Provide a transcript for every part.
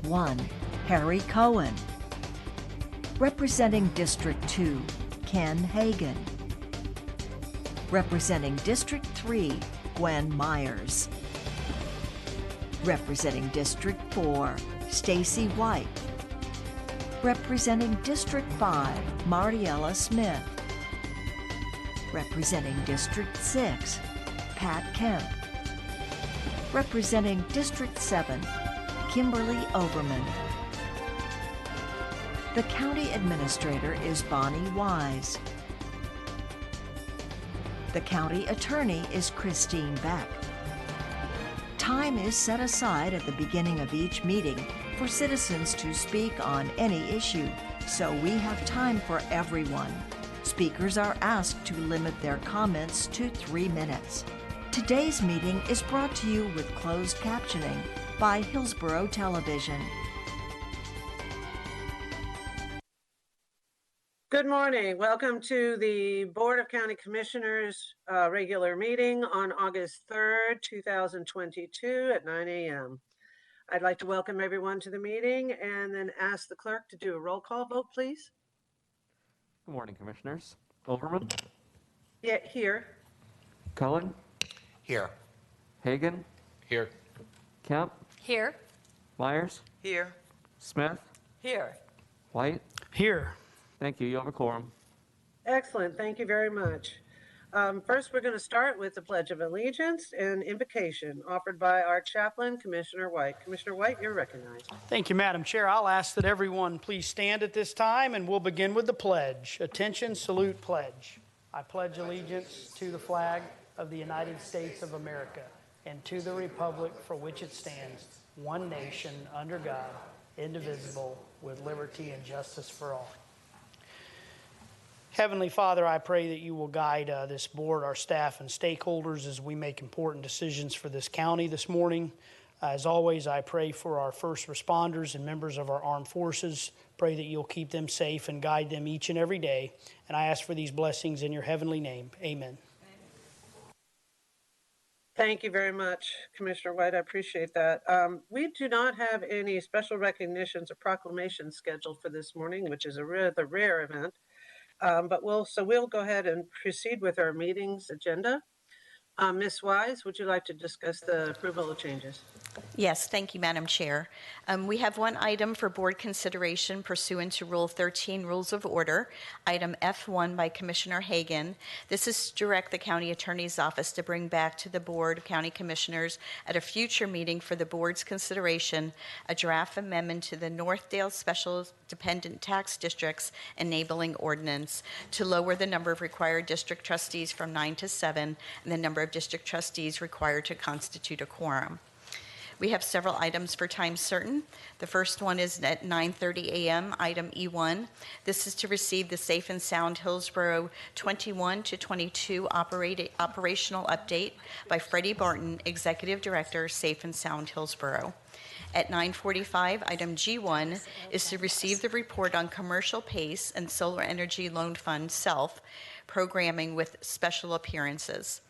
1, Harry Cohen. Representing District 2, Ken Hagan. Representing District 3, Gwen Myers. Representing District 4, Stacy White. Representing District 5, Mariella Smith. Representing District 6, Pat Kemp. Representing District 7, Kimberly Overman. The County Administrator is Bonnie Wise. The County Attorney is Christine Beck. Time is set aside at the beginning of each meeting for citizens to speak on any issue, so we have time for everyone. Speakers are asked to limit their comments to 3 minutes. Today's meeting is brought to you with closed captioning by Hillsborough Television. Good morning. Welcome to the Board of County Commissioners regular meeting on August 3rd, 2022 at 9 a.m. I'd like to welcome everyone to the meeting and then ask the clerk to do a roll call vote, please. Good morning, Commissioners. Overman? Yeah, here. Cullen? Here. Hagan? Here. Kemp? Here. Myers? Here. Smith? Here. White? Here. Thank you. You have a quorum. Excellent. Thank you very much. First, we're going to start with the Pledge of Allegiance and invocation offered by our chaplain, Commissioner White. Commissioner White, you're recognized. Thank you, Madam Chair. I'll ask that everyone please stand at this time, and we'll begin with the pledge. Attention, salute, pledge. I pledge allegiance to the flag of the United States of America and to the republic for which it stands, one nation, under God, indivisible, with liberty and justice for all. Heavenly Father, I pray that you will guide this board, our staff, and stakeholders as we make important decisions for this county this morning. As always, I pray for our first responders and members of our armed forces. Pray that you'll keep them safe and guide them each and every day. And I ask for these blessings in your heavenly name. Amen. Thank you very much, Commissioner White. I appreciate that. We do not have any special recognitions or proclamations scheduled for this morning, which is a rather rare event. But we'll go ahead and proceed with our meeting's agenda. Ms. Wise, would you like to discuss the approval of changes? Yes, thank you, Madam Chair. We have one item for board consideration pursuant to Rule 13 Rules of Order, item F1 by Commissioner Hagan. This is to direct the County Attorney's Office to bring back to the Board of County Commissioners at a future meeting for the board's consideration a draft amendment to the Northdale Special Dependent Tax Districts Enabling Ordinance to lower the number of required district trustees from 9 to 7 and the number of district trustees required to constitute a quorum. We have several items for time certain. The first one is at 9:30 a.m., item E1. This is to receive the Safe and Sound Hillsborough 21 to 22 operational update by Freddy Barton, Executive Director, Safe and Sound Hillsborough. At 9:45, item G1 is to receive the report on commercial PACE and Solar Energy Loan Fund SELF programming with special appearances.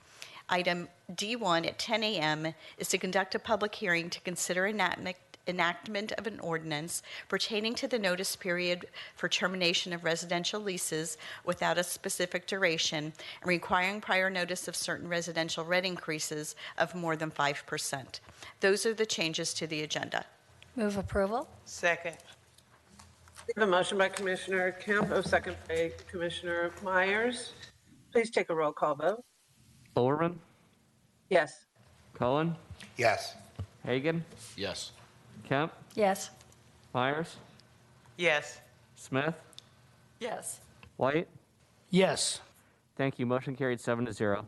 Item D1 at 10 a.m. is to conduct a public hearing to consider enactment of an ordinance pertaining to the notice period for termination of residential leases without a specific duration and requiring prior notice of certain residential rent increases of more than 5%. Those are the changes to the agenda. Move approval. Second. We have a motion by Commissioner Kemp, a second by Commissioner Myers. Please take a roll call vote. Overman? Yes. Cullen? Yes. Hagan? Yes. Kemp? Yes. Myers? Yes. Smith? Yes. White? Yes. Thank you. Motion carried 7-0.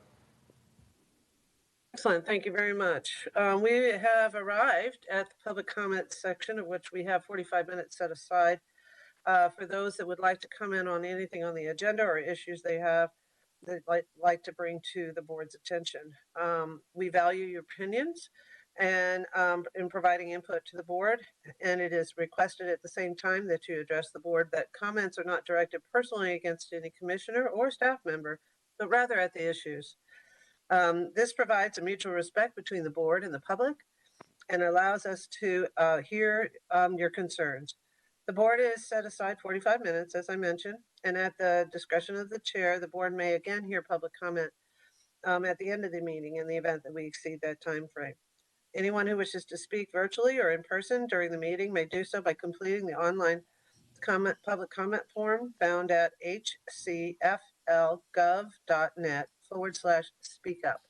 Excellent. Thank you very much. We have arrived at the public comment section, of which we have 45 minutes set aside for those that would like to comment on anything on the agenda or issues they'd like to bring to the board's attention. We value your opinions and in providing input to the board, and it is requested at the same time that you address the board that comments are not directed personally against any commissioner or staff member, but rather at the issues. This provides a mutual respect between the board and the public, and allows us to hear your concerns. The board is set aside 45 minutes, as I mentioned, and at the discretion of the chair, the board may again hear public comment at the end of the meeting in the event that we exceed that time frame. Anyone who wishes to speak virtually or in person during the meeting may do so by completing the online public comment form found at hcflgov.net/speakup.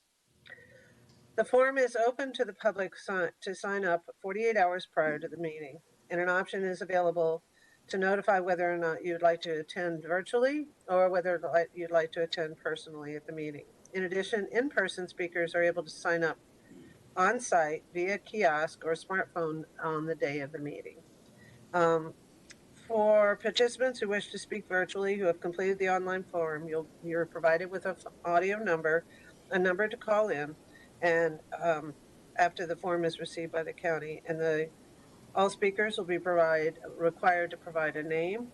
The form is open to the public to sign up 48 hours prior to the meeting, and an option is available to notify whether or not you'd like to attend virtually or whether you'd like to attend personally at the meeting. In addition, in-person speakers are able to sign up on site via kiosk or smartphone on the day of the meeting. For participants who wish to speak virtually who have completed the online form, you're provided with an audio number, a number to call in, and after the form is received by the county, and all speakers will be required to provide a name,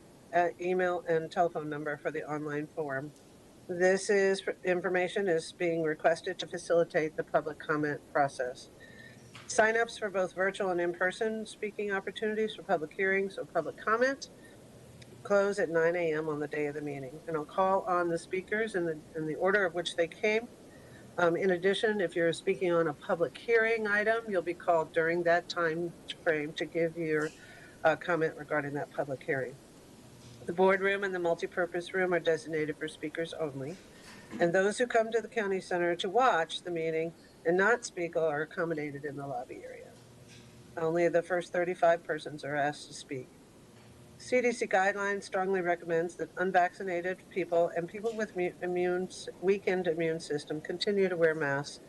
email, and telephone number for the online form. This information is being requested to facilitate the public comment process. Sign-ups for both virtual and in-person speaking opportunities for public hearings or public comment close at 9 a.m. on the day of the meeting. And I'll call on the speakers in the order of which they came. In addition, if you're speaking on a public hearing item, you'll be called during that time frame to give your comment regarding that public hearing. The boardroom and the multipurpose room are designated for speakers only, and those who come to the county center to watch the meeting and not speak are accommodated in the lobby area. Only the first 35 persons are asked to speak. CDC guidelines strongly recommends that unvaccinated people and people with weakened immune system continue to wear masks.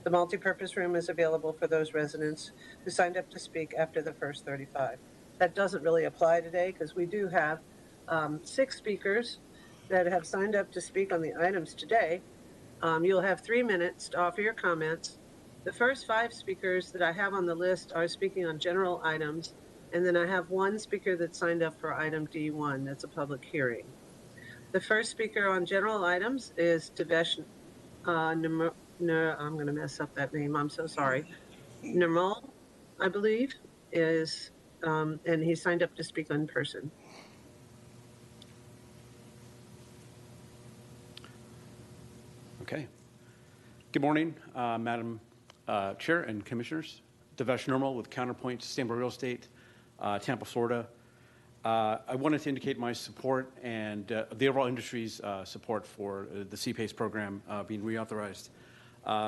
The multipurpose room is available for those residents who signed up to speak after the first 35. That doesn't really apply today because we do have 6 speakers that have signed up to speak on the items today. You'll have 3 minutes to offer your comments. The first 5 speakers that I have on the list are speaking on general items, and then I have 1 speaker that signed up for item D1, that's a public hearing. The first speaker on general items is Devesh, I'm going to mess up that name, I'm so sorry. Nirmal, I believe, is, and he signed up to speak in person. Okay. Good morning, Madam Chair and Commissioners. Devesh Nirmal with Counterpoint Sustainable Real Estate, Tampa, Florida. I wanted to indicate my support and the overall industry's support for the CPACE program being reauthorized.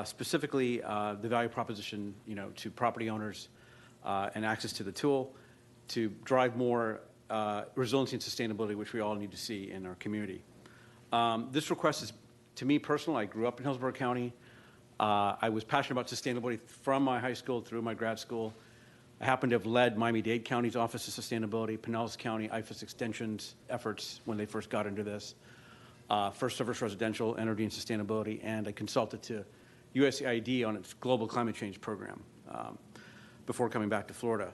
Specifically, the value proposition, to property owners and access to the tool to drive more resiliency and sustainability, which we all need to see in our community. This request is, to me personally, I grew up in Hillsborough County. I was passionate about sustainability from my high school through my grad school. I happen to have led Miami-Dade County's Office of Sustainability, Pinellas County IFAS Extension's efforts when they first got into this, First Service Residential Energy and Sustainability, and I consulted to USAID on its global climate change program before coming back to Florida.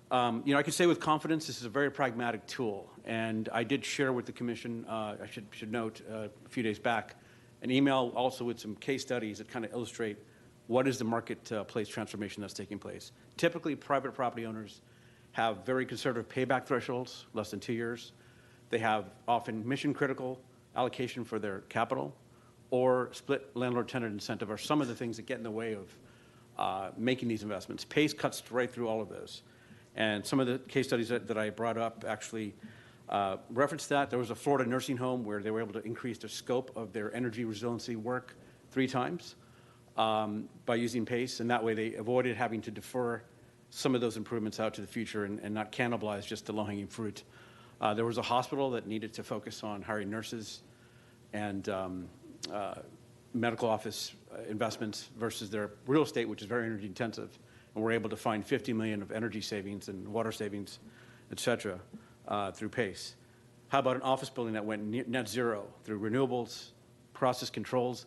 I can say with confidence this is a very pragmatic tool, and I did share with the Commission, I should note, a few days back, an email also with some case studies that kind of illustrate what is the marketplace transformation that's taking place. Typically, private property owners have very conservative payback thresholds, less than 2 years. They have often mission-critical allocation for their capital, or split landlord-tenant incentive are some of the things that get in the way of making these investments. PACE cuts right through all of those. And some of the case studies that I brought up actually referenced that. There was a Florida nursing home where they were able to increase the scope of their energy resiliency work 3 times by using PACE, and that way they avoided having to defer some of those improvements out to the future and not cannibalize just the low-hanging fruit. There was a hospital that needed to focus on hiring nurses and medical office investments versus their real estate, which is very energy intensive, and we're able to find $50 million of energy savings and water savings, et cetera, through PACE. How about an office building that went net zero through renewables, process controls,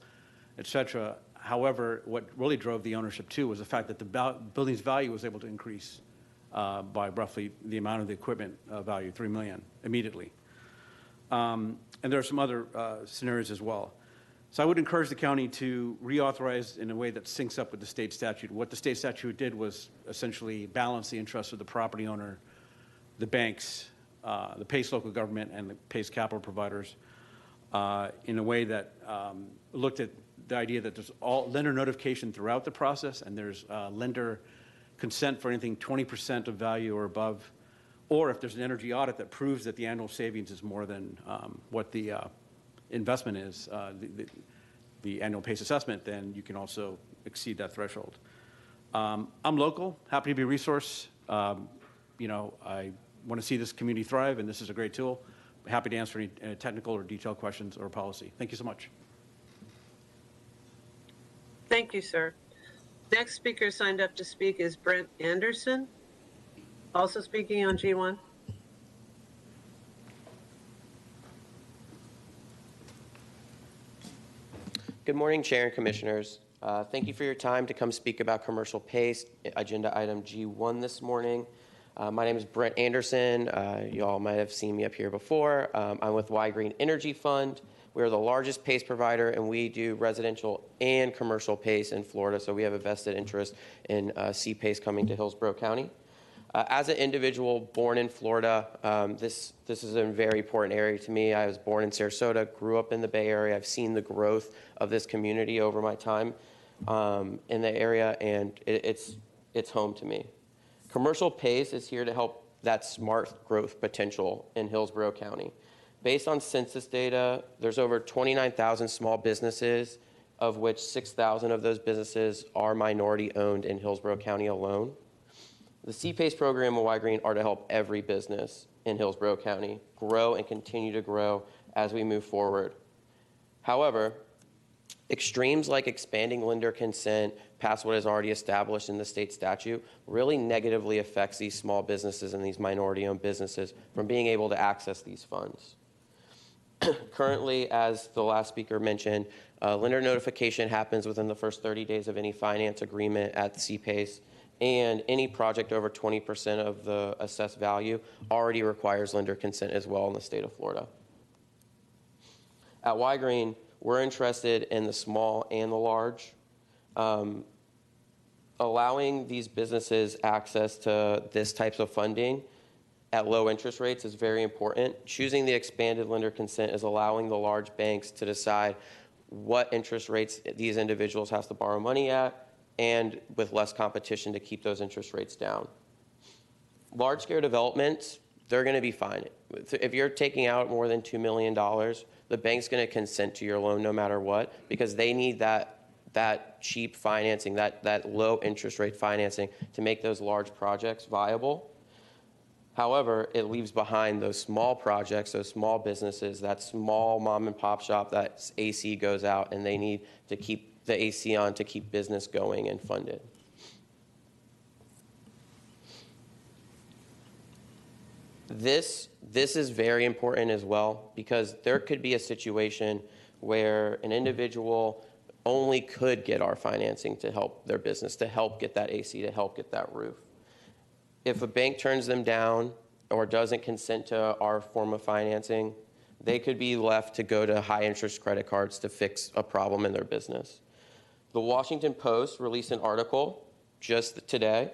et cetera? However, what really drove the ownership too was the fact that the building's value was able to increase by roughly the amount of the equipment value, $3 million, immediately. And there are some other scenarios as well. So I would encourage the county to reauthorize in a way that syncs up with the state statute. What the state statute did was essentially balance the interests of the property owner, the banks, the PACE local government, and the PACE capital providers in a way that looked at the idea that there's all lender notification throughout the process, and there's lender consent for anything 20% of value or above, or if there's an energy audit that proves that the annual savings is more than what the investment is, the annual PACE assessment, then you can also exceed that threshold. I'm local, happy to be a resource. You know, I want to see this community thrive, and this is a great tool. Happy to answer any technical or detailed questions or policy. Thank you so much. Thank you, sir. Next speaker signed up to speak is Brent Anderson, also speaking on G1. Good morning, Chair and Commissioners. Thank you for your time to come speak about commercial PACE, agenda item G1 this morning. My name is Brent Anderson. You all might have seen me up here before. I'm with Y Green Energy Fund. We are the largest PACE provider, and we do residential and commercial PACE in Florida, so we have a vested interest in CPACE coming to Hillsborough County. As an individual born in Florida, this is a very important area to me. I was born in Sarasota, grew up in the Bay Area. I've seen the growth of this community over my time in the area, and it's home to me. Commercial PACE is here to help that smart growth potential in Hillsborough County. Based on census data, there's over 29,000 small businesses, of which 6,000 of those businesses are minority owned in Hillsborough County alone. The CPACE program and Y Green are to help every business in Hillsborough County grow and continue to grow as we move forward. However, extremes like expanding lender consent past what is already established in the state statute really negatively affects these small businesses and these minority-owned businesses from being able to access these funds. Currently, as the last speaker mentioned, lender notification happens within the first 30 days of any finance agreement at CPACE, and any project over 20% of the assessed value already requires lender consent as well in the state of Florida. At Y Green, we're interested in the small and the large. Allowing these businesses access to this types of funding at low interest rates is very important. Choosing the expanded lender consent is allowing the large banks to decide what interest rates these individuals have to borrow money at, and with less competition to keep those interest rates down. Large-scale developments, they're going to be fine. If you're taking out more than $2 million, the bank's going to consent to your loan no matter what, because they need that cheap financing, that low interest rate financing to make those large projects viable. However, it leaves behind those small projects, those small businesses, that small mom and pop shop that AC goes out and they need to keep the AC on to keep business going and funded. This is very important as well, because there could be a situation where an individual only could get our financing to help their business, to help get that AC, to help get that roof. If a bank turns them down or doesn't consent to our form of financing, they could be left to go to high interest credit cards to fix a problem in their business. The Washington Post released an article just today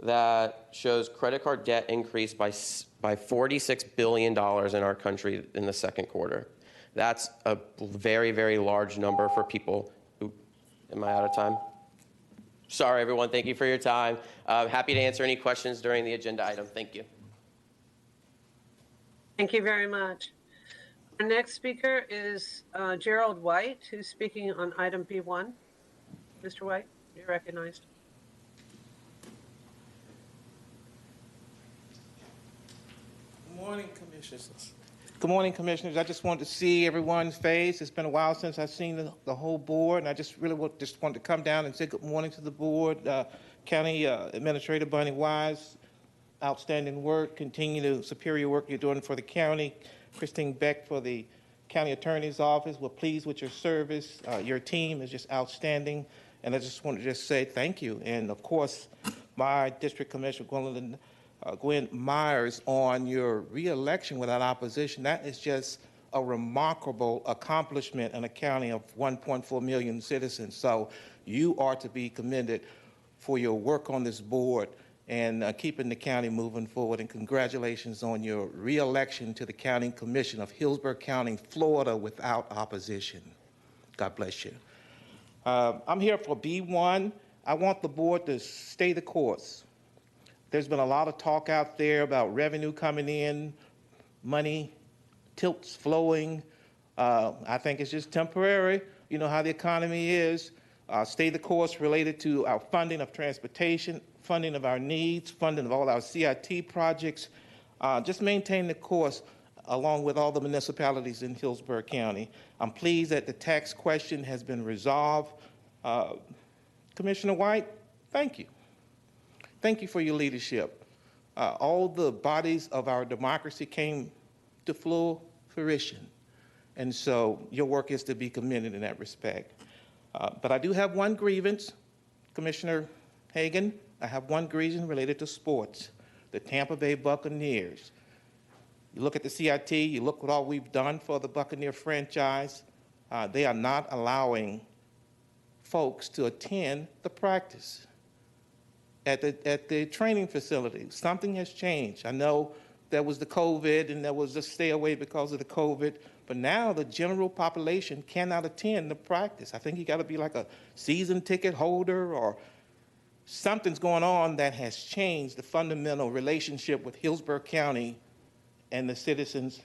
that shows credit card debt increased by $46 billion in our country in the second quarter. That's a very, very large number for people who, am I out of time? Sorry, everyone. Thank you for your time. Happy to answer any questions during the agenda item. Thank you. Thank you very much. Our next speaker is Gerald White, who's speaking on item B1. Mr. White, you're recognized. Good morning, Commissioners. Good morning, Commissioners. I just wanted to see everyone's face. It's been a while since I've seen the whole board, and I just really wanted to come down and say good morning to the board. County Administrator Bunny Wise, outstanding work. Continue the superior work you're doing for the county. Christine Beck for the County Attorney's Office. We're pleased with your service. Your team is just outstanding, and I just want to say thank you. And of course, my District Commissioner Gwen Myers, on your re-election without opposition. That is just a remarkable accomplishment in a county of 1.4 million citizens. So you are to be commended for your work on this board and keeping the county moving forward. And congratulations on your re-election to the County Commission of Hillsborough County, Florida, without opposition. God bless you. I'm here for B1. I want the board to stay the course. There's been a lot of talk out there about revenue coming in, money, tilts flowing. I think it's just temporary. You know how the economy is. Stay the course related to our funding of transportation, funding of our needs, funding of all our CIT projects. Just maintain the course along with all the municipalities in Hillsborough County. I'm pleased that the tax question has been resolved. Commissioner White, thank you. Thank you for your leadership. All the bodies of our democracy came to full fruition. And so your work is to be commended in that respect. But I do have one grievance, Commissioner Hagan. I have one grievance related to sports, the Tampa Bay Buccaneers. You look at the CIT, you look at all we've done for the Buccaneer franchise. They are not allowing folks to attend the practice at the training facility. Something has changed. I know there was the COVID and there was a stay away because of the COVID, but now the general population cannot attend the practice. I think you got to be like a season ticket holder or something's going on that has changed the fundamental relationship with Hillsborough County and the citizens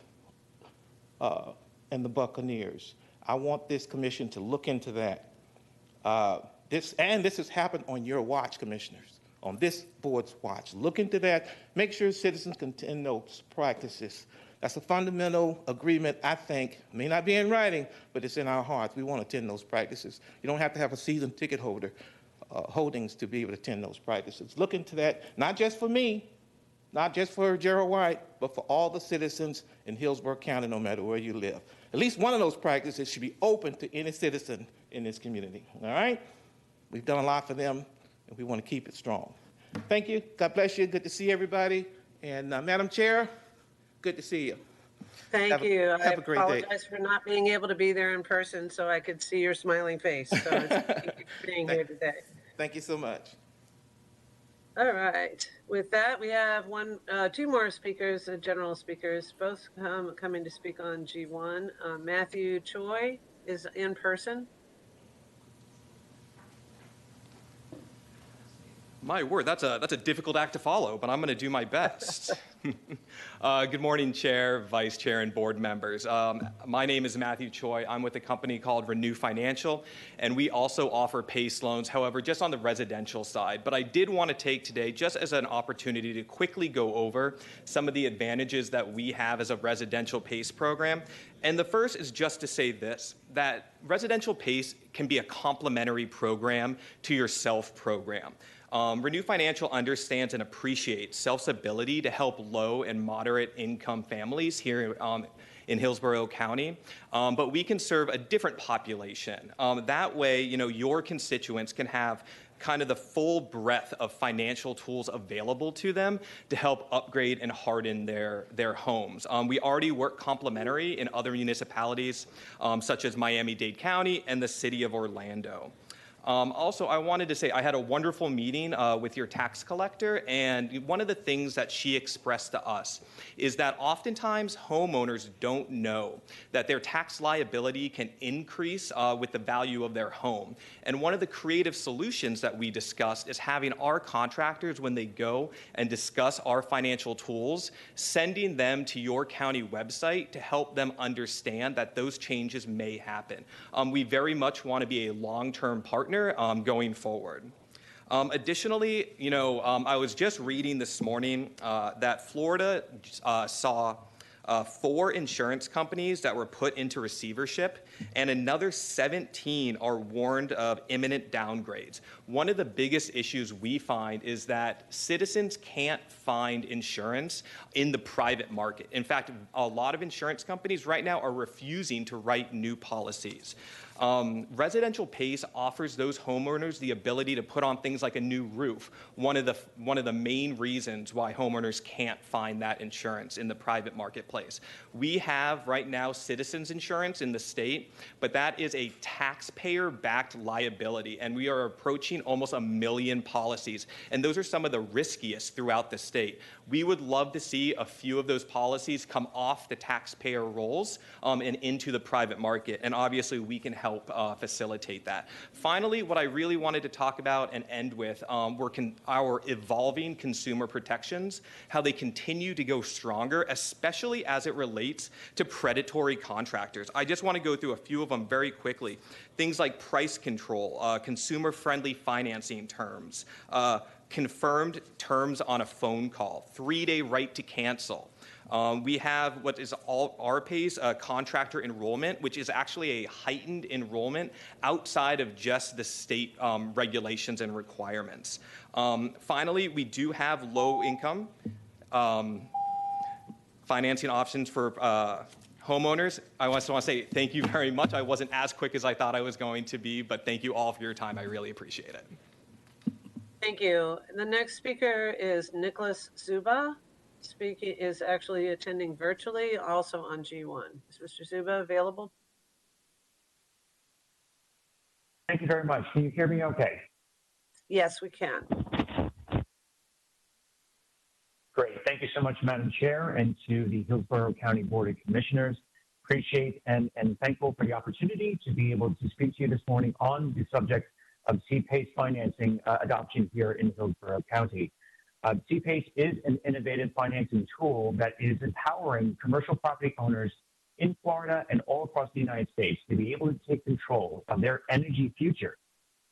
and the Buccaneers. I want this commission to look into that. This has happened on your watch, commissioners, on this board's watch. Look into that. Make sure citizens can attend those practices. That's a fundamental agreement, I think. May not be in writing, but it's in our hearts. We want to attend those practices. You don't have to have a season ticket holder holdings to be able to attend those practices. Look into that, not just for me, not just for Gerald White, but for all the citizens in Hillsborough County, no matter where you live. At least one of those practices should be open to any citizen in this community, all right? We've done a lot for them, and we want to keep it strong. Thank you. God bless you. Good to see everybody. And Madam Chair, good to see you. Thank you. I have a great day. apologize for not being able to be there in person so I could see your smiling face. So thank you for being here today. Thank you so much. All right. With that, we have two more speakers, general speakers, both coming to speak on G1. Matthew Choi is in person. My word, that's a difficult act to follow, but I'm going to do my best. Good morning, Chair, Vice Chair, and board members. My name is Matthew Choi. I'm with a company called Renew Financial, and we also offer PACE loans, however, just on the residential side. But I did want to take today just as an opportunity to quickly go over some of the advantages that we have as a residential PACE program. And the first is just to say this, that residential PACE can be a complementary program to your SELF program. Renew Financial understands and appreciates SELF's ability to help low and moderate income families here in Hillsborough County, but we can serve a different population. That way, your constituents can have kind of the full breadth of financial tools available to them to help upgrade and harden their homes. We already work complementary in other municipalities, such as Miami-Dade County and the city of Orlando. Also, I wanted to say I had a wonderful meeting with your tax collector, and one of the things that she expressed to us is that oftentimes homeowners don't know that their tax liability can increase with the value of their home. And one of the creative solutions that we discussed is having our contractors, when they go and discuss our financial tools, sending them to your county website to help them understand that those changes may happen. We very much want to be a long-term partner going forward. Additionally, I was just reading this morning that Florida saw 4 insurance companies that were put into receivership, and another 17 are warned of imminent downgrades. One of the biggest issues we find is that citizens can't find insurance in the private market. In fact, a lot of insurance companies right now are refusing to write new policies. Residential PACE offers those homeowners the ability to put on things like a new roof, one of the main reasons why homeowners can't find that insurance in the private marketplace. We have right now citizens insurance in the state, but that is a taxpayer-backed liability, and we are approaching almost 1 million policies, and those are some of the riskiest throughout the state. We would love to see a few of those policies come off the taxpayer rolls and into the private market, and obviously we can help facilitate that. Finally, what I really wanted to talk about and end with were our evolving consumer protections, how they continue to go stronger, especially as it relates to predatory contractors. I just want to go through a few of them very quickly. Things like price control, consumer-friendly financing terms, confirmed terms on a phone call, 3-day right to cancel. We have what is all RPACE, contractor enrollment, which is actually a heightened enrollment outside of just the state regulations and requirements. Finally, we do have low-income financing options for homeowners. I also want to say thank you very much. I wasn't as quick as I thought I was going to be, but thank you all for your time. I really appreciate it. Thank you. The next speaker is Nicholas Zuba. Speaking is actually attending virtually, also on G1. Is Mr. Zuba available? Thank you very much. Can you hear me okay? Yes, we can. Great. Thank you so much, Madam Chair, and to the Hillsborough County Board of Commissioners. Appreciate and thankful for the opportunity to be able to speak to you this morning on the subject of CPACE financing adoption here in Hillsborough County. CPACE is an innovative financing tool that is empowering commercial property owners in Florida and all across the United States to be able to take control of their energy future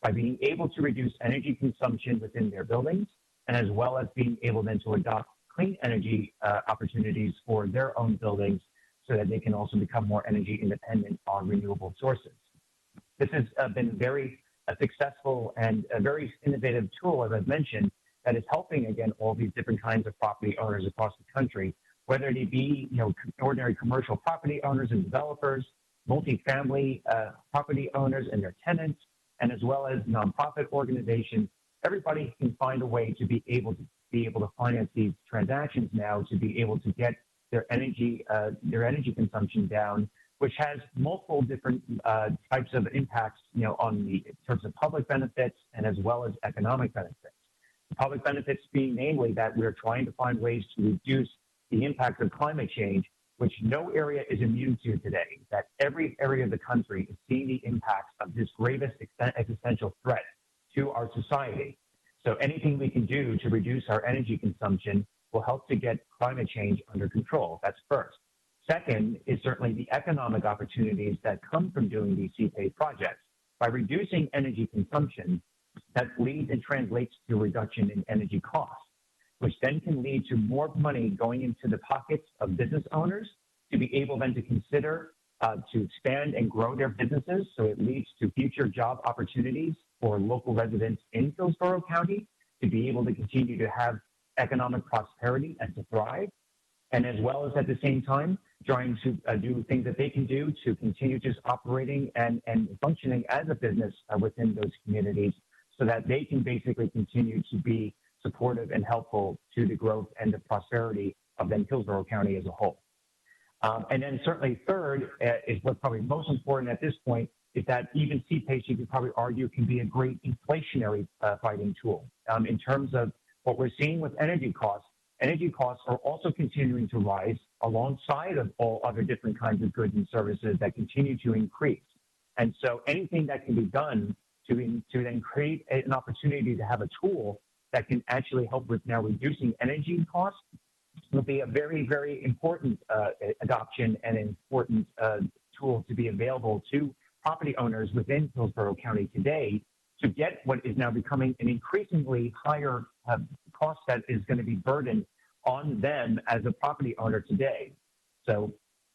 by being able to reduce energy consumption within their buildings, and as well as being able then to adopt clean energy opportunities for their own buildings so that they can also become more energy independent on renewable sources. This has been very successful and a very innovative tool, as I've mentioned, that is helping, again, all these different kinds of property owners across the country, whether they be, ordinary commercial property owners and developers, multifamily property owners and their tenants, and as well as nonprofit organizations. Everybody can find a way to be able to finance these transactions now to be able to get their energy consumption down, which has multiple different types of impacts, on the in terms of public benefits and as well as economic benefits. Public benefits being namely that we're trying to find ways to reduce the impact of climate change, which no area is immune to today, that every area of the country is seeing the impacts of this gravest existential threat to our society. So anything we can do to reduce our energy consumption will help to get climate change under control. That's first. Second is certainly the economic opportunities that come from doing these CPACE projects. By reducing energy consumption, that leads and translates to a reduction in energy costs, which then can lead to more money going into the pockets of business owners to be able then to consider to expand and grow their businesses. So it leads to future job opportunities for local residents in Hillsborough County to be able to continue to have economic prosperity and to thrive. And as well as at the same time, trying to do things that they can do to continue just operating and functioning as a business within those communities so that they can basically continue to be supportive and helpful to the growth and the prosperity of then Hillsborough County as a whole. And then certainly third is what's probably most important at this point is that even CPACE, you could probably argue, can be a great inflationary fighting tool. In terms of what we're seeing with energy costs are also continuing to rise alongside of all other different kinds of goods and services that continue to increase. And so anything that can be done to then create an opportunity to have a tool that can actually help with now reducing energy costs will be a very, very important adoption and an important tool to be available to property owners within Hillsborough County today to get what is now becoming an increasingly higher cost that is going to be burdened on them as a property owner today. So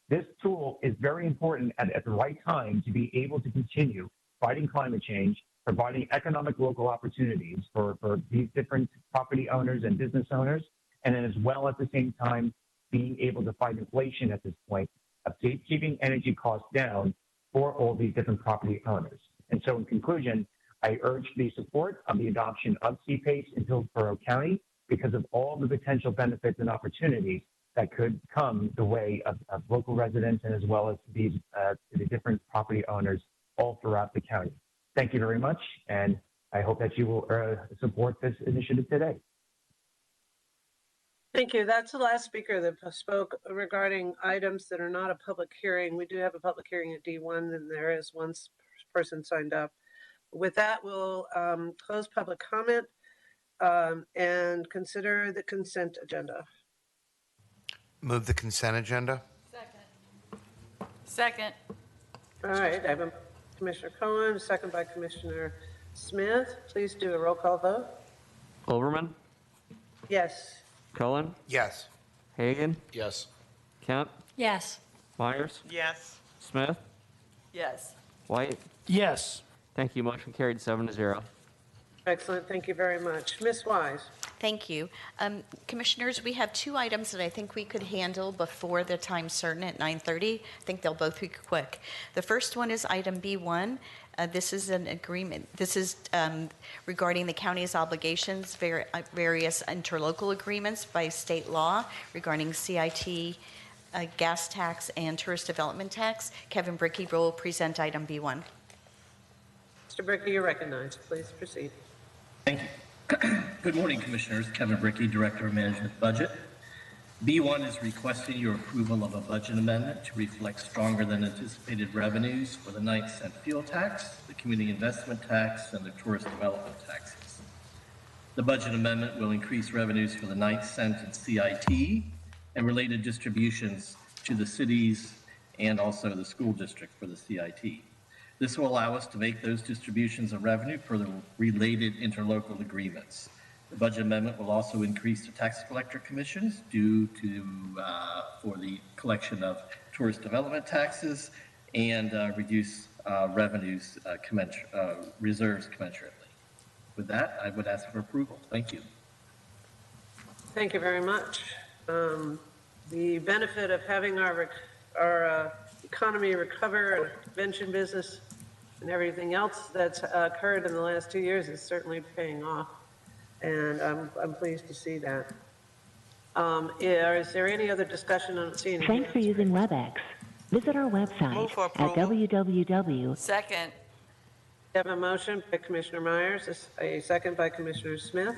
this tool is very important at the right time to be able to continue fighting climate change, providing economic local opportunities for these different property owners and business owners, and then as well at the same time being able to fight inflation at this point, of keeping energy costs down for all these different property owners. And so in conclusion, I urge the support of the adoption of CPACE in Hillsborough County because of all the potential benefits and opportunities that could come the way of local residents and as well as these the different property owners all throughout the county. Thank you very much, and I hope that you will support this initiative today. Thank you. That's the last speaker that spoke regarding items that are not a public hearing. We do have a public hearing at D1, and there is one person signed up. With that, we'll close public comment and consider the consent agenda. Move the consent agenda. Second. All right, I have a Commissioner Cohen, a second by Commissioner Smith. Please do a roll call vote. Overman, Yes. Cullen, Yes. Hagan, Yes. Kemp, Yes. Myers, Yes. Smith, Yes. White. Yes. Thank you. Motion carried 7-0. Excellent. Thank you very much. Ms. Wise. Thank you. Commissioners, we have two items that I think we could handle before the time certain at 9:30. I think they'll both be quick. The first one is item B1. This is an agreement. This is regarding the county's obligations, various interlocal agreements by state law regarding CIT, gas tax, and tourist development tax. Kevin Brickey will present item B1. Mr. Brickey, you're recognized. Please proceed. Thank you. Good morning, Commissioners. Kevin Brickey, Director of Management Budget. B1 is requesting your approval of a budget amendment to reflect stronger than anticipated revenues for the 9-cent fuel tax, the community investment tax, and the tourist development taxes. The budget amendment will increase revenues for the 9th cent and CIT and related distributions to the cities and also the school district for the CIT. This will allow us to make those distributions of revenue for the related interlocal agreements. The budget amendment will also increase the tax collector commissions due to for the collection of tourist development taxes and reduce revenues reserves commensurately. With that, I would ask for approval. Thank you. Thank you very much. The benefit of having our economy recover and convention business and everything else that's occurred in the last 2 years is certainly paying off, and I'm pleased to see that. Is there any other discussion on seeing? Thanks for using WebEx. Visit our website at www. Second. We have a motion by Commissioner Myers, a second by Commissioner Smith.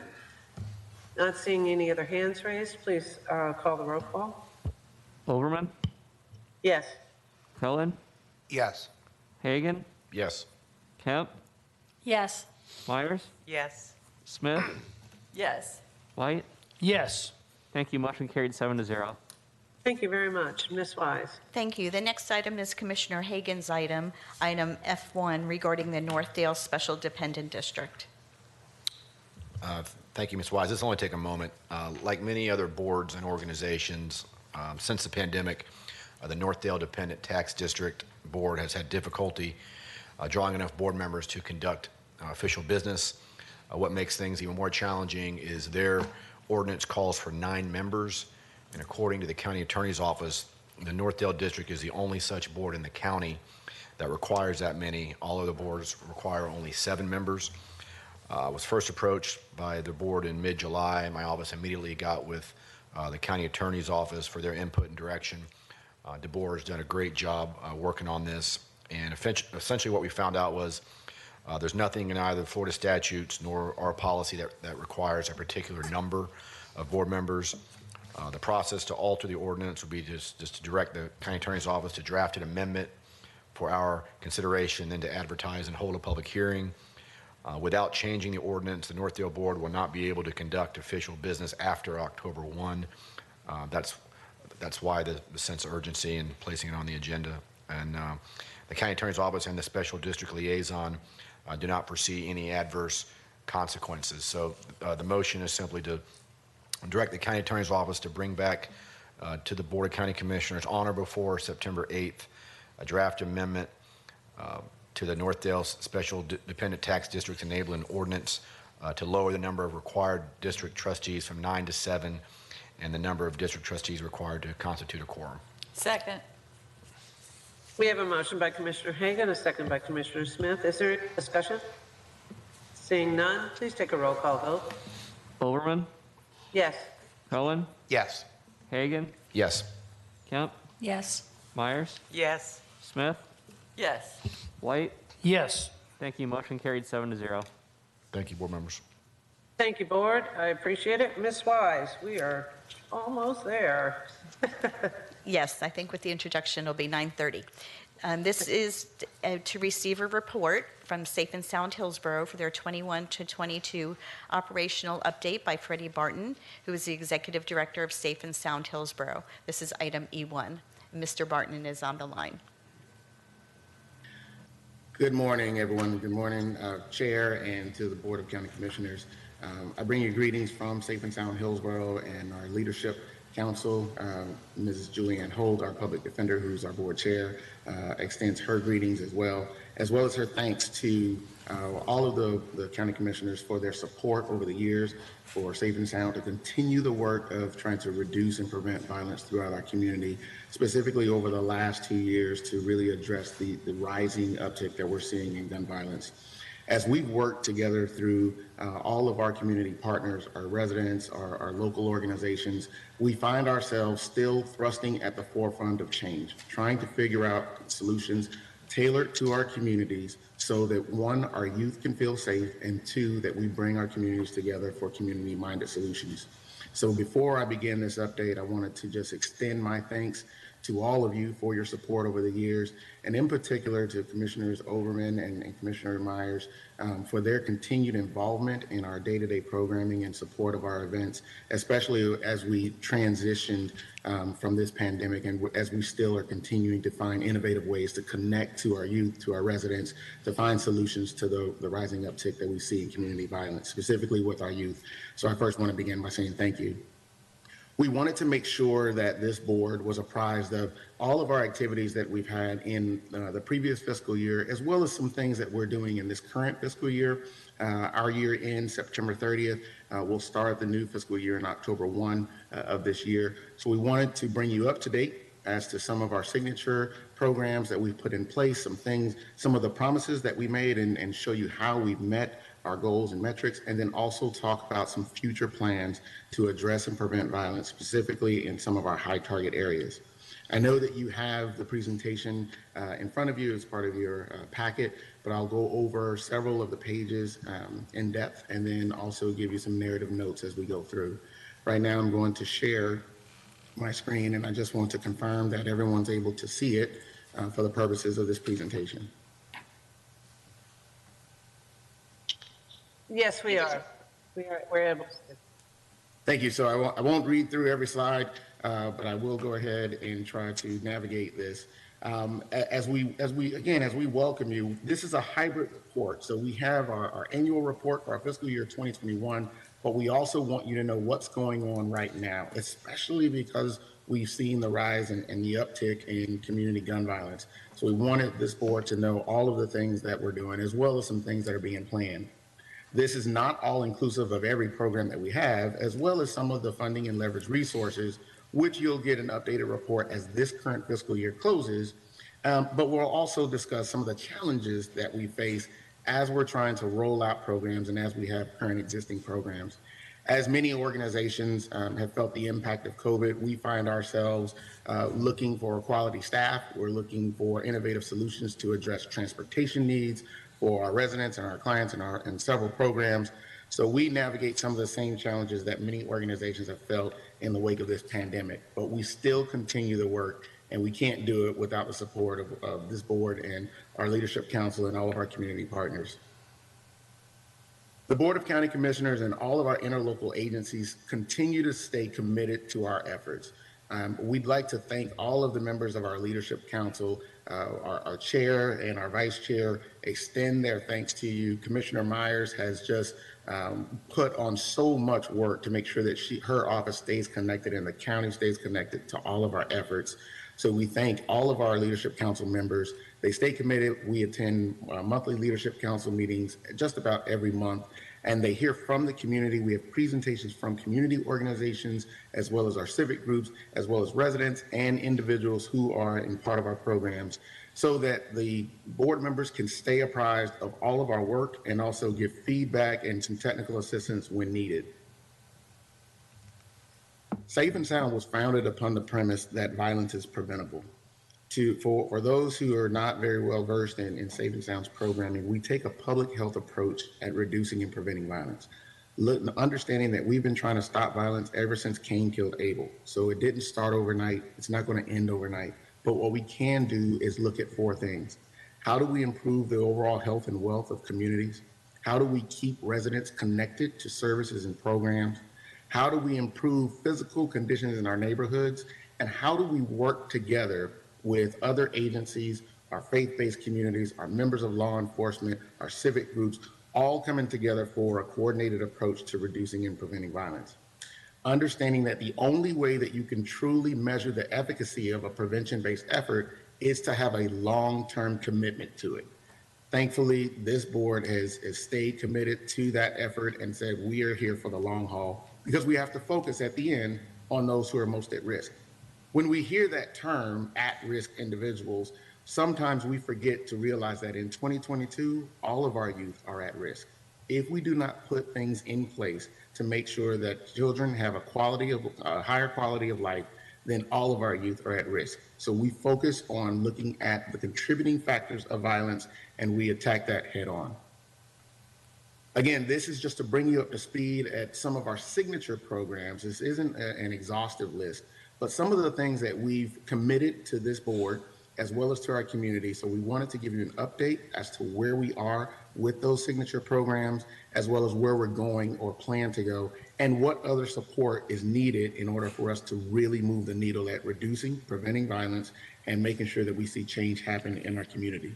Not seeing any other hands raised, please call the roll call. Overman, Yes. Cullen, Yes. Hagan, Yes. Kemp, Yes. Myers, Yes. Smith, Yes. White. Yes. Thank you. Motion carried 7-0. Thank you very much. Ms. Wise. Thank you. The next item is Commissioner Hagan's item F1, regarding the Northdale Special Dependent District. Thank you, Ms. Wise. This will only take a moment. Like many other boards and organizations, since the pandemic, the Northdale Dependent Tax District Board has had difficulty drawing enough board members to conduct official business. What makes things even more challenging is their ordinance calls for 9 members, and according to the county attorney's office, the Northdale District is the only such board in the county that requires that many. All other boards require only 7 members. I was first approached by the board in mid-July. My office immediately got with the county attorney's office for their input and direction. DeBoer has done a great job working on this, and essentially what we found out was there's nothing in either Florida statutes nor our policy that requires a particular number of board members. The process to alter the ordinance would be just to direct the county attorney's office to draft an amendment for our consideration, then to advertise and hold a public hearing. Without changing the ordinance, the Northdale Board will not be able to conduct official business after October 1. That's why the sense of urgency in placing it on the agenda. And the county attorney's office and the special district liaison do not foresee any adverse consequences. So the motion is simply to direct the county attorney's office to bring back to the Board of County Commissioners on or before September 8th a draft amendment to the Northdale Special Dependent Tax District enabling ordinance to lower the number of required district trustees from 9 to 7 and the number of district trustees required to constitute a quorum. Second. We have a motion by Commissioner Hagan, a second by Commissioner Smith. Is there any discussion? Seeing none, please take a roll call vote. Overman, Yes. Cohen, Yes. Hagan, Yes. Kemp, Yes. Myers, Yes. Smith, Yes. White. Yes. Thank you. Motion carried 7-0. Thank you, board members. Thank you, Board. I appreciate it. Ms. Wise, we are almost there. Yes, I think with the introduction, it'll be 9:30. This is to receive a report from Safe and Sound Hillsborough for their 21 to 22 operational update by Freddy Barton, who is the Executive Director of Safe and Sound Hillsborough. This is item E1. Mr. Barton is on the line. Good morning, everyone. Good morning, Chair, and to the Board of County Commissioners. I bring you greetings from Safe and Sound Hillsborough and our leadership council. Mrs. Julianne Holt, our public defender, who's our board chair, extends her greetings as well as her thanks to all of the county commissioners for their support over the years for Safe and Sound to continue the work of trying to reduce and prevent violence throughout our community, specifically over the last 2 years to really address the rising uptick that we're seeing in gun violence. As we've worked together through all of our community partners, our residents, our local organizations, we find ourselves still thrusting at the forefront of change, trying to figure out solutions tailored to our communities so that one, our youth can feel safe, and two, that we bring our communities together for community-minded solutions. So before I begin this update, I wanted to just extend my thanks to all of you for your support over the years, and in particular to Commissioners Overman and Commissioner Myers for their continued involvement in our day-to-day programming and support of our events, especially as we transitioned from this pandemic and as we still are continuing to find innovative ways to connect to our youth, to our residents, to find solutions to the rising uptick that we see in community violence, specifically with our youth. So I first want to begin by saying thank you. We wanted to make sure that this board was apprised of all of our activities that we've had in the previous fiscal year, as well as some things that we're doing in this current fiscal year. Our year ends September 30th. We'll start the new fiscal year in October 1 of this year. So we wanted to bring you up to date as to some of our signature programs that we've put in place, some things, some of the promises that we made, and show you how we've met our goals and metrics, and then also talk about some future plans to address and prevent violence, specifically in some of our high target areas. I know that you have the presentation in front of you as part of your packet, but I'll go over several of the pages in depth and then also give you some narrative notes as we go through. Right now I'm going to share my screen, and I just want to confirm that everyone's able to see it for the purposes of this presentation. Yes, we are. We're able to. Thank you. So I won't read through every slide, but I will go ahead and try to navigate this. As we welcome you, this is a hybrid report. So we have our annual report for our fiscal year 2021, but we also want you to know what's going on right now, especially because we've seen the rise and the uptick in community gun violence. So we wanted this board to know all of the things that we're doing, as well as some things that are being planned. This is not all inclusive of every program that we have, as well as some of the funding and leverage resources, which you'll get an updated report as this current fiscal year closes. But we'll also discuss some of the challenges that we face as we're trying to roll out programs and as we have current existing programs. As many organizations have felt the impact of COVID, we find ourselves looking for quality staff. We're looking for innovative solutions to address transportation needs for our residents and our clients and several programs. So we navigate some of the same challenges that many organizations have felt in the wake of this pandemic, but we still continue the work, and we can't do it without the support of this board and our leadership council and all of our community partners. The Board of County Commissioners and all of our interlocal agencies continue to stay committed to our efforts. We'd like to thank all of the members of our leadership council, our chair and our vice chair extend their thanks to you. Commissioner Myers has just put on so much work to make sure that her office stays connected and the county stays connected to all of our efforts. So we thank all of our leadership council members. They stay committed. We attend monthly leadership council meetings just about every month, and they hear from the community. We have presentations from community organizations, as well as our civic groups, as well as residents and individuals who are in part of our programs. so that the board members can stay apprised of all of our work and also give feedback and some technical assistance when needed. Safe and Sound was founded upon the premise that violence is preventable. For those who are not very well versed in Safe and Sound's programming, we take a public health approach at reducing and preventing violence. Understanding that we've been trying to stop violence ever since Cain killed Abel. So it didn't start overnight. It's not going to end overnight. But what we can do is look at four things. How do we improve the overall health and wealth of communities? How do we keep residents connected to services and programs? How do we improve physical conditions in our neighborhoods? And how do we work together with other agencies, our faith-based communities, our members of law enforcement, our civic groups, all coming together for a coordinated approach to reducing and preventing violence? Understanding that the only way that you can truly measure the efficacy of a prevention-based effort is to have a long-term commitment to it. Thankfully, this board has stayed committed to that effort and said we are here for the long haul, because we have to focus at the end on those who are most at risk. When we hear that term, at-risk individuals, sometimes we forget to realize that in 2022, all of our youth are at risk. If we do not put things in place to make sure that children have a higher quality of life, then all of our youth are at risk. So we focus on looking at the contributing factors of violence, and we attack that head on. Again, this is just to bring you up to speed at some of our signature programs. This isn't an exhaustive list, but some of the things that we've committed to this board as well as to our community. So we wanted to give you an update as to where we are with those signature programs, as well as where we're going or plan to go, and what other support is needed in order for us to really move the needle at reducing, preventing violence, and making sure that we see change happen in our community.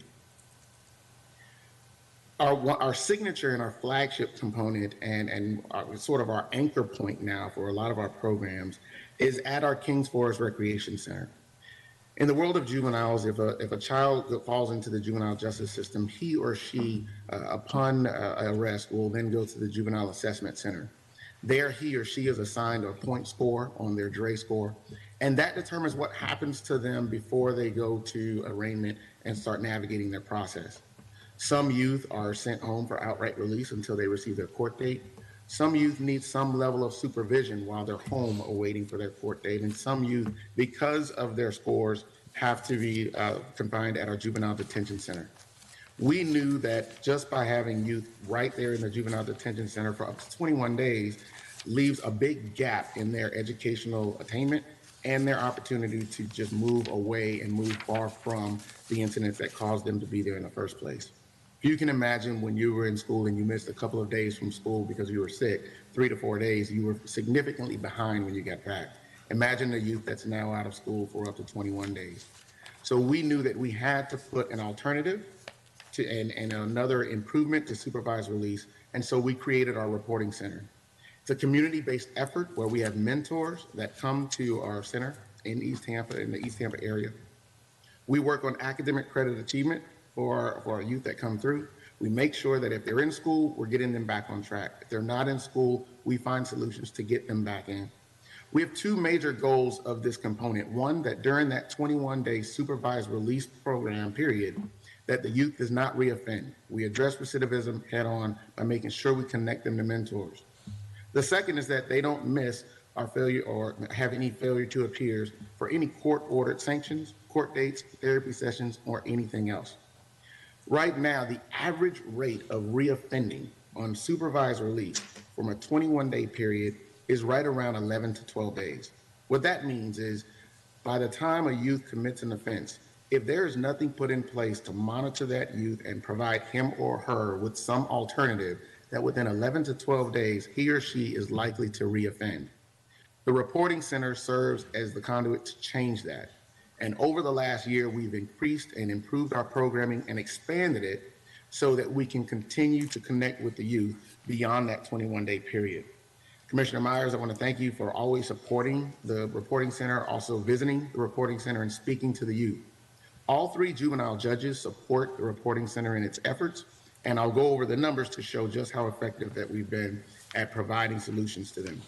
Our signature and our flagship component and sort of our anchor point now for a lot of our programs is at our Kings Forest Recreation Center. In the world of juveniles, if a child falls into the juvenile justice system, he or she, upon arrest, will then go to the Juvenile Assessment Center. There, he or she is assigned a point score on their DRE score, and that determines what happens to them before they go to arraignment and start navigating their process. Some youth are sent home for outright release until they receive their court date. Some youth need some level of supervision while they're home awaiting for their court date. And some youth, because of their scores, have to be confined at our juvenile detention center. We knew that just by having youth right there in the juvenile detention center for up to 21 days leaves a big gap in their educational attainment and their opportunity to just move away and move far from the incidents that caused them to be there in the first place. You can imagine when you were in school and you missed a couple of days from school because you were sick, 3 to 4 days, you were significantly behind when you got back. Imagine the youth that's now out of school for up to 21 days. So we knew that we had to put an alternative to and another improvement to supervised release. And so we created our reporting center. It's a community-based effort where we have mentors that come to our center in East Tampa, in the East Tampa area. We work on academic credit achievement for our youth that come through. We make sure that if they're in school, we're getting them back on track. If they're not in school, we find solutions to get them back in. We have two major goals of this component. One, that during that 21-day supervised release program period, that the youth does not reoffend. We address recidivism head on by making sure we connect them to mentors. The second is that they don't miss our failure or have any failure to appears for any court-ordered sanctions, court dates, therapy sessions, or anything else. Right now, the average rate of reoffending on supervised release from a 21-day period is right around 11 to 12 days. What that means is by the time a youth commits an offense, if there is nothing put in place to monitor that youth and provide him or her with some alternative, that within 11 to 12 days, he or she is likely to reoffend. The reporting center serves as the conduit to change that. And over the last year, we've increased and improved our programming and expanded it so that we can continue to connect with the youth beyond that 21-day period. Commissioner Myers, I want to thank you for always supporting the reporting center, also visiting the reporting center and speaking to the youth. All 3 juvenile judges support the reporting center in its efforts, and I'll go over the numbers to show just how effective that we've been at providing solutions to them.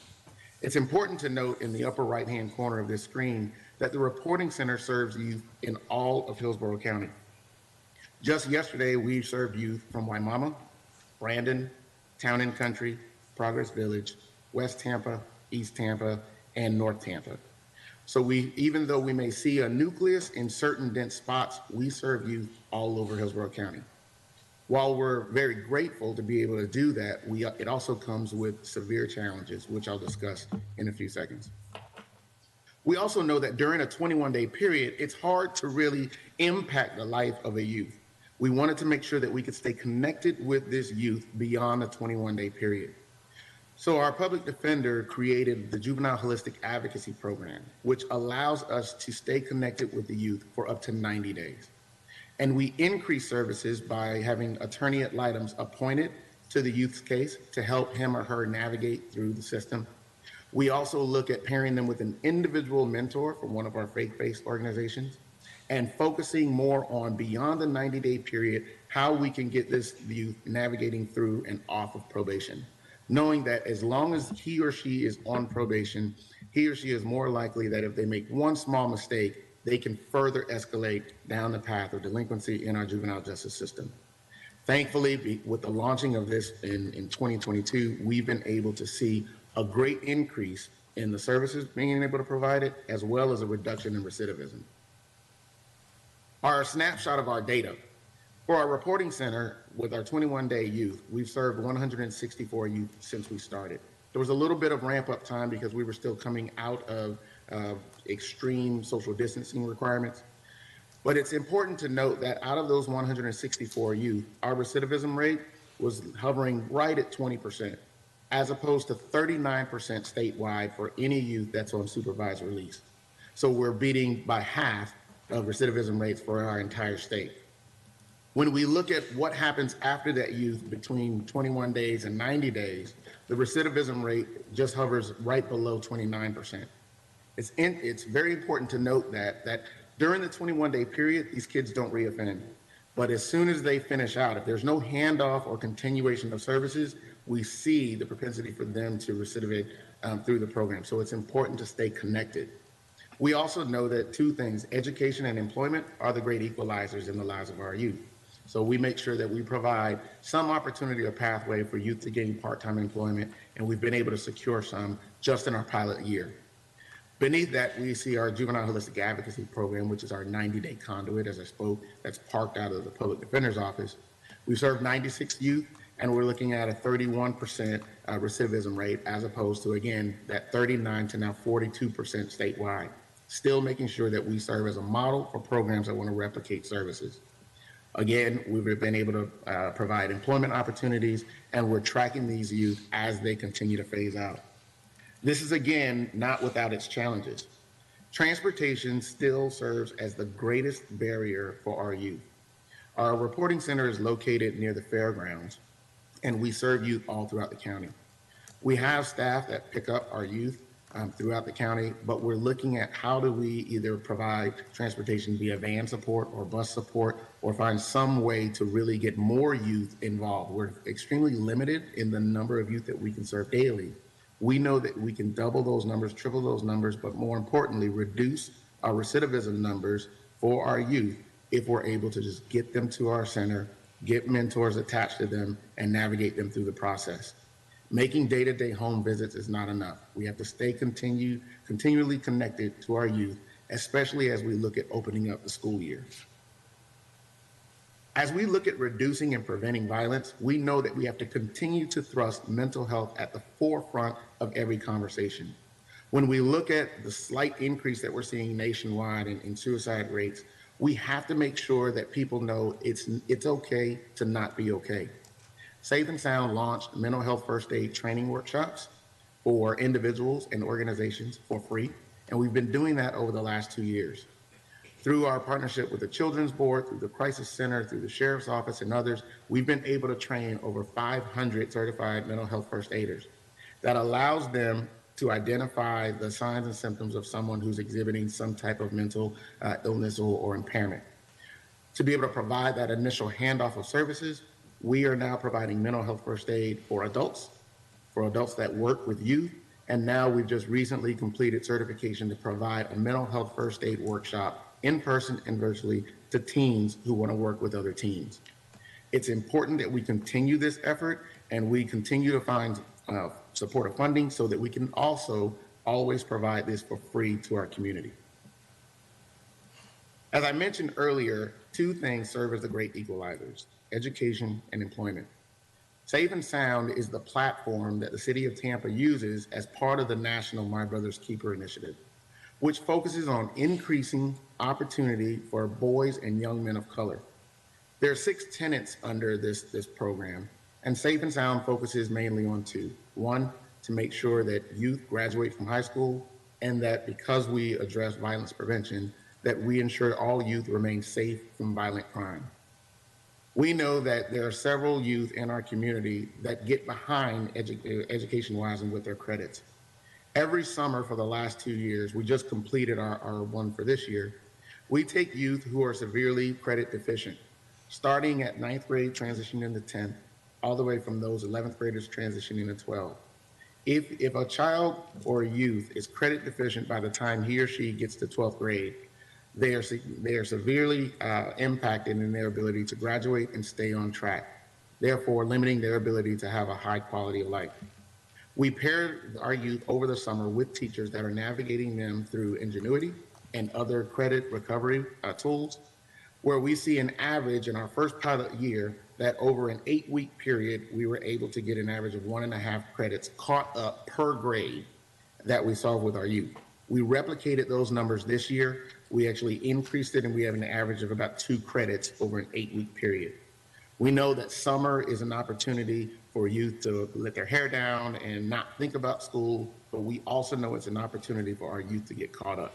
It's important to note in the upper right-hand corner of this screen that the reporting center serves youth in all of Hillsborough County. Just yesterday, we served youth from Waimama, Brandon, Town and Country, Progress Village, West Tampa, East Tampa, and North Tampa. So even though we may see a nucleus in certain dense spots, we serve youth all over Hillsborough County. While we're very grateful to be able to do that, it also comes with severe challenges, which I'll discuss in a few seconds. We also know that during a 21-day period, it's hard to really impact the life of a youth. We wanted to make sure that we could stay connected with this youth beyond the 21-day period. So our public defender created the Juvenile Holistic Advocacy Program, which allows us to stay connected with the youth for up to 90 days. And we increase services by having attorney ad litem appointed to the youth's case to help him or her navigate through the system. We also look at pairing them with an individual mentor from one of our faith-based organizations and focusing more on beyond the 90-day period, how we can get this youth navigating through and off of probation, knowing that as long as he or she is on probation, he or she is more likely that if they make one small mistake, they can further escalate down the path of delinquency in our juvenile justice system. Thankfully, with the launching of this in 2022, we've been able to see a great increase in the services being able to provide it, as well as a reduction in recidivism. Our snapshot of our data. For our reporting center, with our 21-day youth, we've served 164 youth since we started. There was a little bit of ramp-up time because we were still coming out of extreme social distancing requirements. But it's important to note that out of those 164 youth, our recidivism rate was hovering right at 20%, as opposed to 39% statewide for any youth that's on supervised release. So we're beating by half of recidivism rates for our entire state. When we look at what happens after that youth between 21 days and 90 days, the recidivism rate just hovers right below 29%. It's very important to note that during the 21-day period, these kids don't reoffend. But as soon as they finish out, if there's no handoff or continuation of services, we see the propensity for them to recidivate through the program. So it's important to stay connected. We also know that two things, education and employment, are the great equalizers in the lives of our youth. So we make sure that we provide some opportunity or pathway for youth to gain part-time employment, and we've been able to secure some just in our pilot year. Beneath that, we see our Juvenile Holistic Advocacy Program, which is our 90-day conduit, as I spoke, that's parked out of the Public Defender's Office. We serve 96 youth, and we're looking at a 31% recidivism rate, as opposed to, again, that 39 to now 42% statewide. Still making sure that we serve as a model for programs that want to replicate services. Again, we've been able to provide employment opportunities, and we're tracking these youth as they continue to phase out. This is, again, not without its challenges. Transportation still serves as the greatest barrier for our youth. Our reporting center is located near the fairgrounds, and we serve youth all throughout the county. We have staff that pick up our youth throughout the county, but we're looking at how do we either provide transportation via van support or bus support, or find some way to really get more youth involved. We're extremely limited in the number of youth that we can serve daily. We know that we can double those numbers, triple those numbers, but more importantly, reduce our recidivism numbers for our youth if we're able to just get them to our center, get mentors attached to them, and navigate them through the process. Making day-to-day home visits is not enough. We have to stay continually connected to our youth, especially as we look at opening up the school year. As we look at reducing and preventing violence, we know that we have to continue to thrust mental health at the forefront of every conversation. When we look at the slight increase that we're seeing nationwide in suicide rates, we have to make sure that people know it's okay to not be okay. Safe and Sound launched mental health first aid training workshops for individuals and organizations for free, and we've been doing that over the last 2 years. Through our partnership with the Children's Board, through the Crisis Center, through the Sheriff's Office, and others, we've been able to train over 500 certified mental health first aiders. That allows them to identify the signs and symptoms of someone who's exhibiting some type of mental illness or impairment. To be able to provide that initial handoff of services, we are now providing mental health first aid for adults that work with youth, And now we've just recently completed certification to provide a mental health first aid workshop in person and virtually to teens who want to work with other teens. It's important that we continue this effort and we continue to find supportive funding so that we can also always provide this for free to our community. As I mentioned earlier, two things serve as the great equalizers: education and employment. Safe and Sound is the platform that the City of Tampa uses as part of the national My Brother's Keeper initiative, which focuses on increasing opportunity for boys and young men of color. There are 6 tenets under this program, and Safe and Sound focuses mainly on 2. 1, to make sure that youth graduate from high school, and that because we address violence prevention, that we ensure all youth remain safe from violent crime. We know that there are several youth in our community that get behind education-wise and with their credits. Every summer for the last 2 years, we just completed our one for this year, we take youth who are severely credit deficient, starting at 9th grade, transitioning into 10th, all the way from those 11th graders transitioning to 12. If a child or a youth is credit deficient by the time he or she gets to 12th grade, they are severely impacted in their ability to graduate and stay on track, therefore limiting their ability to have a high quality of life. We pair our youth over the summer with teachers that are navigating them through Ingenuity and other credit recovery tools, where we see an average in our first pilot year that over an 8-week period, we were able to get an average of 1.5 credits caught up per grade that we saw with our youth. We replicated those numbers this year. We actually increased it, and we have an average of about 2 credits over an 8-week period. We know that summer is an opportunity for youth to let their hair down and not think about school, but we also know it's an opportunity for our youth to get caught up.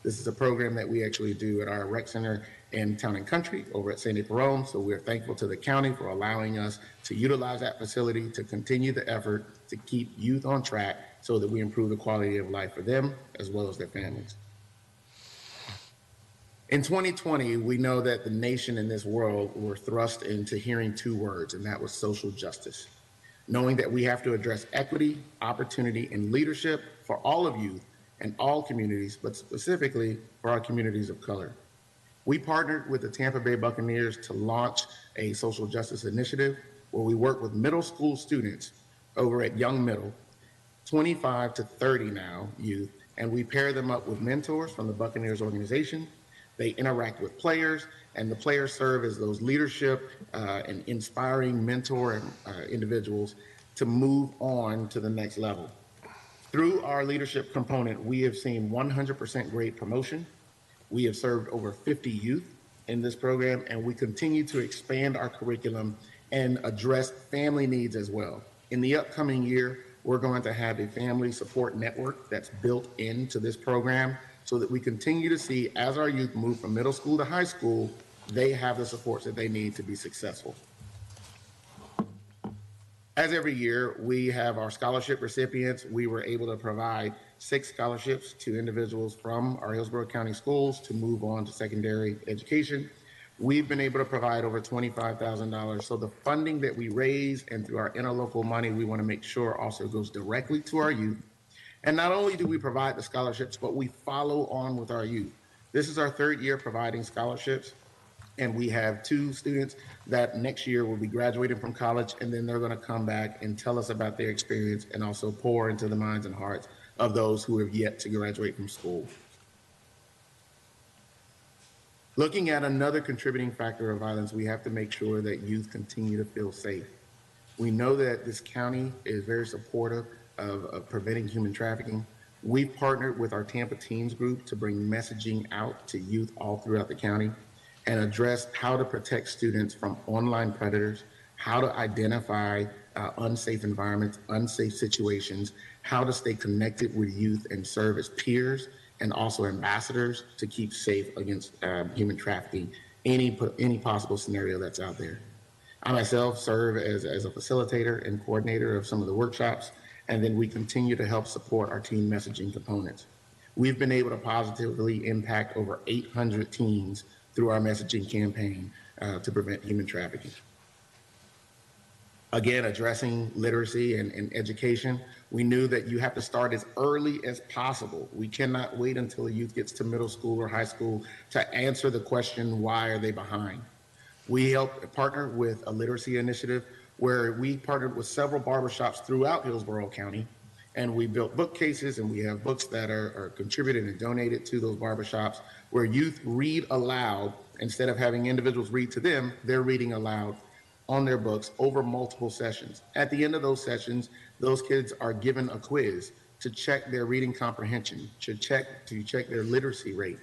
This is a program that we actually do at our rec center in Town and Country over at St. Perone, so we're thankful to the county for allowing us to utilize that facility to continue the effort to keep youth on track so that we improve the quality of life for them as well as their families. In 2020, we know that the nation and this world were thrust into hearing 2 words, and that was social justice. Knowing that we have to address equity, opportunity, and leadership for all of youth and all communities, but specifically for our communities of color. We partnered with the Tampa Bay Buccaneers to launch a social justice initiative where we work with middle school students over at Young Middle, 25 to 30 now youth, and we pair them up with mentors from the Buccaneers organization. They interact with players, and the players serve as those leadership and inspiring mentor individuals to move on to the next level. Through our leadership component, we have seen 100% grade promotion. We have served over 50 youth in this program, and we continue to expand our curriculum and address family needs as well. In the upcoming year, we're going to have a family support network that's built into this program so that we continue to see, as our youth move from middle school to high school, they have the supports that they need to be successful. As every year, we have our scholarship recipients. We were able to provide 6 scholarships to individuals from our Hillsborough County schools to move on to secondary education. We've been able to provide over $25,000. So the funding that we raise and through our interlocal money, we want to make sure also goes directly to our youth. And not only do we provide the scholarships, but we follow on with our youth. This is our 3rd year providing scholarships. And we have 2 students that next year will be graduating from college, and then they're going to come back and tell us about their experience and also pour into the minds and hearts of those who have yet to graduate from school. Looking at another contributing factor of violence, we have to make sure that youth continue to feel safe. We know that this county is very supportive of preventing human trafficking. We've partnered with our Tampa Teens group to bring messaging out to youth all throughout the county and address how to protect students from online predators, how to identify unsafe environments, unsafe situations, how to stay connected with youth and serve as peers and also ambassadors to keep safe against human trafficking, any possible scenario that's out there. I myself serve as a facilitator and coordinator of some of the workshops, and then we continue to help support our teen messaging components. We've been able to positively impact over 800 teens through our messaging campaign to prevent human trafficking. Again, addressing literacy and education, we knew that you have to start as early as possible. We cannot wait until a youth gets to middle school or high school to answer the question, why are they behind? We helped partner with a literacy initiative where we partnered with several barbershops throughout Hillsborough County, and we built bookcases, and we have books that are contributed and donated to those barbershops where youth read aloud. Instead of having individuals read to them, they're reading aloud on their books over multiple sessions. At the end of those sessions, those kids are given a quiz to check their reading comprehension, to check their literacy rate.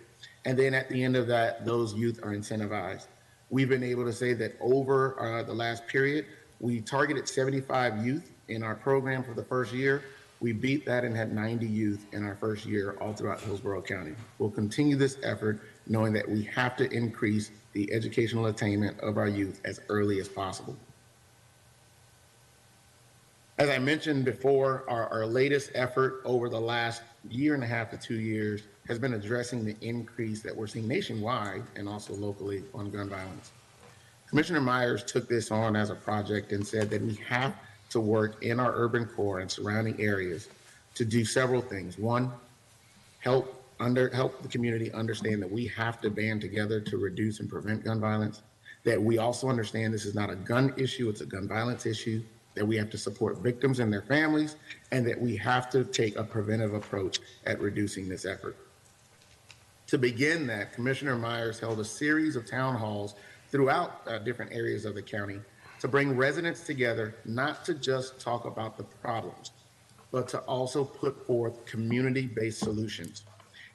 And then at the end of that, those youth are incentivized. We've been able to say that over the last period, we targeted 75 youth in our program for the first year. We beat that and had 90 youth in our first year all throughout Hillsborough County. We'll continue this effort knowing that we have to increase the educational attainment of our youth as early as possible. As I mentioned before, our latest effort over the last year and a half to 2 years has been addressing the increase that we're seeing nationwide and also locally on gun violence. Commissioner Myers took this on as a project and said that we have to work in our urban core and surrounding areas to do several things. One, help the community understand that we have to band together to reduce and prevent gun violence, that we also understand this is not a gun issue, it's a gun violence issue, that we have to support victims and their families, and that we have to take a preventive approach at reducing this effort. To begin that, Commissioner Myers held a series of town halls throughout different areas of the county to bring residents together, not to just talk about the problems, but to also put forth community-based solutions,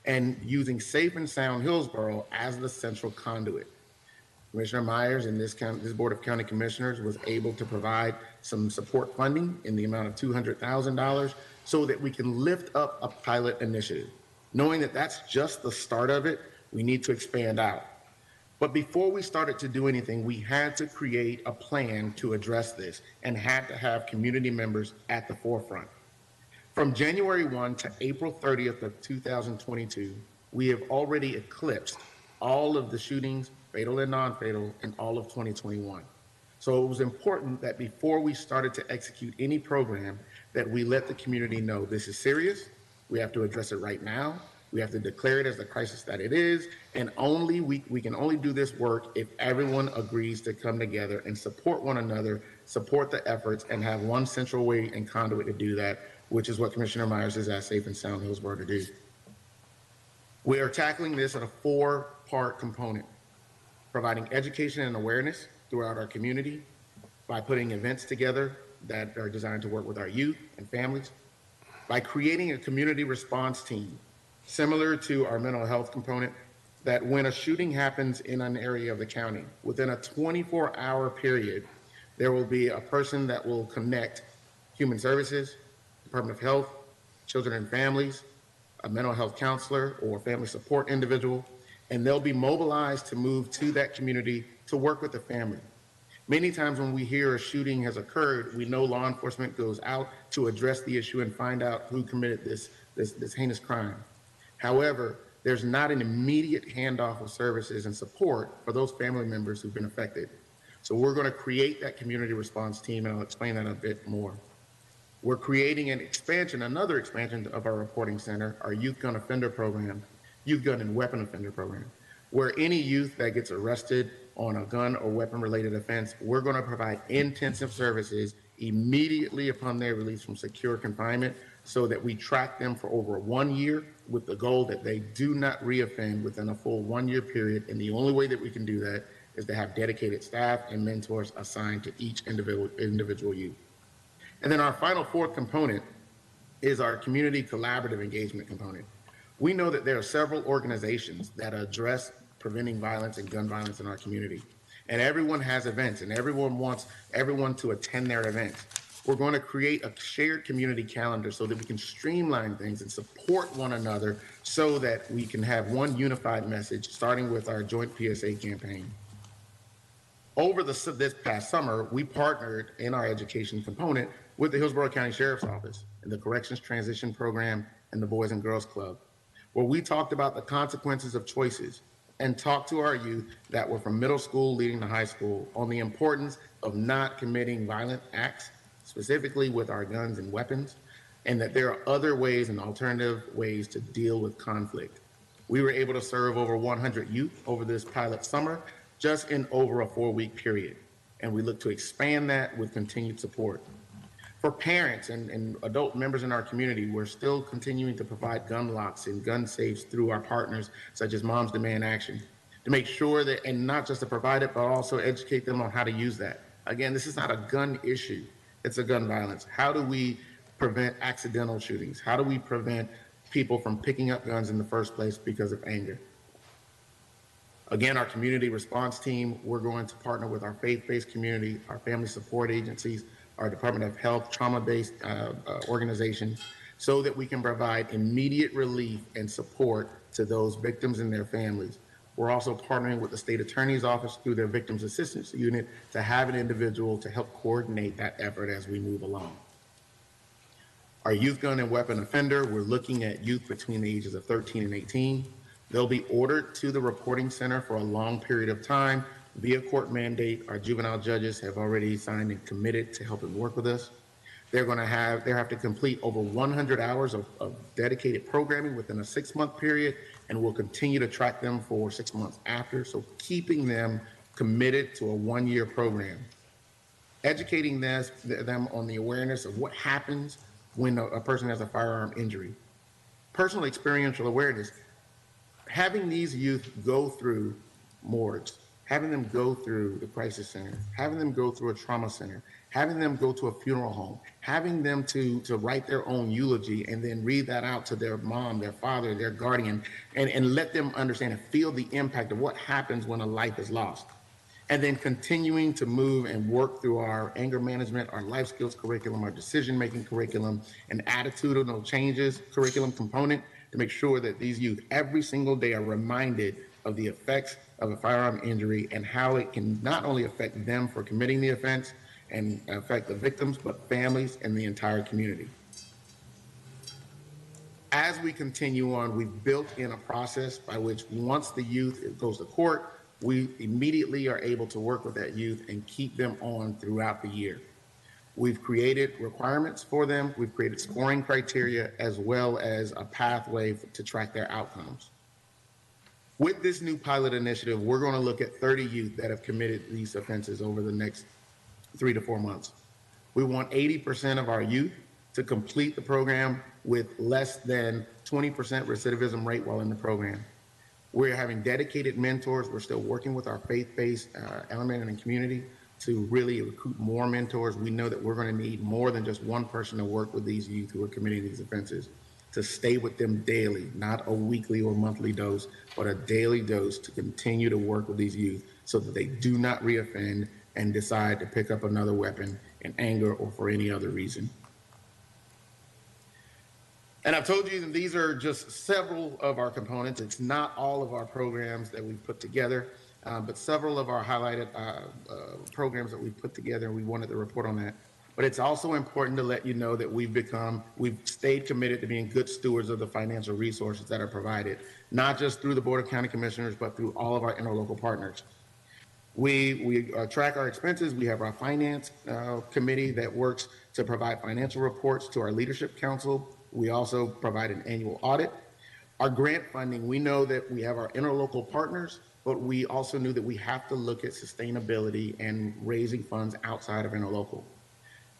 and using Safe and Sound Hillsborough as the central conduit. Commissioner Myers and this Board of County Commissioners was able to provide some support funding in the amount of $200,000 so that we can lift up a pilot initiative. Knowing that that's just the start of it, we need to expand out. But before we started to do anything, we had to create a plan to address this and had to have community members at the forefront. From January 1 to April 30th of 2022, we have already eclipsed all of the shootings, fatal and non-fatal, in all of 2021. So it was important that before we started to execute any program, that we let the community know this is serious, we have to address it right now, we have to declare it as the crisis that it is, and we can only do this work if everyone agrees to come together and support one another, support the efforts, and have one central way and conduit to do that, which is what Commissioner Myers has asked Safe and Sound Hillsborough to do. We are tackling this in a 4-part component: providing education and awareness throughout our community by putting events together that are designed to work with our youth and families, by creating a community response team similar to our mental health component, that when a shooting happens in an area of the county, within a 24-hour period, there will be a person that will connect Human Services, Department of Health, Children and Families, a mental health counselor or family support individual, and they'll be mobilized to move to that community to work with the family. Many times when we hear a shooting has occurred, we know law enforcement goes out to address the issue and find out who committed this heinous crime. However, there's not an immediate handoff of services and support for those family members who've been affected. So we're going to create that community response team, and I'll explain that a bit more. We're creating another expansion of our reporting center, our youth gun offender program, youth gun and weapon offender program, where any youth that gets arrested on a gun or weapon related offense, we're going to provide intensive services immediately upon their release from secure confinement, so that we track them for over 1 year with the goal that they do not reoffend within a full 1 year period. And the only way that we can do that is to have dedicated staff and mentors assigned to each individual youth. And then our final 4th component is our community collaborative engagement component. We know that there are several organizations that address preventing violence and gun violence in our community. And everyone has events, and everyone wants everyone to attend their events. We're going to create a shared community calendar so that we can streamline things and support one another so that we can have one unified message, starting with our joint PSA campaign. Over this past summer, we partnered in our education component with the Hillsborough County Sheriff's Office and the Corrections Transition Program and the Boys and Girls Club, where we talked about the consequences of choices and talked to our youth that were from middle school leading to high school on the importance of not committing violent acts, specifically with our guns and weapons, and that there are other ways and alternative ways to deal with conflict. We were able to serve over 100 youth over this pilot summer, just in over a 4-week period. And we look to expand that with continued support. For parents and adult members in our community, we're still continuing to provide gun locks and gun safes through our partners, such as Moms Demand Action, to make sure that, and not just to provide it, but also educate them on how to use that. Again, this is not a gun issue, it's a gun violence. How do we prevent accidental shootings? How do we prevent people from picking up guns in the first place because of anger? Again, our community response team, we're going to partner with our faith-based community, our family support agencies, our Department of Health, trauma-based organizations, so that we can provide immediate relief and support to those victims and their families. We're also partnering with the state attorney's office through their victims assistance unit to have an individual to help coordinate that effort as we move along. Our youth gun and weapon offender, we're looking at youth between the ages of 13 and 18. They'll be ordered to the reporting center for a long period of time via court mandate. Our juvenile judges have already signed and committed to helping work with us. They have to complete over 100 hours of dedicated programming within a 6-month period, and we'll continue to track them for 6 months after. So keeping them committed to a 1-year program, educating them on the awareness of what happens when a person has a firearm injury. Personal experiential awareness, having these youth go through morgues, having them go through the crisis center, having them go through a trauma center, having them go to a funeral home, having them to write their own eulogy and then read that out to their mom, their father, their guardian, and let them understand and feel the impact of what happens when a life is lost. And then continuing to move and work through our anger management, our life skills curriculum, our decision-making curriculum, and attitudinal changes curriculum component to make sure that these youth every single day are reminded of the effects of a firearm injury and how it can not only affect them for committing the offense and affect the victims, but families and the entire community. As we continue on, we've built in a process by which once the youth goes to court, we immediately are able to work with that youth and keep them on throughout the year. We've created requirements for them. We've created scoring criteria as well as a pathway to track their outcomes. With this new pilot initiative, we're going to look at 30 youth that have committed these offenses over the next 3 to 4 months. We want 80% of our youth to complete the program with less than 20% recidivism rate while in the program. We're having dedicated mentors. We're still working with our faith-based element in the community to really recruit more mentors. We know that we're going to need more than just one person to work with these youth who are committing these offenses, to stay with them daily, not a weekly or monthly dose, but a daily dose to continue to work with these youth so that they do not reoffend and decide to pick up another weapon in anger or for any other reason. And I've told you that these are just several of our components. It's not all of our programs that we've put together, but several of our highlighted programs that we've put together. We wanted to report on that. But it's also important to let you know that we've stayed committed to being good stewards of the financial resources that are provided, not just through the Board of County Commissioners, but through all of our interlocal partners. We track our expenses. We have our finance committee that works to provide financial reports to our leadership council. We also provide an annual audit. Our grant funding, we know that we have our interlocal partners, but we also knew that we have to look at sustainability and raising funds outside of interlocal.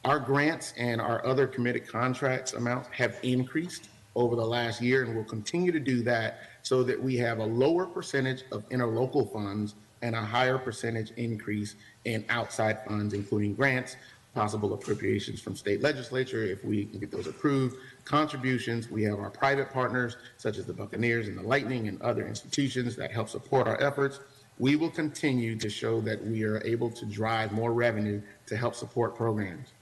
Our grants and our other committed contracts amounts have increased over the last year, and we'll continue to do that so that we have a lower percentage of interlocal funds and a higher percentage increase in outside funds, including grants, possible appropriations from state legislature if we can get those approved, contributions. We have our private partners such as the Buccaneers and the Lightning and other institutions that help support our efforts. We will continue to show that we are able to drive more revenue to help support programs.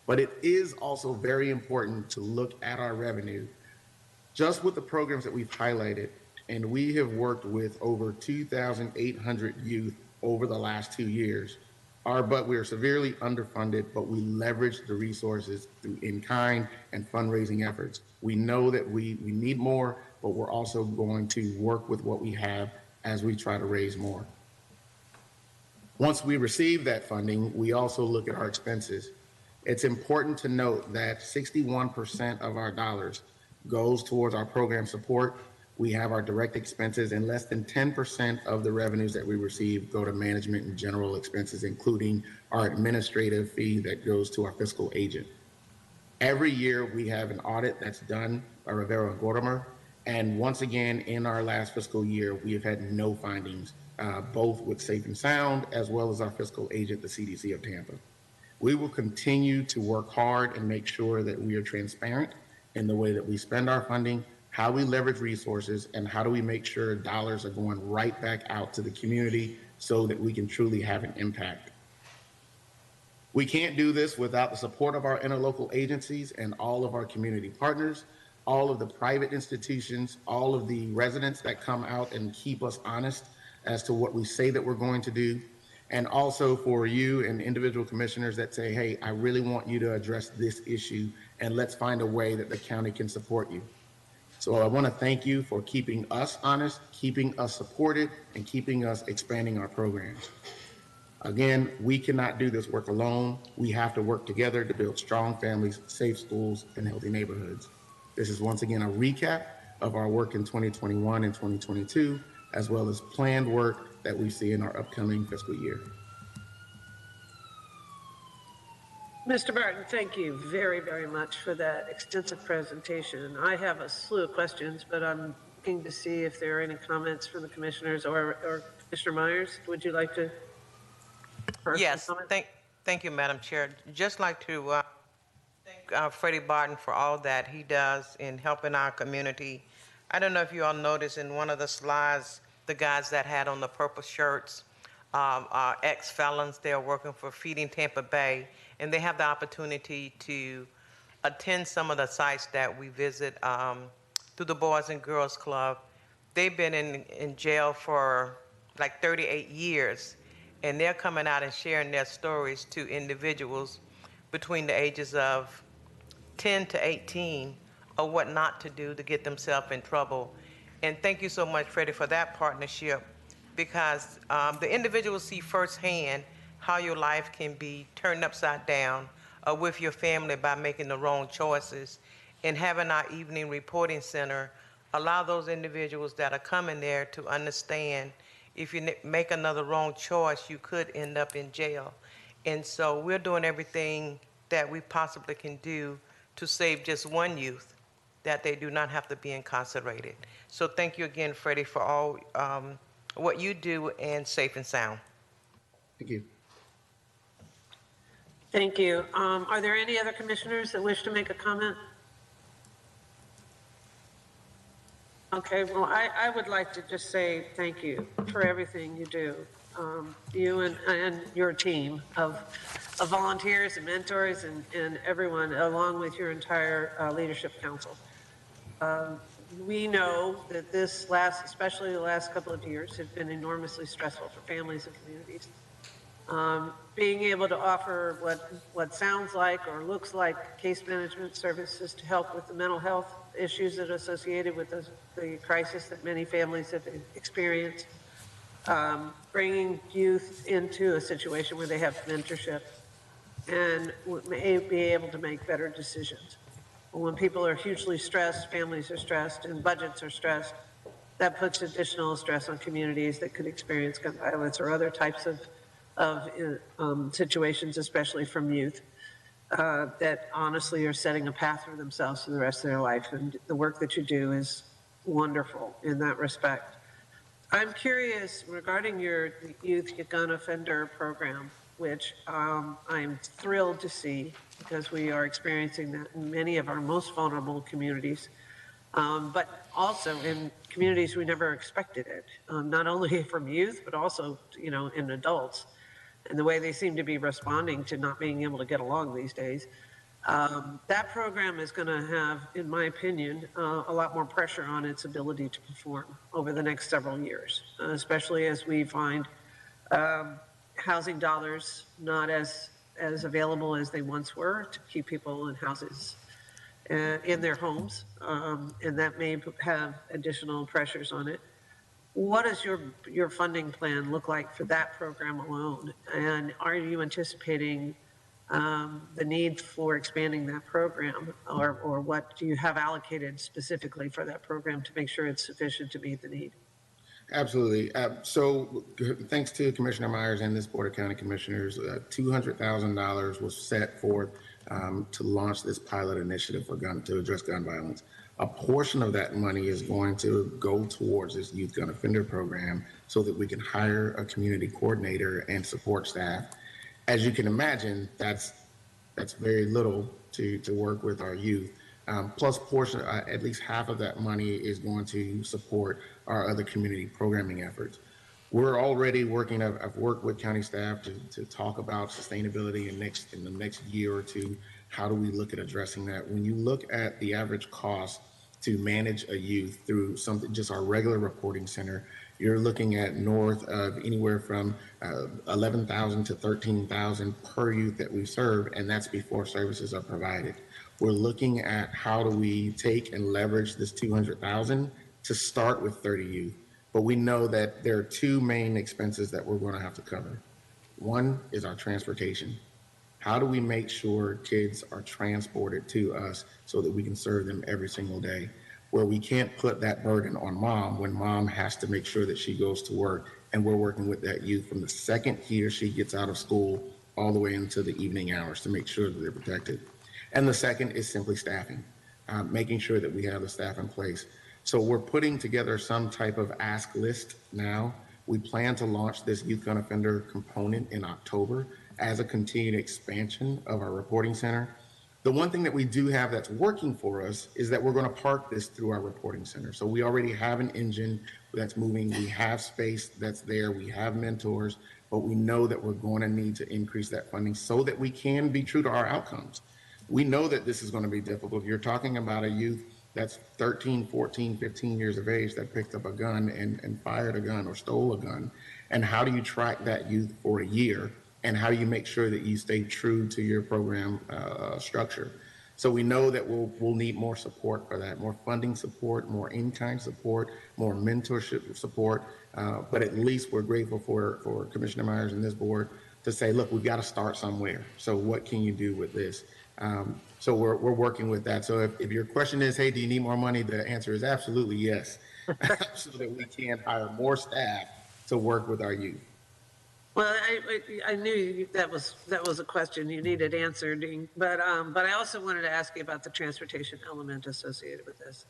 But it is also very important to look at our revenue just with the programs that we've highlighted. And we have worked with over 2,800 youth over the last 2 years. But we are severely underfunded, but we leverage the resources through in-kind and fundraising efforts. We know that we need more, but we're also going to work with what we have as we try to raise more. Once we receive that funding, we also look at our expenses. It's important to note that 61% of our dollars goes towards our program support. We have our direct expenses, and less than 10% of the revenues that we receive go to management and general expenses, including our administrative fee that goes to our fiscal agent. Every year we have an audit that's done by Rivera Gordimer, and once again in our last fiscal year we have had no findings, both with Safe and Sound as well as our fiscal agent, the CDC of Tampa. We will continue to work hard and make sure that we are transparent in the way that we spend our funding, how we leverage resources, and how do we make sure dollars are going right back out to the community so that we can truly have an impact. We can't do this without the support of our interlocal agencies and all of our community partners, all of the private institutions, all of the residents that come out and keep us honest as to what we say that we're going to do, and also for you and individual commissioners that say, hey, I really want you to address this issue, and let's find a way that the county can support you. So I want to thank you for keeping us honest, keeping us supported, and keeping us expanding our programs. Again, we cannot do this work alone. We have to work together to build strong families, safe schools, and healthy neighborhoods. This is once again a recap of our work in 2021 and 2022, as well as planned work that we see in our upcoming fiscal year. Mr. Barton, thank you very, very much for that extensive presentation. I have a slew of questions, but I'm looking to see if there are any comments from the commissioners or Commissioner Myers. Would you like to? Yes, thank you, Madam Chair. Just like to thank Freddy Barton for all that he does in helping our community. I don't know if you all noticed in one of the slides, the guys that had on the purple shirts are ex-felons. They're working for Feeding Tampa Bay, and they have the opportunity to attend some of the sites that we visit through the Boys and Girls Club. They've been in jail for like 38 years. And they're coming out and sharing their stories to individuals between the ages of 10 to 18 of what not to do to get themselves in trouble. And thank you so much, Freddie, for that partnership, because the individuals see firsthand how your life can be turned upside down with your family by making the wrong choices. And having our evening reporting center allow those individuals that are coming there to understand if you make another wrong choice, you could end up in jail. And so we're doing everything that we possibly can do to save just one youth, that they do not have to be incarcerated. So thank you again, Freddie, for all what you do and Safe and Sound. Thank you. Thank you. Are there any other commissioners that wish to make a comment? Okay, well, I would like to just say thank you for everything you do. You and your team of volunteers and mentors and everyone, along with your entire leadership council. We know that especially the last couple of years, have been enormously stressful for families and communities. Being able to offer what sounds like or looks like case management services to help with the mental health issues that are associated with the crisis that many families have experienced, bringing youth into a situation where they have mentorship and may be able to make better decisions. When people are hugely stressed, families are stressed, and budgets are stressed, that puts additional stress on communities that could experience gun violence or other types of situations, especially from youth, that honestly are setting a path for themselves for the rest of their life. And the work that you do is wonderful in that respect. I'm curious regarding your youth gun offender program, which I'm thrilled to see because we are experiencing that in many of our most vulnerable communities, but also in communities we never expected it, not only from youth, but also, in adults, and the way they seem to be responding to not being able to get along these days. That program is going to have, in my opinion, a lot more pressure on its ability to perform over the next several years, especially as we find housing dollars not as available as they once were to keep people in houses in their homes, and that may have additional pressures on it. what does your funding plan look like for that program alone? And are you anticipating the need for expanding that program, or what do you have allocated specifically for that program to make sure it's sufficient to meet the need? Absolutely. So thanks to Commissioner Myers and this Board of County Commissioners, $200,000 was set forth to launch this pilot initiative to address gun violence. A portion of that money is going to go towards this youth gun offender program so that we can hire a community coordinator and support staff. As you can imagine, that's very little to work with our youth. Plus portion, at least half of that money is going to support our other community programming efforts. We're already working, I've worked with county staff to talk about sustainability in the next year or two. How do we look at addressing that? When you look at the average cost to manage a youth through something, just our regular reporting center, you're looking at north of anywhere from 11,000 to 13,000 per youth that we serve, and that's before services are provided. We're looking at how do we take and leverage this 200,000 to start with 30 youth. But we know that there are two main expenses that we're going to have to cover. One is our transportation. How do we make sure kids are transported to us so that we can serve them every single day? Where we can't put that burden on mom when mom has to make sure that she goes to work, and we're working with that youth from the second he or she gets out of school all the way into the evening hours to make sure that they're protected. And the second is simply staffing, making sure that we have the staff in place. So we're putting together some type of ask list now. We plan to launch this youth gun offender component in October as a continued expansion of our reporting center. The one thing that we do have that's working for us is that we're going to park this through our reporting center. So we already have an engine that's moving. We have space that's there. We have mentors, but we know that we're going to need to increase that funding so that we can be true to our outcomes. We know that this is going to be difficult. You're talking about a youth that's 13, 14, 15 years of age that picked up a gun and fired a gun or stole a gun. And how do you track that youth for a year? And how do you make sure that you stay true to your program structure? So we know that we'll need more support for that, more funding support, more in-kind support, more mentorship support. But at least we're grateful for Commissioner Myers and this board to say, look, we've got to start somewhere. So what can you do with this? So we're working with that. So if your question is, hey, do you need more money? The answer is absolutely yes, so that we can hire more staff to work with our youth. Well, I knew that was a question you needed answered, but I also wanted to ask you about the transportation element associated with this.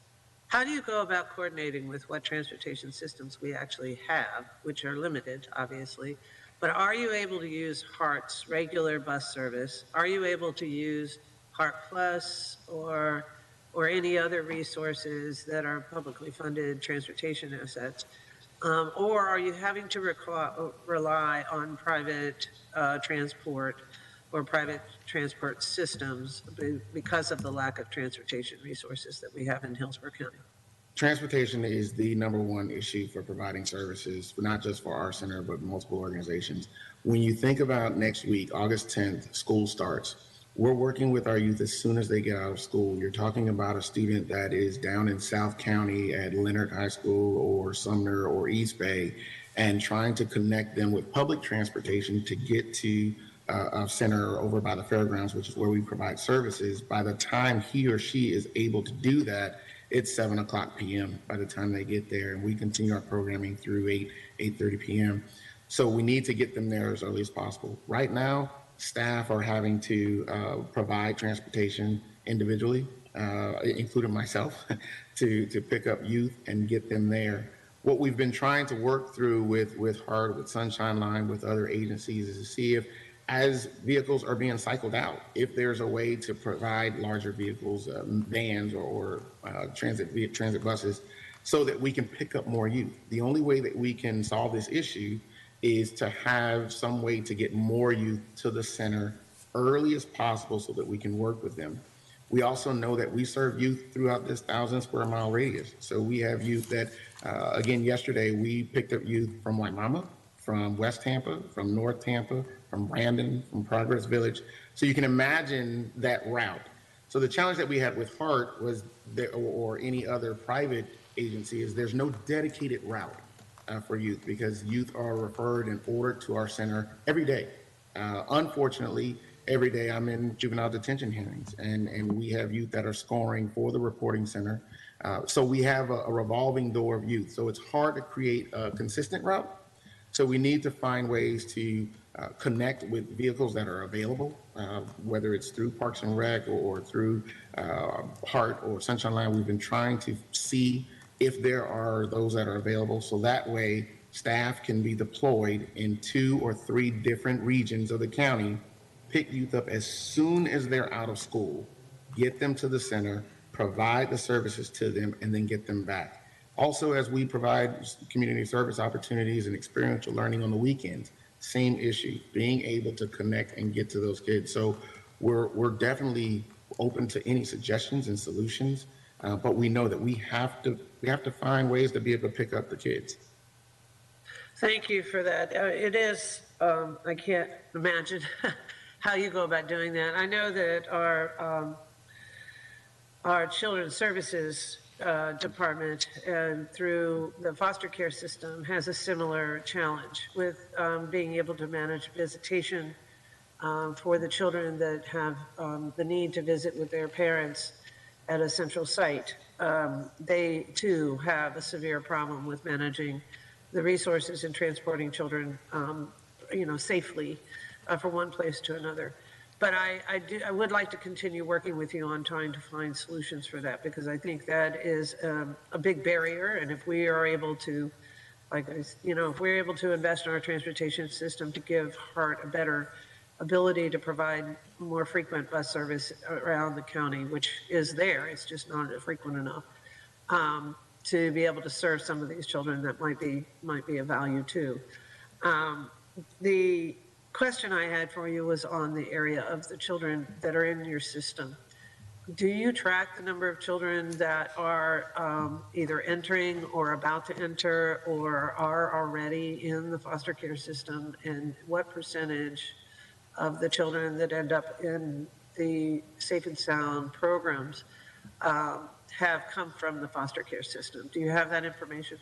How do you go about coordinating with what transportation systems we actually have, which are limited, obviously, but are you able to use HART's regular bus service? Are you able to use HART Plus or any other resources that are publicly funded transportation assets? Or are you having to rely on private transport or private transport systems because of the lack of transportation resources that we have in Hillsborough County? Transportation is the #1 issue for providing services, not just for our center, but multiple organizations. When you think about next week, August 10th, school starts. We're working with our youth as soon as they get out of school. You're talking about a student that is down in South County at Leonard High School or Sumner or East Bay, and trying to connect them with public transportation to get to a center over by the fairgrounds, which is where we provide services. By the time he or she is able to do that, it's 7:00 p.m. by the time they get there, and we continue our programming through 8:30 p.m. So we need to get them there as early as possible. Right now, staff are having to provide transportation individually, including myself, to pick up youth and get them there. What we've been trying to work through with HART, with Sunshine Line, with other agencies is to see if, as vehicles are being cycled out, if there's a way to provide larger vehicles, vans or transit buses, so that we can pick up more youth. The only way that we can solve this issue is to have some way to get more youth to the center early as possible so that we can work with them. We also know that we serve youth throughout this 1,000 square mile radius. So we have youth that, again, yesterday we picked up youth from Waimama, from West Tampa, from North Tampa, from Brandon, from Progress Village. So you can imagine that route. So the challenge that we had with HART was or any other private agency is there's no dedicated route. for youth, because youth are referred and ordered to our center every day. Unfortunately, every day I'm in juvenile detention hearings, and we have youth that are scoring for the reporting center. So we have a revolving door of youth. So it's hard to create a consistent route. So we need to find ways to connect with vehicles that are available, whether it's through Parks and Rec or through HART or Sunshine Line. We've been trying to see if there are those that are available, so that way staff can be deployed in 2 or 3 different regions of the county, pick youth up as soon as they're out of school, get them to the center, provide the services to them, and then get them back. Also, as we provide community service opportunities and experiential learning on the weekends, same issue, being able to connect and get to those kids. So we're definitely open to any suggestions and solutions, but we know that we have to find ways to be able to pick up the kids. Thank you for that. It is, I can't imagine how you go about doing that. I know that our Children's Services Department and through the foster care system has a similar challenge with being able to manage visitation for the children that have the need to visit with their parents at a central site. They too have a severe problem with managing the resources and transporting children, safely from one place to another. But I would like to continue working with you on trying to find solutions for that, because I think that is a big barrier. And if we are able to, if we're able to invest in our transportation system to give HART a better ability to provide more frequent bus service around the county, which is there, it's just not frequent enough, to be able to serve some of these children that might be of value too. The question I had for you was on the area of the children that are in your system. Do you track the number of children that are either entering or about to enter or are already in the foster care system, and what percentage of the children that end up in the Safe and Sound programs have come from the foster care system? Do you have that information?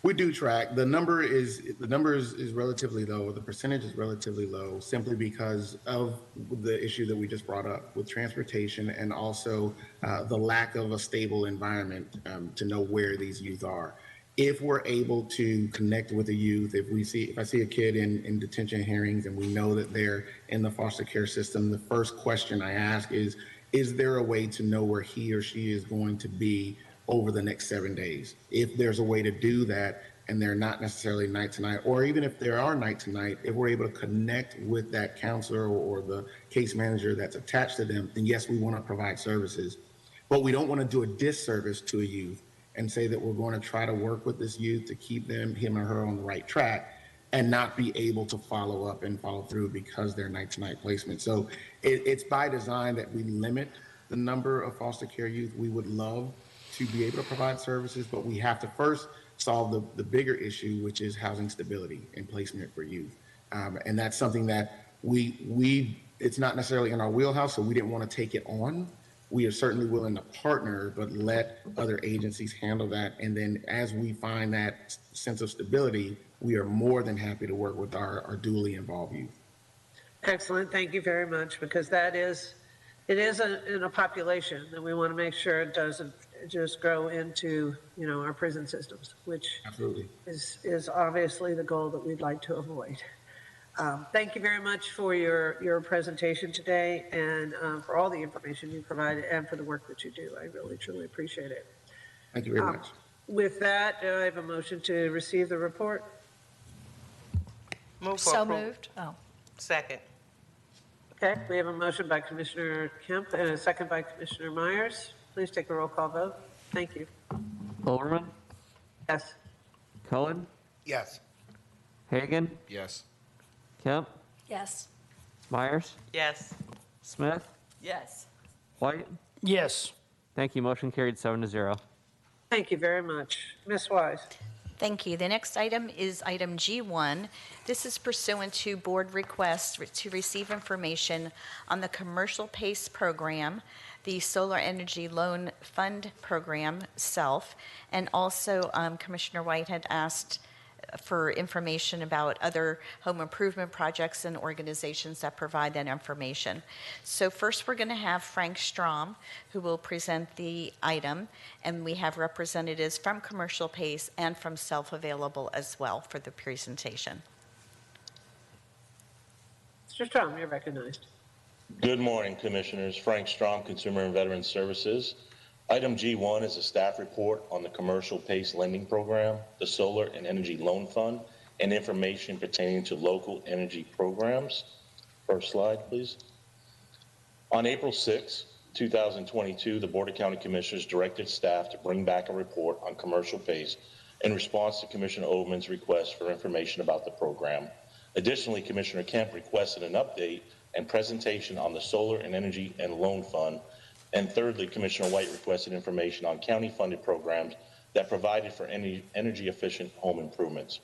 We do track. The number is relatively low. The percentage is relatively low simply because of the issue that we just brought up with transportation, and also the lack of a stable environment to know where these youth are. If we're able to connect with a youth, if I see a kid in detention hearings and we know that they're in the foster care system, the first question I ask is there a way to know where he or she is going to be over the next 7 days? If there's a way to do that and they're not necessarily night to night, or even if there are night to night, if we're able to connect with that counselor or the case manager that's attached to them, then yes, we want to provide services. But we don't want to do a disservice to a youth and say that we're going to try to work with this youth to keep him or her on the right track and not be able to follow up and follow through because they're night to night placement. So it's by design that we limit the number of foster care youth. We would love to be able to provide services, but we have to first solve the bigger issue, which is housing stability and placement for youth. And that's something that it's not necessarily in our wheelhouse, so we didn't want to take it on. We are certainly willing to partner, but let other agencies handle that. And then as we find that sense of stability, we are more than happy to work with our dually involved youth. Excellent. Thank you very much, because it is in a population that we want to make sure it doesn't just grow into, our prison systems, which absolutely is obviously the goal that we'd like to avoid. Thank you very much for your presentation today, and for all the information you provided and for the work that you do. I really, truly appreciate it. Thank you very much. With that, I have a motion to receive the report. Move for So approval. moved. Oh. Second. Okay, we have a motion by Commissioner Kemp and a second by Commissioner Myers. Please take a roll call vote. Thank you. Overman, Yes. Cullen, Yes. Hagan, Yes. Kemp, Yes. Myers, Yes. Smith, Yes. White. Yes. Thank you. Motion carried 7-0. Thank you very much. Ms. Wise. Thank you. The next item is item G1. This is pursuant to board request to receive information on the Commercial PACE program, the Solar Energy Loan Fund program, SELF, and also Commissioner White had asked for information about other home improvement projects and organizations that provide that information. So first we're going to have Frank Strom, who will present the item, and we have representatives from Commercial Pace and from Self available as well for the presentation. Mr. Strom, you're recognized. Good morning, Commissioners. Frank Strom, Consumer and Veteran Services. Item G1 is a staff report on the Commercial Pace Lending Program, the Solar and Energy Loan Fund, and information pertaining to local energy programs. First slide, please. On April 6, 2022, the Board of County Commissioners directed staff to bring back a report on Commercial Pace in response to Commissioner Overman's request for information about the program. Additionally, Commissioner Kemp requested an update and presentation on the Solar and Energy and Loan Fund. And thirdly, Commissioner White requested information on county-funded programs that provided for energy-efficient home improvements.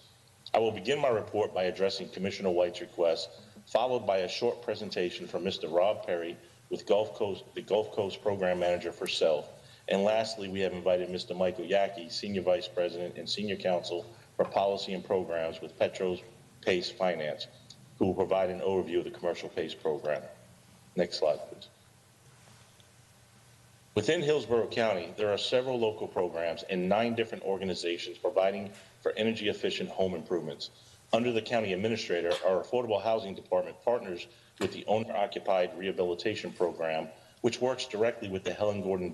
I will begin my report by addressing Commissioner White's request, followed by a short presentation from Mr. Rob Perry with the Gulf Coast Program Manager for SELF. And lastly, we have invited Mr. Michael Yackey, Senior Vice President and Senior Counsel for Policy and Programs with Petros Pace Finance, who will provide an overview of the Commercial Pace program. Next slide, please. Within Hillsborough County, there are several local programs and 9 different organizations providing for energy-efficient home improvements. Under the county administrator, our Affordable Housing Department partners with the Owner-Occupied Rehabilitation Program, which works directly with the Helen Gordon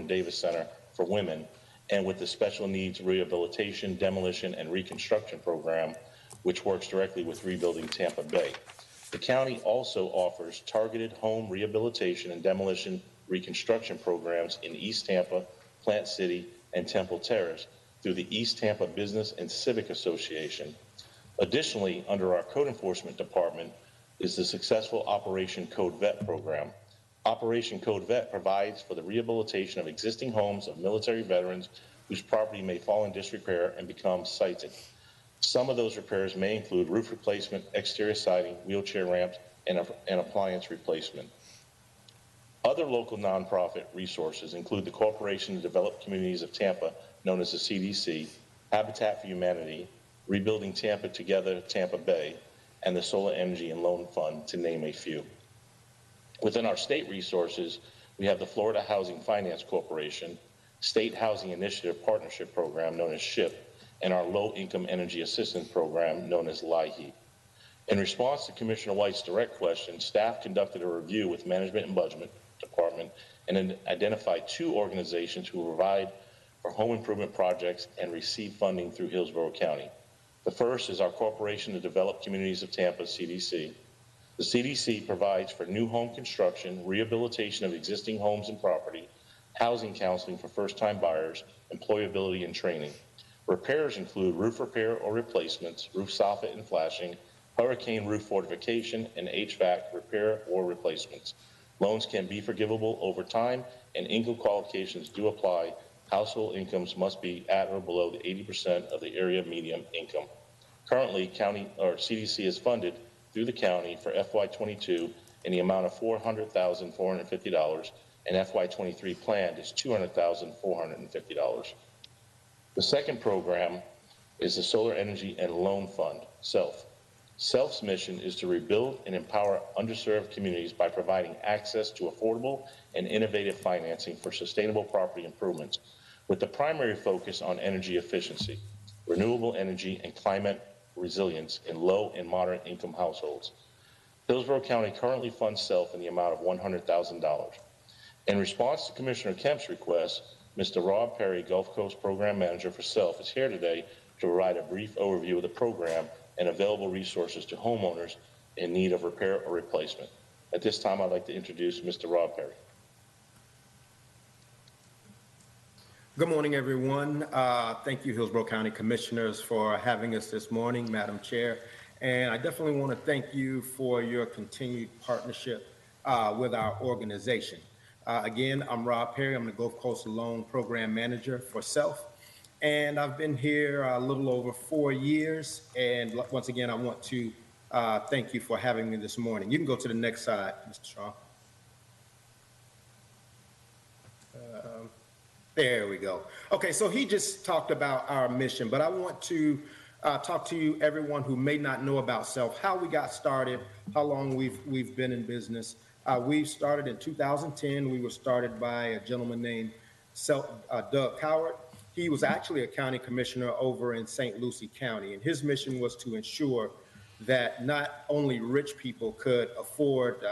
Davis Center for Women, and with the Special Needs Rehabilitation, Demolition, and Reconstruction Program, which works directly with Rebuilding Tampa Bay. The county also offers targeted home rehabilitation and demolition reconstruction programs in East Tampa, Plant City, and Temple Terrace through the East Tampa Business and Civic Association. Additionally, under our Code Enforcement Department is the successful Operation Code Vet program. Operation Code Vet provides for the rehabilitation of existing homes of military veterans whose property may fall in disrepair and become sited. Some of those repairs may include roof replacement, exterior siding, wheelchair ramps, and appliance replacement. Other local nonprofit resources include the Corporation to Develop Communities of Tampa, known as the CDC, Habitat for Humanity, Rebuilding Tampa Together Tampa Bay, and the Solar Energy and Loan Fund, to name a few. Within our state resources, we have the Florida Housing Finance Corporation, State Housing Initiative Partnership Program, known as SHIP, and our Low Income Energy Assistance Program, known as LIHEAP. In response to Commissioner White's direct question, staff conducted a review with Management and Budget Department and identified 2 organizations who provide for home improvement projects and receive funding through Hillsborough County. The first is our Corporation to Develop Communities of Tampa, CDC. The CDC provides for new home construction, rehabilitation of existing homes and property, housing counseling for first-time buyers, employability and training. Repairs include roof repair or replacements, roof soffit and flashing, hurricane roof fortification, and HVAC repair or replacements. Loans can be forgivable over time, and income qualifications do apply. Household incomes must be at or below the 80% of the area median income. Currently, CDC is funded through the county for FY22 in the amount of $400,450, and FY23 planned is $200,450. The second program is the Solar Energy and Loan Fund, SELF. SELF's mission is to rebuild and empower underserved communities by providing access to affordable and innovative financing for sustainable property improvements, with the primary focus on energy efficiency, renewable energy, and climate resilience in low and moderate income households. Hillsborough County currently funds SELF in the amount of $100,000. In response to Commissioner Kemp's request, Mr. Rob Perry, Gulf Coast Program Manager for SELF, is here today to provide a brief overview of the program and available resources to homeowners in need of repair or replacement. At this time, I'd like to introduce Mr. Rob Perry. Good morning, everyone. Thank you, Hillsborough County Commissioners, for having us this morning, Madam Chair. And I definitely want to thank you for your continued partnership with our organization. Again, I'm Rob Perry. I'm the Gulf Coast Loan Program Manager for SELF. And I've been here a little over 4 years. And once again, I want to thank you for having me this morning. You can go to the next slide, Mr. Shaw. There we go. Okay, so he just talked about our mission, but I want to talk to you, everyone who may not know about SELF, how we got started, how long we've been in business. We started in 2010. We were started by a gentleman named Doug Coward. He was actually a county commissioner over in St. Lucie County, and his mission was to ensure that not only rich people could afford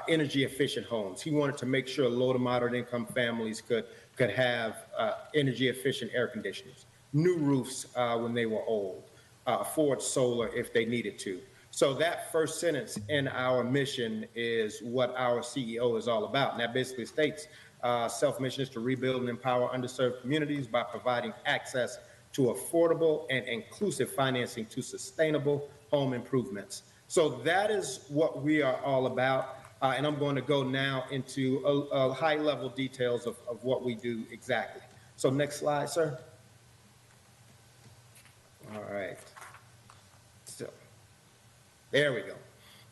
energy efficient homes. He wanted to make sure low to moderate income families could have energy efficient air conditioners, new roofs when they were old, afford solar if they needed to. So that first sentence in our mission is what our CEO is all about. And that basically states SELF mission is to rebuild and empower underserved communities by providing access to affordable and inclusive financing to sustainable home improvements. So that is what we are all about. And I'm going to go now into a high level details of what we do exactly. So next slide, sir. All right. So there we go.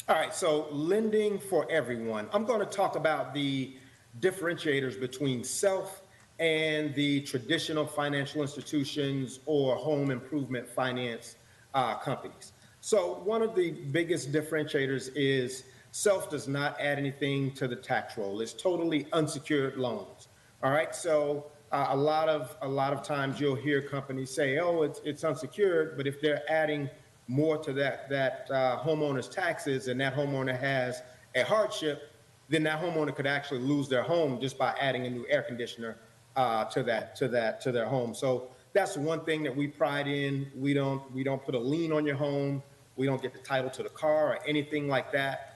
All right, so lending for everyone. I'm going to talk about the differentiators between SELF and the traditional financial institutions or home improvement finance companies. So one of the biggest differentiators is SELF does not add anything to the tax roll. It's totally unsecured loans. All right, so a lot of times you'll hear companies say, "Oh, it's unsecured," but if they're adding more to that homeowner's taxes and that homeowner has a hardship, then that homeowner could actually lose their home just by adding a new air conditioner to their home. So that's one thing that we pride in. We don't put a lien on your home. We don't get the title to the car or anything like that.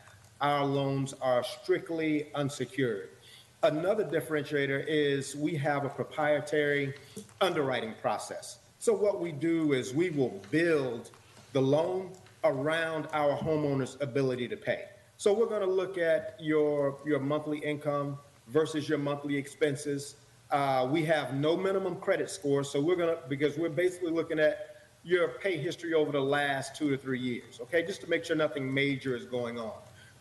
Our loans are strictly unsecured. Another differentiator is we have a proprietary underwriting process. So what we do is we will build the loan around our homeowner's ability to pay. So we're going to look at your monthly income versus your monthly expenses. We have no minimum credit score, so because we're basically looking at your pay history over the last 2 to 3 years, okay, just to make sure nothing major is going on.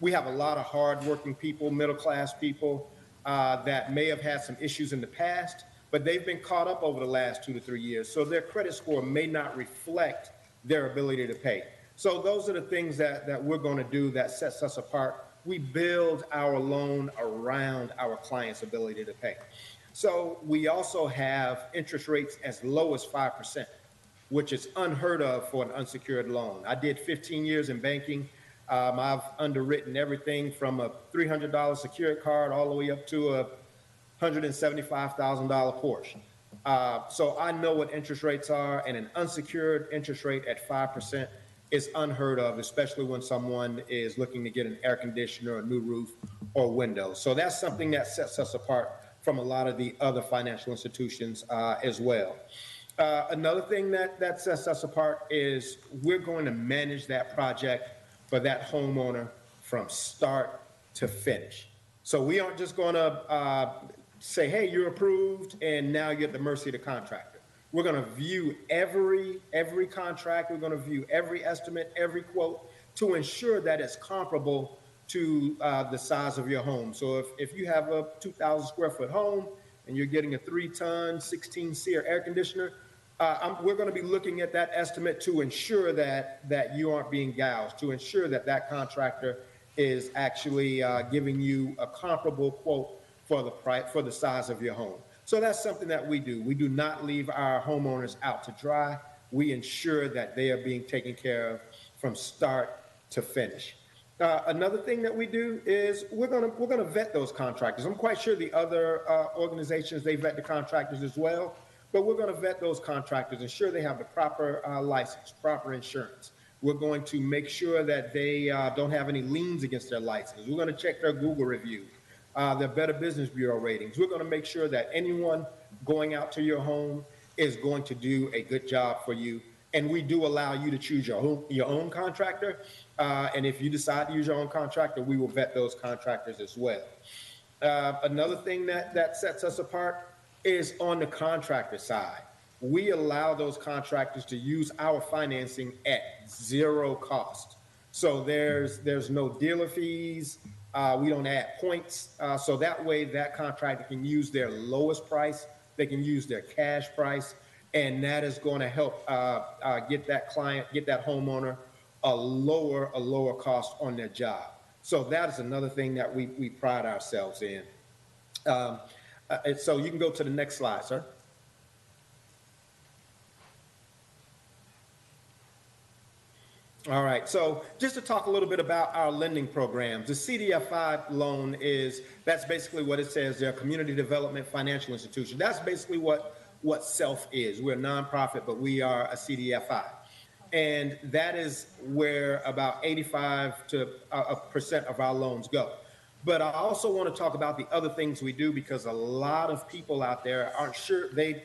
We have a lot of hardworking people, middle-class people that may have had some issues in the past, but they've been caught up over the last 2 to 3 years, so their credit score may not reflect their ability to pay. So those are the things that we're going to do that sets us apart. We build our loan around our client's ability to pay. So we also have interest rates as low as 5%, which is unheard of for an unsecured loan. I did 15 years in banking. I've underwritten everything from a $300 secured card all the way up to a $175,000 Porsche. So I know what interest rates are, and an unsecured interest rate at 5% is unheard of, especially when someone is looking to get an air conditioner, a new roof, or windows. So that's something that sets us apart from a lot of the other financial institutions as well. Another thing that sets us apart is we're going to manage that project for that homeowner from start to finish. So we aren't just going to say, "Hey, you're approved," and now you're at the mercy of the contractor. We're going to view every contract. We're going to view every estimate, every quote, to ensure that it's comparable to the size of your home. So if you have a 2,000 square foot home and you're getting a 3-ton, 16-SEER air conditioner, we're going to be looking at that estimate to ensure that you aren't being gouged, to ensure that contractor is actually giving you a comparable quote for the size of your home. So that's something that we do. We do not leave our homeowners out to dry. We ensure that they are being taken care of from start to finish. Another thing that we do is we're gonna vet those contractors. I'm quite sure the other organizations, they vet the contractors as well, but we're gonna vet those contractors, ensure they have the proper license, proper insurance. We're going to make sure that they don't have any liens against their license. We're gonna check their Google review, their Better Business Bureau ratings. We're gonna make sure that anyone going out to your home is going to do a good job for you. And we do allow you to choose your own contractor. And if you decide to use your own contractor, we will vet those contractors as well. Another thing that sets us apart is on the contractor side. We allow those contractors to use our financing at zero cost. So there's no dealer fees. We don't add points. So that way that contractor can use their lowest price. They can use their cash price. and that is going to help get that client, get that homeowner a lower cost on their job. So that is another thing that we pride ourselves in. And so you can go to the next slide, sir. All right, so just to talk a little bit about our lending programs, the CDFI loan that's basically what it says. They're a community development financial institution. That's basically what SELF is. We're a nonprofit, but we are a CDFI. And that is where about 85% of our loans go. But I also want to talk about the other things we do, because a lot of people out there aren't sure, they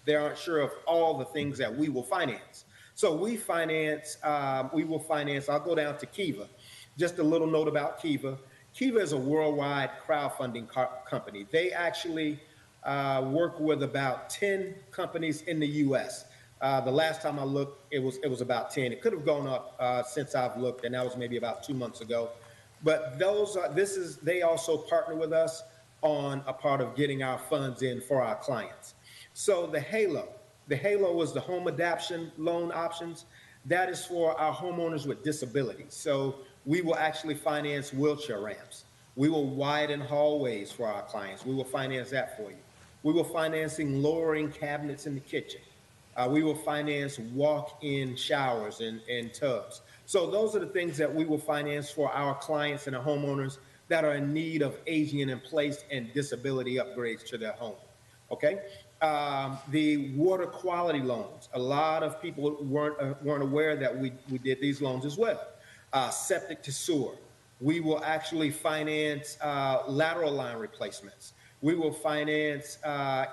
aren't sure of all the things that we will finance. So we will finance, I'll go down to Kiva. Just a little note about Kiva. Kiva is a worldwide crowdfunding company. They actually work with about 10 companies in the US. The last time I looked, it was about 10. It could have gone up since I've looked, and that was maybe about 2 months ago. But they also partner with us on a part of getting our funds in for our clients. So the HALO is the home adaptation loan options. That is for our homeowners with disabilities. So we will actually finance wheelchair ramps. We will widen hallways for our clients. We will finance that for you. We will financing lowering cabinets in the kitchen. We will finance walk-in showers and tubs. So those are the things that we will finance for our clients and our homeowners that are in need of aging in place and disability upgrades to their home. Okay? The water quality loans. A lot of people weren't aware that we did these loans as well. Septic to sewer. We will actually finance lateral line replacements. We will finance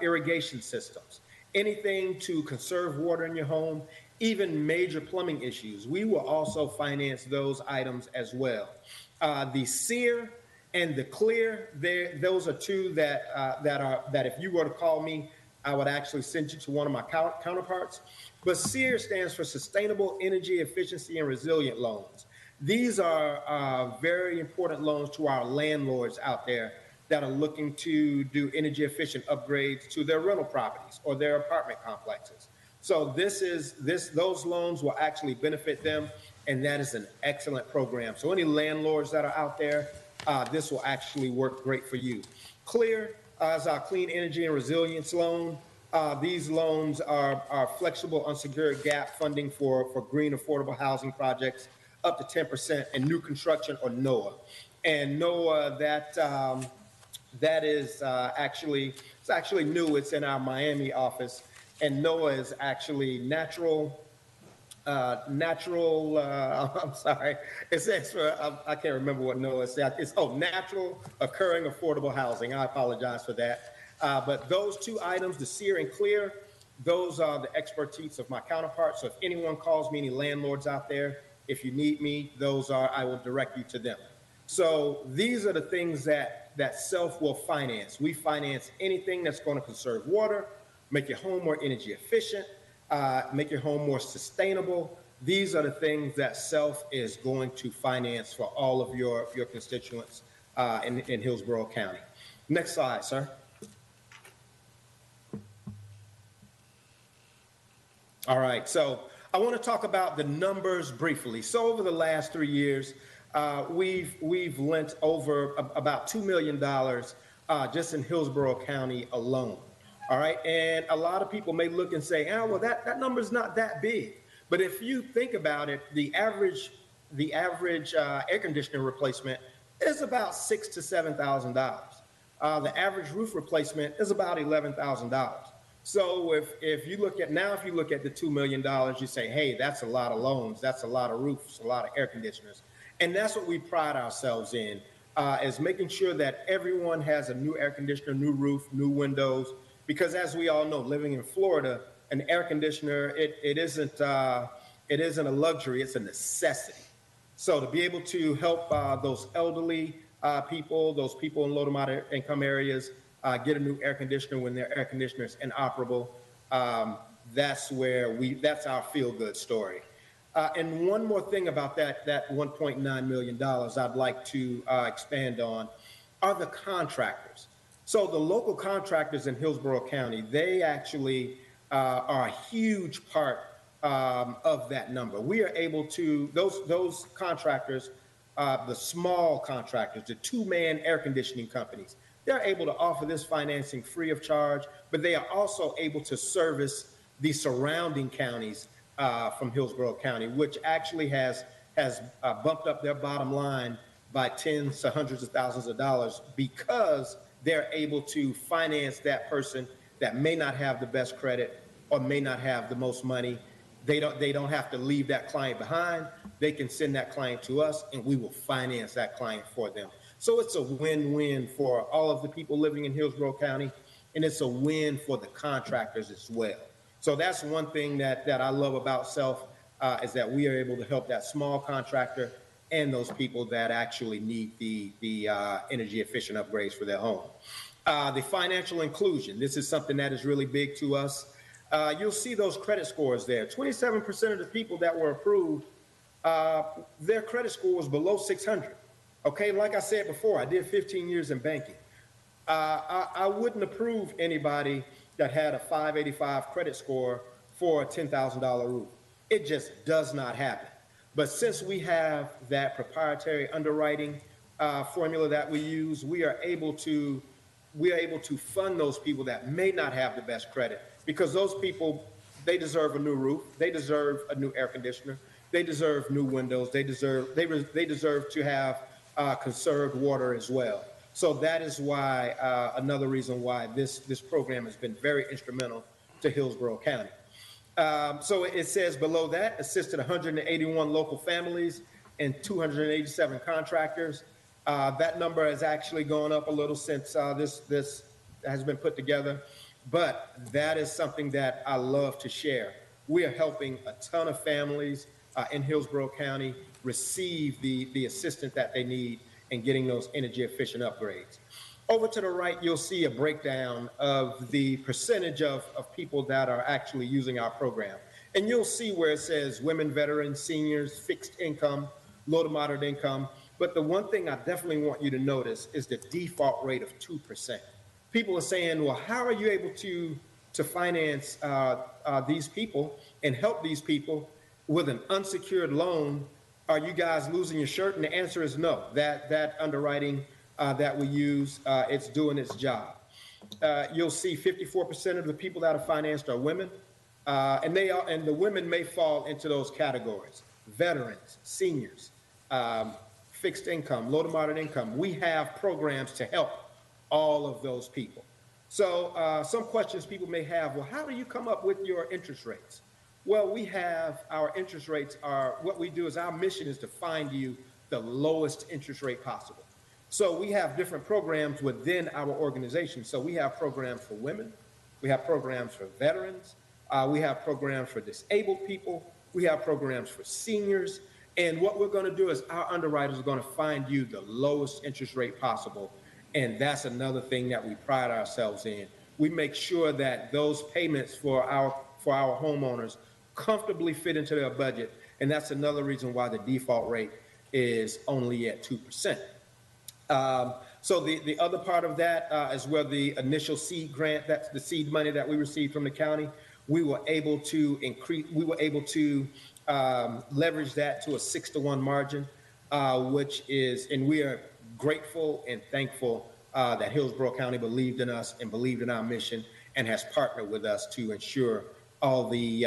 irrigation systems. Anything to conserve water in your home, even major plumbing issues. We will also finance those items as well. The SEER and the CLEAR, those are two that if you were to call me, I would actually send you to one of my counterparts. But SEER stands for Sustainable Energy Efficiency and Resilient Loans. These are very important loans to our landlords out there that are looking to do energy efficient upgrades to their rental properties or their apartment complexes. So those loans will actually benefit them, and that is an excellent program. So any landlords that are out there, this will actually work great for you. CLEAR is our Clean Energy and Resilience Loan. These loans are flexible unsecured gap funding for green affordable housing projects up to 10% in new construction or NOAA. And NOAA, that is actually new. It's in our Miami office, and NOAA is actually natural. I'm sorry. It stands for I can't remember what NOAA said. It's natural occurring affordable housing. I apologize for that. But those two items, the SEER and CLEAR, those are the expertise of my counterparts. So if anyone calls me, any landlords out there, if you need me, I will direct you to them. So these are the things that SELF will finance. We finance anything that's going to conserve water, make your home more energy efficient, make your home more sustainable. These are the things that SELF is going to finance for all of your constituents in Hillsborough County. Next slide, sir. All right, so I want to talk about the numbers briefly. So over the last 3 years, we've lent over about $2 million just in Hillsborough County alone. All right, and a lot of people may look and say, well, that number's not that big. But if you think about it, the average air conditioner replacement is about $6,000 to $7,000. The average roof replacement is about $11,000. So if you look at the $2 million, you say, hey, that's a lot of loans, that's a lot of roofs, a lot of air conditioners. And that's what we pride ourselves in, is making sure that everyone has a new air conditioner, new roof, new windows. Because as we all know, living in Florida, an air conditioner, it isn't a luxury, it's a necessity. So to be able to help those elderly people, those people in low to moderate income areas, get a new air conditioner when their air conditioner is inoperable, that's our feel-good story. And one more thing about that $1.9 million I'd like to expand on are the contractors. So the local contractors in Hillsborough County, they actually are a huge part of that number. We are able to, those contractors, the small contractors, the two-man air conditioning companies, they're able to offer this financing free of charge, but they are also able to service the surrounding counties from Hillsborough County, which actually has bumped up their bottom line by tens to hundreds of thousands of dollars because they're able to finance that person that may not have the best credit or may not have the most money. They don't have to leave that client behind. They can send that client to us and we will finance that client for them. So it's a win-win for all of the people living in Hillsborough County, and it's a win for the contractors as well. So that's one thing that I love about SELF is that we are able to help that small contractor and those people that actually need the energy efficient upgrades for their home. The financial inclusion, this is something that is really big to us. You'll see those credit scores there. 27% of the people that were approved, their credit score was below 600. Okay, like I said before, I did 15 years in banking. I wouldn't approve anybody that had a 585 credit score for a $10,000 roof. It just does not happen. But since we have that proprietary underwriting formula that we use, we are able to fund those people that may not have the best credit, because those people, they deserve a new roof, they deserve a new air conditioner, they deserve new windows, they deserve to have conserved water as well. So that is why another reason why this program has been very instrumental to Hillsborough County. So it says below that, assisted 181 local families and 287 contractors. That number has actually gone up a little since this has been put together, but that is something that I love to share. We are helping a ton of families in Hillsborough County receive the assistance that they need in getting those energy efficient upgrades. Over to the right, you'll see a breakdown of the percentage of people that are actually using our program. And you'll see where it says women, veterans, seniors, fixed income, low to moderate income. But the one thing I definitely want you to notice is the default rate of 2%. People are saying, well, how are you able to finance these people and help these people with an unsecured loan? Are you guys losing your shirt? And the answer is no. That underwriting that we use, it's doing its job. You'll see 54% of the people that are financed are women, and the women may fall into those categories: veterans, seniors, fixed income, low to moderate income. We have programs to help all of those people. So some questions people may have: well, how do you come up with your interest rates? Well, we have our interest rates what we do is our mission is to find you the lowest interest rate possible. So we have different programs within our organization. So we have programs for women, we have programs for veterans, we have programs for disabled people, we have programs for seniors. And what we're going to do is our underwriters are going to find you the lowest interest rate possible. And that's another thing that we pride ourselves in. We make sure that those payments for our homeowners comfortably fit into their budget. And that's another reason why the default rate is only at 2%. So the other part of that is where the initial seed grant, that's the seed money that we received from the county, we were able to leverage that to a 6-to-1 margin, and we are grateful and thankful that Hillsborough County believed in us and believed in our mission and has partnered with us to ensure all the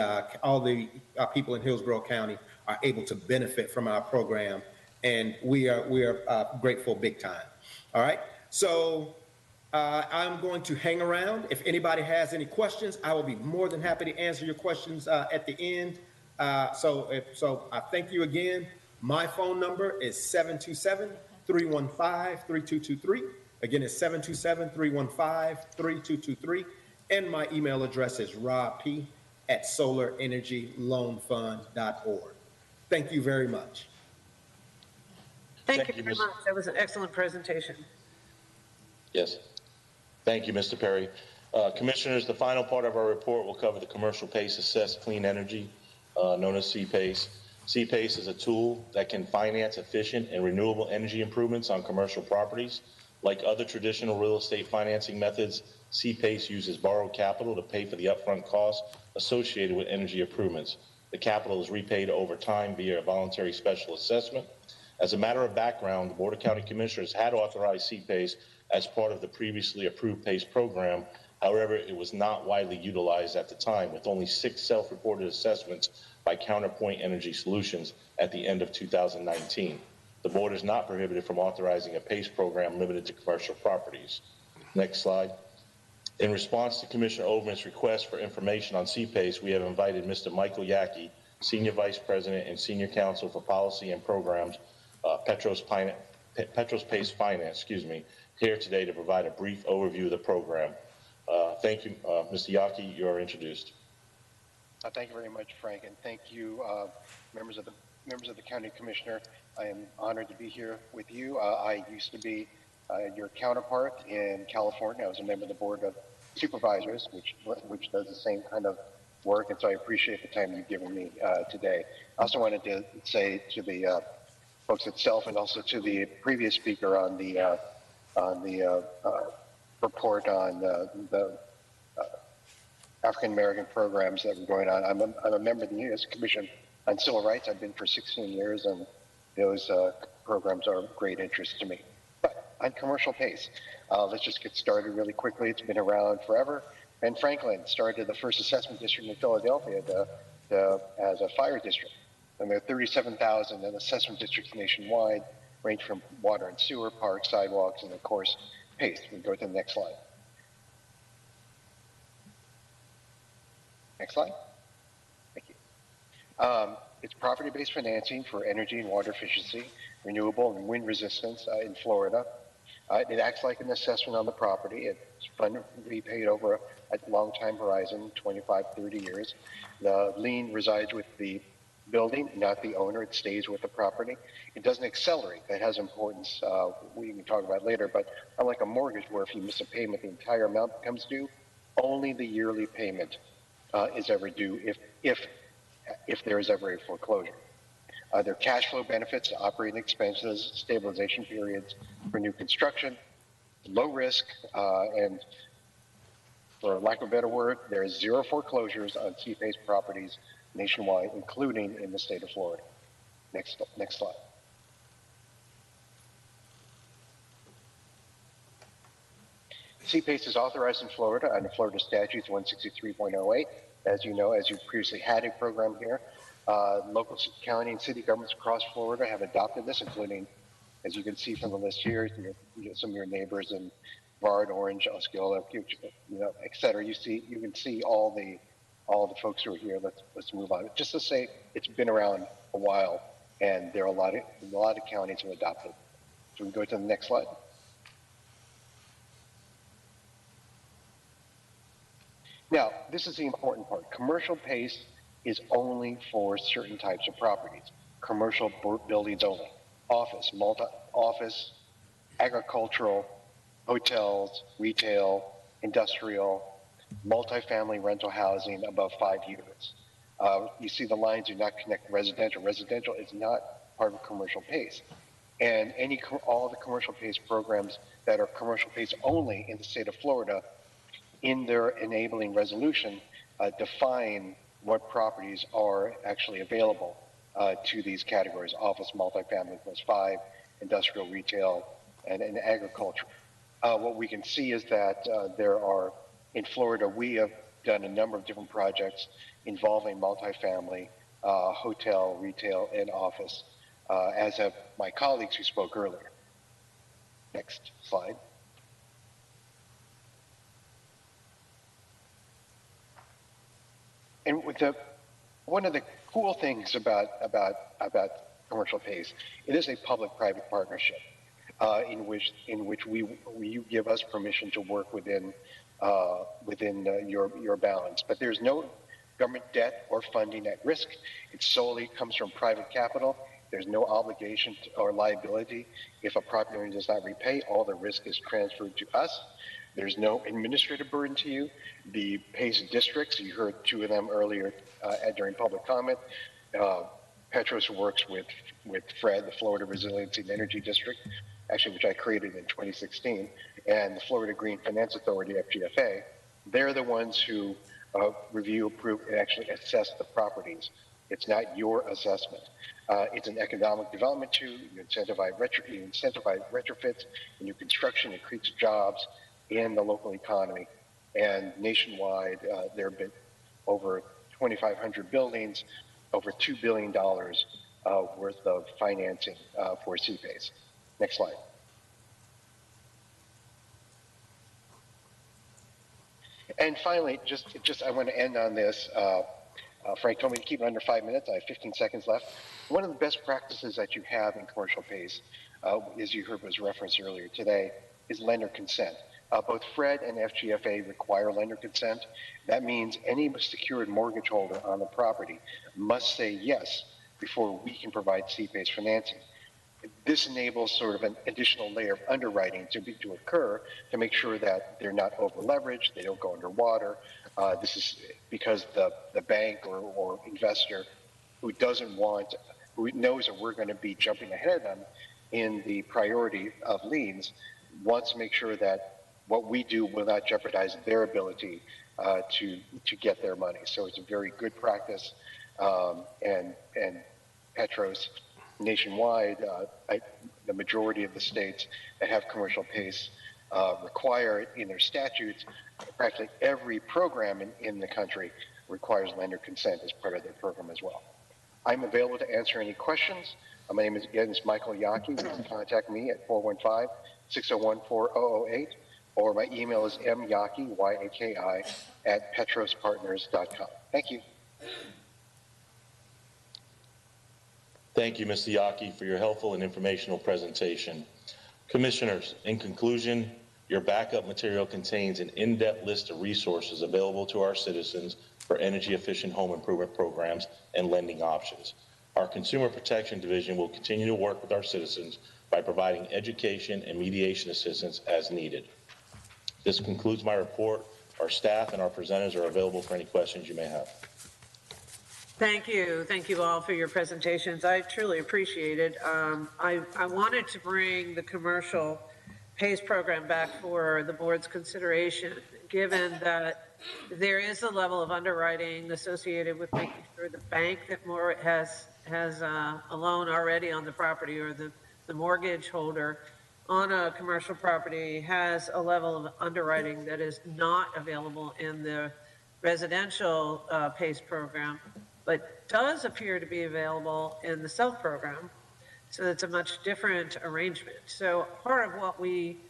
people in Hillsborough County are able to benefit from our program. And we are grateful big time. All right. So I'm going to hang around. If anybody has any questions, I will be more than happy to answer your questions at the end. So I thank you again. My phone number is 727-315-3223. Again, it's 727-315-3223. And my email address is robp@solarenergyloanfund.org. Thank you very much. Thank you very much. That was an excellent presentation. Yes. Thank you, Mr. Perry. Commissioners, the final part of our report will cover the commercial PACE assessed clean energy, known as CPACE. CPACE is a tool that can finance efficient and renewable energy improvements on commercial properties. Like other traditional real estate financing methods, CPACE uses borrowed capital to pay for the upfront costs associated with energy improvements. The capital is repaid over time via a voluntary special assessment. As a matter of background, the Board of County Commissioners had authorized CPACE as part of the previously approved PACE program. However, it was not widely utilized at the time, with only 6 self-reported assessments by Counterpoint Energy Solutions at the end of 2019. The board is not prohibited from authorizing a PACE program limited to commercial properties. Next slide. In response to Commissioner Overman's request for information on CPACE, we have invited Mr. Michael Yackey, Senior Vice President and Senior Counsel for Policy and Programs, Petros PACE Finance, here today to provide a brief overview of the program. Thank you, Mr. Yackey. You are introduced. Thank you very much, Frank, and thank you, members of the County Commissioner. I am honored to be here with you. I used to be your counterpart in California. I was a member of the Board of Supervisors, which does the same kind of work, and so I appreciate the time you've given me today. I also wanted to say to the folks itself and also to the previous speaker on the report on the African American programs that were going on. I'm a member of the U.S. Commission on Civil Rights. I've been for 16 years, and those programs are of great interest to me. But on commercial PACE, let's just get started really quickly. It's been around forever. Ben Franklin started the first assessment district in Philadelphia as a fire district. And there are 37,000 assessment districts nationwide, range from water and sewer, parks, sidewalks, and of course, PACE. We can go to the next slide. Next slide. Thank you. It's property-based financing for energy and water efficiency, renewable and wind resistance in Florida. It acts like an assessment on the property. It's funded, repaid over a long time horizon, 25, 30 years. The lien resides with the building, not the owner. It stays with the property. It doesn't accelerate. That has importance. We can talk about later, but unlike a mortgage where if you miss a payment, the entire amount becomes due, only the yearly payment is ever due if there is ever a foreclosure. There are cash flow benefits, operating expenses, stabilization periods for new construction, low risk, and for lack of a better word, there is 0 foreclosures on CPACE properties nationwide, including in the state of Florida. Next slide. CPACE is authorized in Florida under Florida Statutes 163.08. As you know, as you previously had a program here, local county and city governments across Florida have adopted this, including, as you can see from the list here, some of your neighbors in Barton, Orange, Osceola, et cetera. You can see all the folks who are here. Let's move on. Just to say, it's been around a while, and there are a lot of counties who adopted. So we can go to the next slide. Now, this is the important part. Commercial PACE is only for certain types of properties. Commercial buildings only. Office, multi-office, agricultural, hotels, retail, industrial, multifamily rental housing above 5 units. You see the lines do not connect residential. Residential is not part of commercial PACE. And all the commercial PACE programs that are commercial PACE only in the state of Florida, in their enabling resolution, define what properties are actually available to these categories: office, multifamily plus 5, industrial, retail, and agriculture. What we can see is that there are, in Florida, we have done a number of different projects involving multifamily, hotel, retail, and office, as have my colleagues who spoke earlier. Next slide. And one of the cool things about commercial PACE, it is a public-private partnership in which you give us permission to work within your bounds. But there's no government debt or funding at risk. It solely comes from private capital. There's no obligation or liability. If a property owner does not repay, all the risk is transferred to us. There's no administrative burden to you. The PACE districts, you heard 2 of them earlier during public comment. Petros works with FRED, the Florida Resiliency and Energy District. actually, which I created in 2016, and the Florida Green Finance Authority, FGFA. They're the ones who review, approve, and actually assess the properties. It's not your assessment. It's an economic development tool. You incentivize retrofits, new construction. It creates jobs in the local economy. And nationwide, there have been over 2,500 buildings, over $2 billion worth of financing for CPACE. Next slide. And finally, just I want to end on this. Frank told me to keep it under 5 minutes. I have 15 seconds left. One of the best practices that you have in commercial PACE, as you heard was referenced earlier today, is lender consent. Both Fred and FGFA require lender consent. That means any secured mortgage holder on the property must say yes before we can provide CPACE financing. This enables sort of an additional layer of underwriting to occur to make sure that they're not over leveraged, they don't go underwater. This is because the bank or investor who knows that we're going to be jumping ahead of them in the priority of liens wants to make sure that what we do will not jeopardize their ability to get their money. So it's a very good practice, and Petros nationwide, the majority of the states that have commercial PACE require it in their statutes. Practically every program in the country requires lender consent as part of their program as well. I'm available to answer any questions. My name is Michael Yaki. You can contact me at 415-601-4008, or my email is myaki, Y-A-K-I, at petrospartners.com. Thank you. Thank you, Mr. Yaki, for your helpful and informational presentation. Commissioners, in conclusion, your backup material contains an in-depth list of resources available to our citizens for energy-efficient home improvement programs and lending options. Our Consumer Protection Division will continue to work with our citizens by providing education and mediation assistance as needed. This concludes my report. Our staff and our presenters are available for any questions you may have. Thank you. Thank you all for your presentations. I truly appreciate it. I wanted to bring the commercial PACE program back for the board's consideration, given that there is a level of underwriting associated with making sure the bank that has a loan already on the property, or the mortgage holder on a commercial property has a level of underwriting that is not available in the residential PACE program, but does appear to be available in the SELF program. So it's a much different arrangement. So part of what we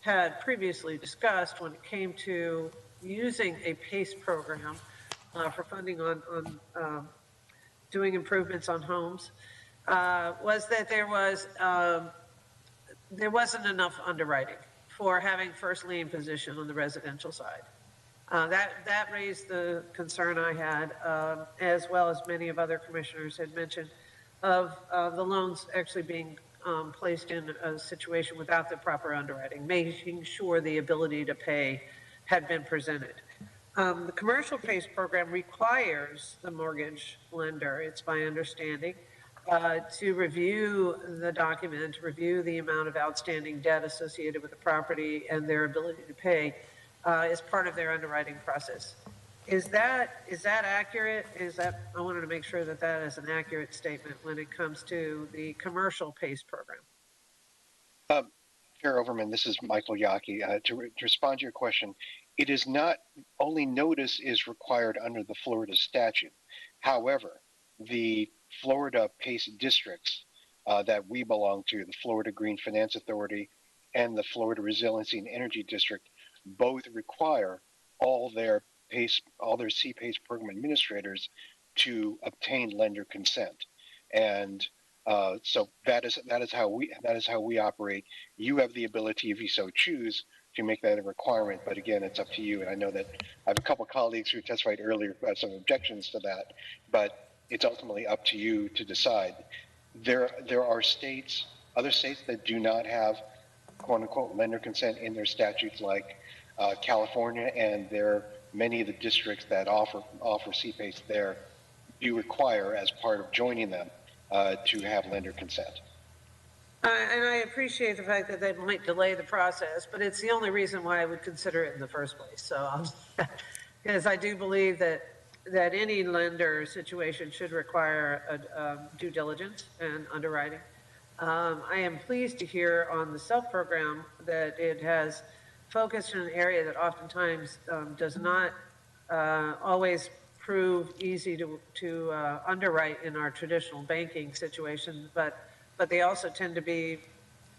had previously discussed when it came to using a PACE program for funding on doing improvements on homes was that there wasn't enough underwriting for having first lien position on the residential side. That raised the concern I had, as well as many of other commissioners had mentioned, of the loans actually being placed in a situation without the proper underwriting, making sure the ability to pay had been presented. The commercial PACE program requires the mortgage lender, it's my understanding, to review the document, review the amount of outstanding debt associated with the property and their ability to pay as part of their underwriting process. Is that accurate? I wanted to make sure that that is an accurate statement when it comes to the commercial PACE program. Chair Overman, this is Michael Yaki. To respond to your question, it is not only notice is required under the Florida statute. However, the Florida PACE districts that we belong to, the Florida Green Finance Authority and the Florida Resiliency and Energy District, both require all their CPACE program administrators to obtain lender consent. And so that is how we operate. You have the ability, if you so choose, to make that a requirement, but again, it's up to you. And I know that I have a couple of colleagues who testified earlier who had some objections to that, but it's ultimately up to you to decide. There are other states that do not have quote unquote lender consent in their statutes, like California, and many of the districts that offer CPACE there do require, as part of joining them, to have lender consent. And I appreciate the fact that they might delay the process, but it's the only reason why I would consider it in the first place. So, because I do believe that any lender situation should require a due diligence and underwriting. I am pleased to hear on the SELF program that it has focused in an area that oftentimes does not always prove easy to underwrite in our traditional banking situations, but they also tend to be,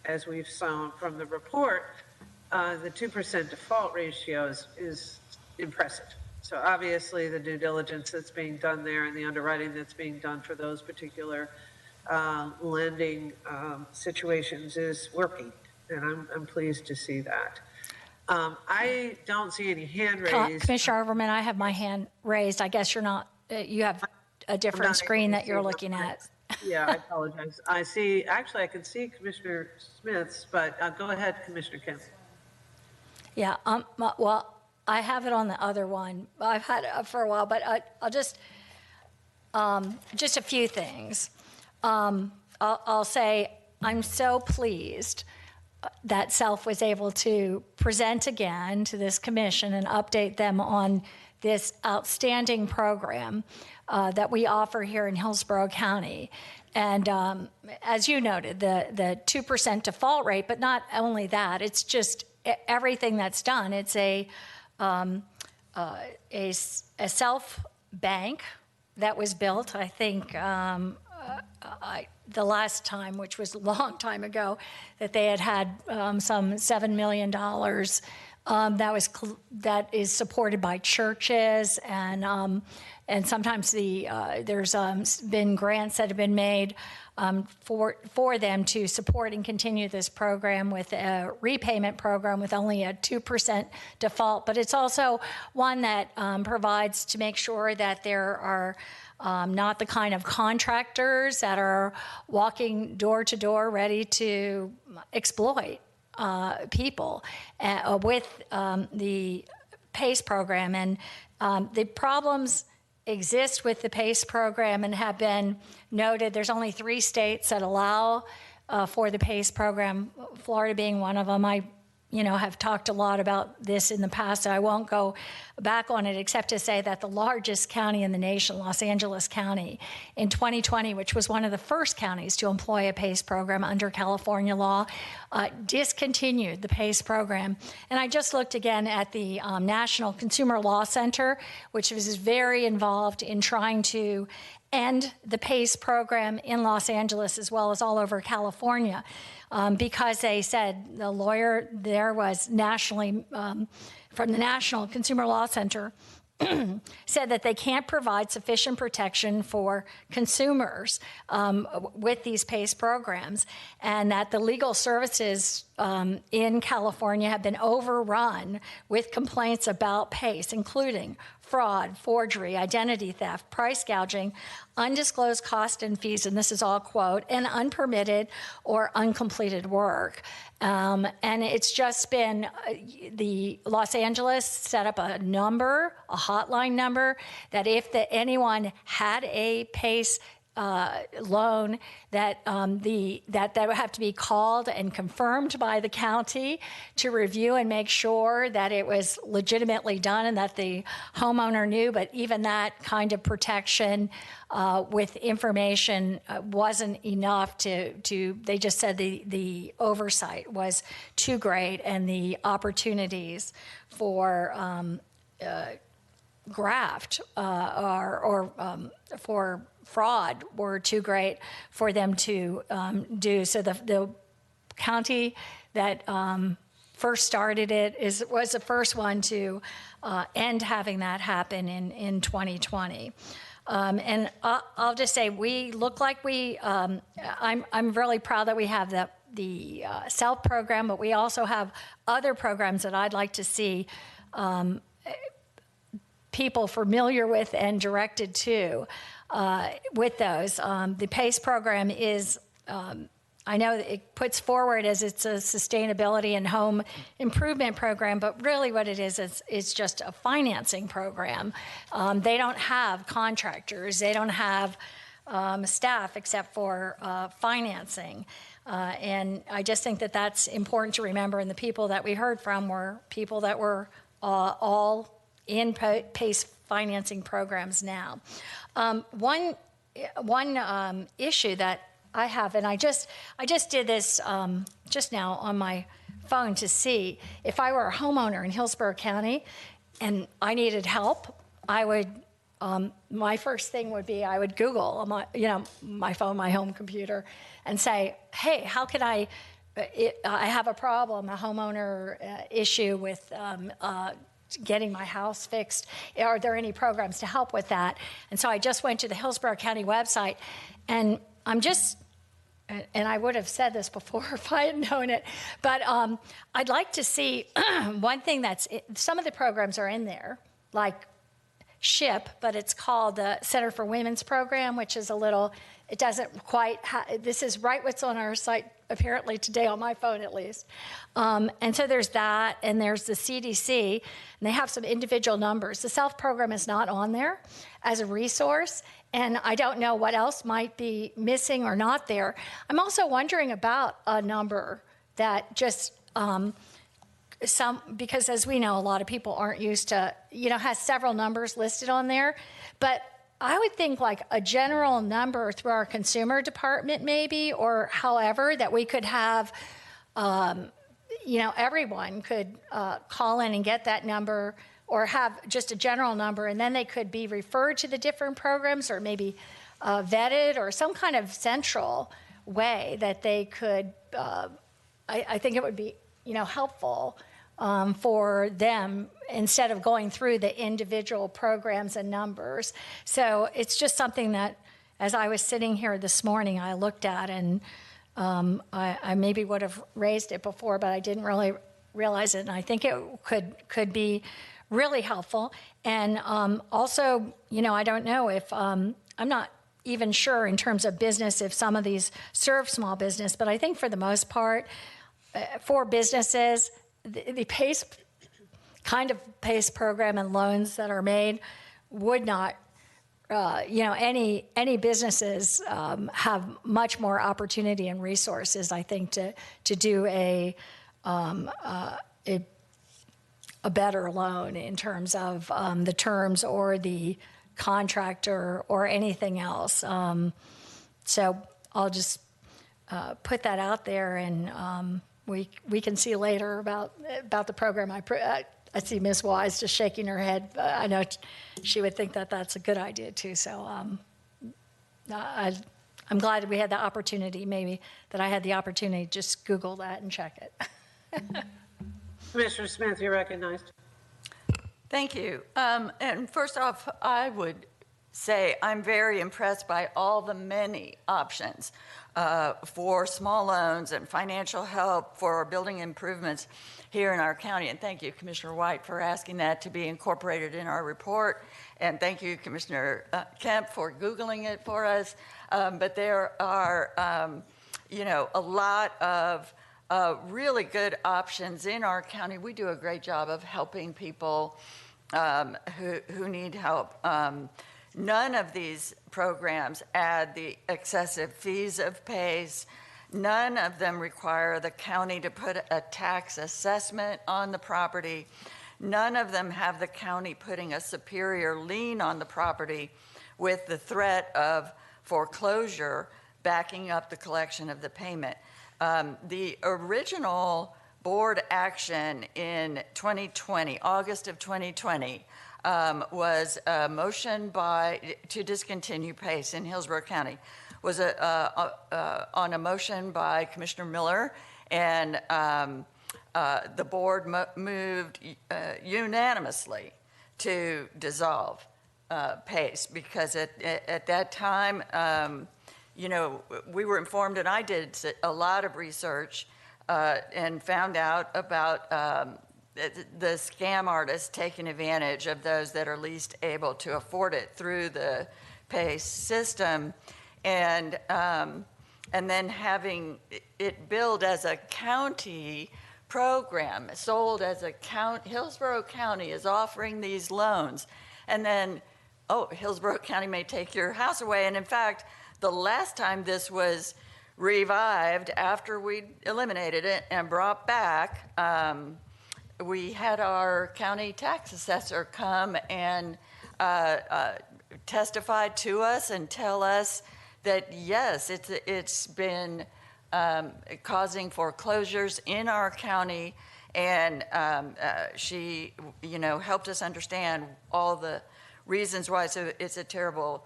as we've shown from the report, the 2% default ratio is impressive. So obviously the due diligence that's being done there and the underwriting that's being done for those particular lending situations is working, and I'm pleased to see that. I don't see any hand raised. Commissioner Overman, I have my hand raised. I guess you're not, you have a different screen that you're looking at. Yeah, I apologize. I can see Commissioner Smith's, but go ahead, Commissioner Kemp. Yeah, well, I have it on the other one. I've had it for a while, but I'll just a few things. I'll say I'm so pleased that SELF was able to present again to this commission and update them on this outstanding program that we offer here in Hillsborough County. And as you noted, the 2% default rate, but not only that, it's just everything that's done. It's a SELF bank that was built, I think, the last time, which was a long time ago, that they had some $7 million that is supported by churches, and sometimes there's been grants that have been made for them to support and continue this program with a repayment program with only a 2% default. But it's also one that provides to make sure that there are not the kind of contractors that are walking door to door ready to exploit people with the PACE program. And the problems exist with the PACE program and have been noted. There's only 3 states that allow for the PACE program, Florida being one of them. I have talked a lot about this in the past, so I won't go back on it except to say that the largest county in the nation, Los Angeles County, in 2020, which was one of the first counties to employ a PACE program under California law, discontinued the PACE program. And I just looked again at the National Consumer Law Center, which was very involved in trying to end the PACE program in Los Angeles as well as all over California. Because they said the lawyer there was nationally, from the National Consumer Law Center, said that they can't provide sufficient protection for consumers with these PACE programs, and that the legal services in California have been overrun with complaints about PACE, including fraud, forgery, identity theft, price gouging, undisclosed cost and fees, and this is all quote, and unpermitted or uncompleted work. And it's just been, the Los Angeles set up a number, a hotline number, that if anyone had a PACE loan, that that would have to be called and confirmed by the county to review and make sure that it was legitimately done and that the homeowner knew. But even that kind of protection with information wasn't enough to they just said the oversight was too great and the opportunities for graft or for fraud were too great for them to do. So the county that first started it was the first one to end having that happen in 2020. And I'll just say we look like we. I'm really proud that we have the SELF program, but we also have other programs that I'd like to see people familiar with and directed to. With those, the PACE program is, I know that it puts forward as it's a sustainability and home improvement program, but really what it is just a financing program. They don't have contractors. They don't have staff except for financing. And I just think that that's important to remember. And the people that we heard from were people that were all in PACE financing programs now. One issue that I have, and I just did this just now on my phone to see if I were a homeowner in Hillsborough County and I needed help, I would. My first thing would be I would Google on my phone, my home computer, and say, "Hey, how can I have a problem, a homeowner issue with getting my house fixed? Are there any programs to help with that?" And so I just went to the Hillsborough County website, and and I would have said this before if I had known it, but I'd like to see one thing some of the programs are in there, like SHIP, but it's called the Center for Women's Program, which is it doesn't quite, this is right what's on our site apparently today on my phone at least. And so there's that, and there's the CDC, and they have some individual numbers. The SELF program is not on there as a resource, and I don't know what else might be missing or not there. I'm also wondering about a number that just, because as we know, a lot of people aren't used to, has several numbers listed on there, but I would think like a general number through our consumer department maybe, or however, that we could have, everyone could call in and get that number, or have just a general number, and then they could be referred to the different programs, or maybe vetted, or some kind of central way that they could, I think it would be, helpful for them instead of going through the individual programs and numbers. So it's just something that, as I was sitting here this morning, I looked at, and I maybe would have raised it before, but I didn't really realize it. And I think it could be really helpful. And also, I don't know if, I'm not even sure in terms of business if some of these serve small business, but I think for the most part, for businesses, the PACE PACE program and loans that are made would not, any businesses have much more opportunity and resources, I think, to do a better loan in terms of the terms or the contract or anything else. So I'll just put that out there, and we can see later about the program. I see Ms. Wise just shaking her head. I know she would think that that's a good idea too. So I'm glad we had the opportunity, maybe that I had the opportunity to just Google that and check it. Commissioner Smith, you're recognized. Thank you. And first off, I would say I'm very impressed by all the many options for small loans and financial help for building improvements here in our county. And thank you, Commissioner White, for asking that to be incorporated in our report. And thank you, Commissioner Kemp, for Googling it for us. But there are, a lot of really good options in our county. We do a great job of helping people who need help. None of these programs add the excessive fees of PACE. None of them require the county to put a tax assessment on the property. None of them have the county putting a superior lien on the property with the threat of foreclosure backing up the collection of the payment. The original board action in 2020, August of 2020, was a motion to discontinue PACE in Hillsborough County. Was on a motion by Commissioner Miller, and the board moved unanimously to dissolve PACE because at that time, we were informed, and I did a lot of research and found out about the scam artists taking advantage of those that are least able to afford it through the PACE system, and then having it billed as a county program, sold as a county. Hillsborough County is offering these loans, and then oh, Hillsborough County may take your house away. And in fact, the last time this was revived after we eliminated it and brought back, we had our county tax assessor come and testify to us and tell us that yes, it's been causing foreclosures in our county, and she, helped us understand all the reasons why it's a terrible.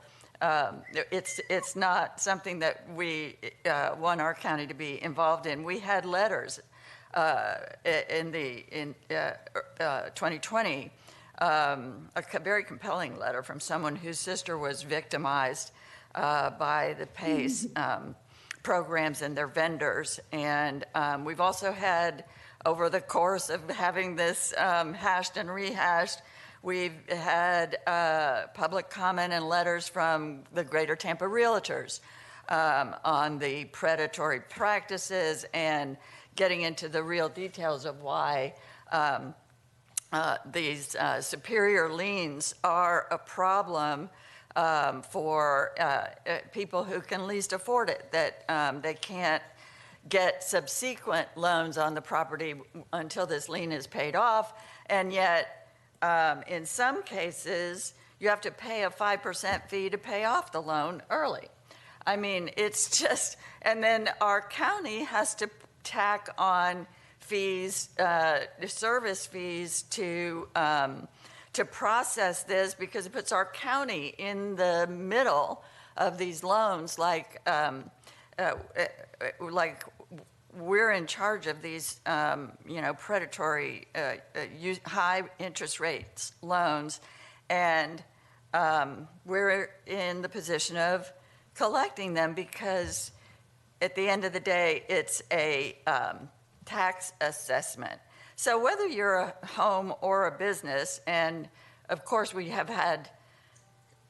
It's not something that we want our county to be involved in. We had letters in 2020, a very compelling letter from someone whose sister was victimized by the PACE programs and their vendors. And we've also had, over the course of having this hashed and rehashed, we've had public comment and letters from the Greater Tampa Realtors on the predatory practices and getting into the real details of why these superior liens are a problem for people who can least afford it, that they can't get subsequent loans on the property until this lien is paid off. And yet, in some cases, you have to pay a 5% fee to pay off the loan early. I mean, it's just, and then our county has to tack on fees, service fees to process this, because it puts our county in the middle of these loans, like we're in charge of these, predatory, high interest rates loans, and we're in the position of collecting them, because at the end of the day, it's a tax assessment. So whether you're a home or a business, and of course we have had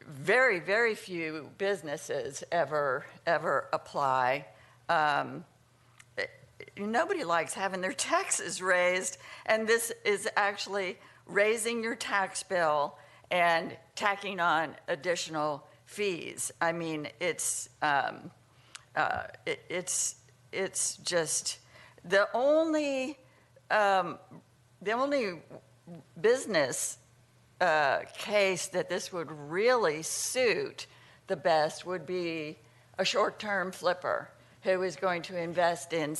very, very few businesses ever apply. Nobody likes having their taxes raised, and this is actually raising your tax bill and tacking on additional fees. I mean, it's just the only business case that this would really suit the best would be a short-term flipper who is going to invest in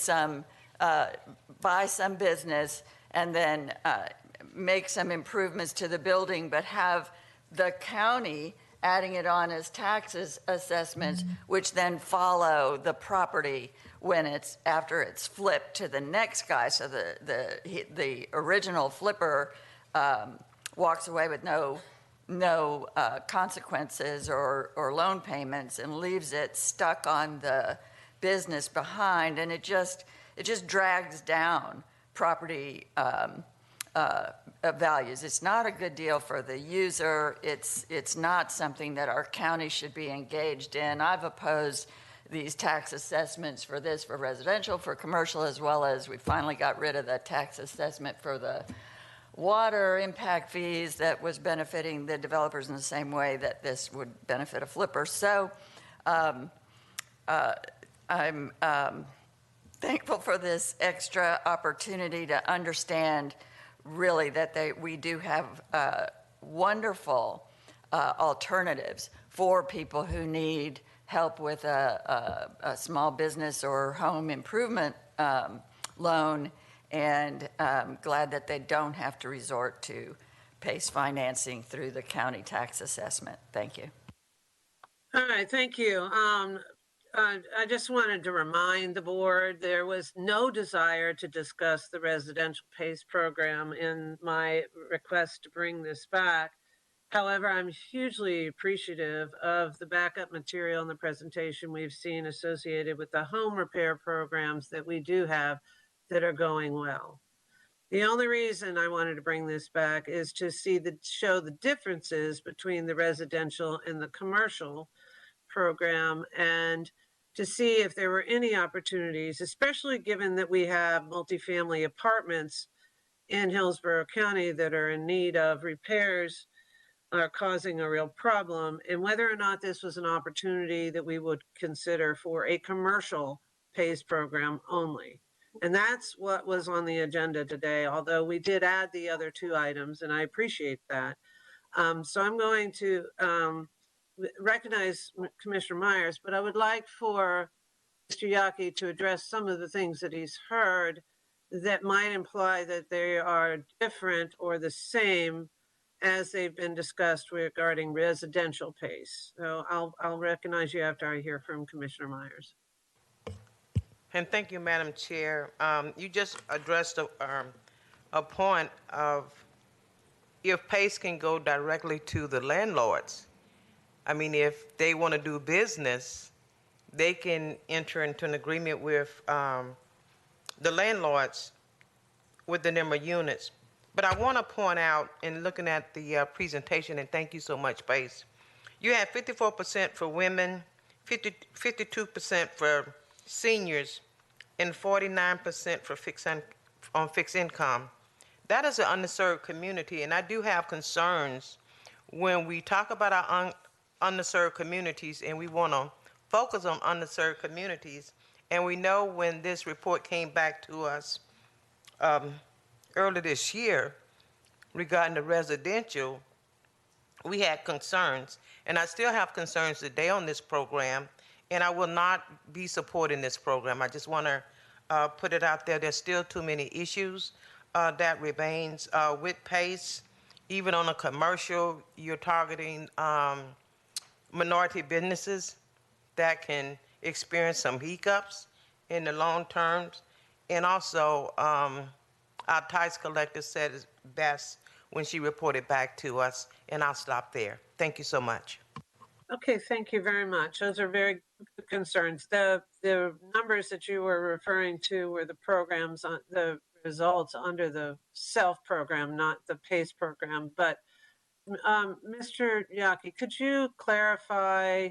buy some business and then make some improvements to the building, but have the county adding it on as taxes assessments, which then follow the property after it's flipped to the next guy. So the original flipper walks away with no consequences or loan payments, and leaves it stuck on the business behind, and it just drags down property values. It's not a good deal for the user. It's not something that our county should be engaged in. I've opposed these tax assessments for residential, for commercial, as well as we finally got rid of the tax assessment for the water impact fees that was benefiting the developers in the same way that this would benefit a flipper. So I'm thankful for this extra opportunity to understand really that we do have wonderful alternatives for people who need help with a small business or home improvement loan, and glad that they don't have to resort to PACE financing through the county tax assessment. Thank you. All right, thank you. I just wanted to remind the board there was no desire to discuss the residential PACE program in my request to bring this back. However, I'm hugely appreciative of the backup material and the presentation we've seen associated with the home repair programs that we do have that are going well. The only reason I wanted to bring this back is to show the differences between the residential and the commercial program, and to see if there were any opportunities, especially given that we have multifamily apartments in Hillsborough County that are in need of repairs, are causing a real problem, and whether or not this was an opportunity that we would consider for a commercial PACE program only. And that's what was on the agenda today, although we did add the other two items, and I appreciate that. So I'm going to recognize Commissioner Myers, but I would like for Mr. Yaki to address some of the things that he's heard that might imply that they are different or the same as they've been discussed regarding residential PACE. So I'll recognize you after I hear from Commissioner Myers. And thank you, Madam Chair. You just addressed a point of if PACE can go directly to the landlords. I mean, if they want to do business, they can enter into an agreement with the landlords with the number of units. But I want to point out, in looking at the presentation, and thank you so much, PACE, you had 54% for women, 52% for seniors, and 49% for fixed income. That is an underserved community, and I do have concerns when we talk about our underserved communities, and we want to focus on underserved communities. And we know when this report came back to us early this year regarding the residential, we had concerns, and I still have concerns today on this program, and I will not be supporting this program. I just want to put it out there. There's still too many issues that remains with PACE. Even on a commercial, you're targeting minority businesses that can experience some hiccups in the long terms. And also, our tax collector said it best when she reported back to us, and I'll stop there. Thank you so much. Okay, thank you very much. Those are very good concerns. The numbers that you were referring to were the programs, on the results under the SELF program, not the PACE program. But Mr. Yaki, could you clarify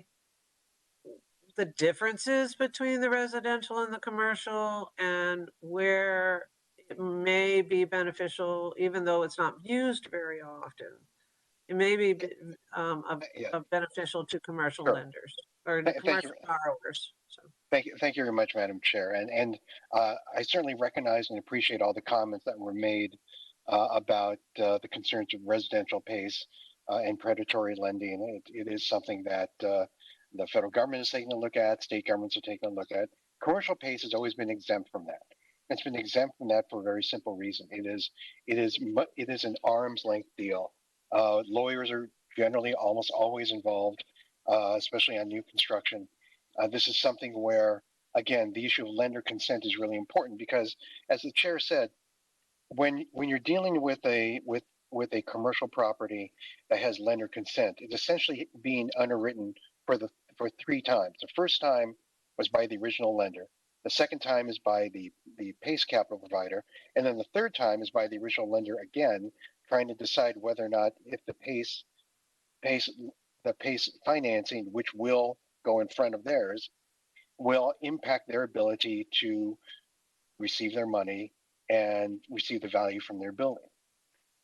the differences between the residential and the commercial, and where it may be beneficial, even though it's not used very often? It may be beneficial to commercial lenders or commercial borrowers. So. Thank you very much, Madam Chair. And I certainly recognize and appreciate all the comments that were made about the concerns of residential PACE and predatory lending. It is something that the federal government is taking a look at, state governments are taking a look at. Commercial PACE has always been exempt from that. It's been exempt from that for a very simple reason. It is an arm's length deal. Lawyers are generally almost always involved, especially on new construction. This is something where, again, the issue of lender consent is really important because, as the chair said, when you're dealing with a commercial property that has lender consent, it's essentially being underwritten for three times. The first time was by the original lender. The second time is by the PACE capital provider, and then the third time is by the original lender again, trying to decide whether or not if the PACE financing, which will go in front of theirs, will impact their ability to receive their money and receive the value from their building.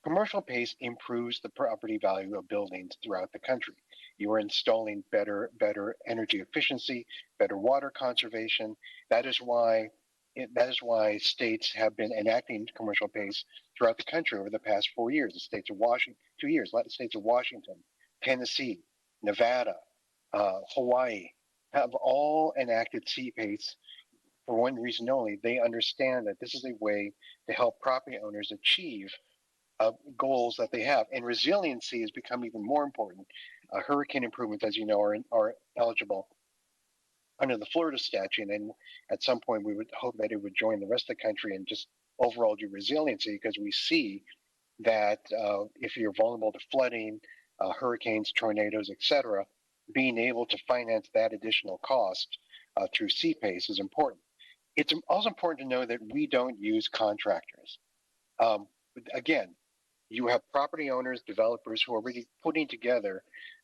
Commercial PACE improves the property value of buildings throughout the country. You are installing better energy efficiency, better water conservation. That is why states have been enacting commercial PACE throughout the country over the past 4 years. The states of Washington, 2 years, the states of Washington, Tennessee, Nevada, Hawaii have all enacted CPACE for one reason only. They understand that this is a way to help property owners achieve goals that they have. And resiliency has become even more important. Hurricane improvements, as you know, are eligible under the Florida statute. And at some point, we would hope that it would join the rest of the country and just overall do resiliency, because we see that if you're vulnerable to flooding, hurricanes, tornadoes, etc., being able to finance that additional cost through CPACE is important. It's also important to know that we don't use contractors. Again, you have property owners, developers who are really putting together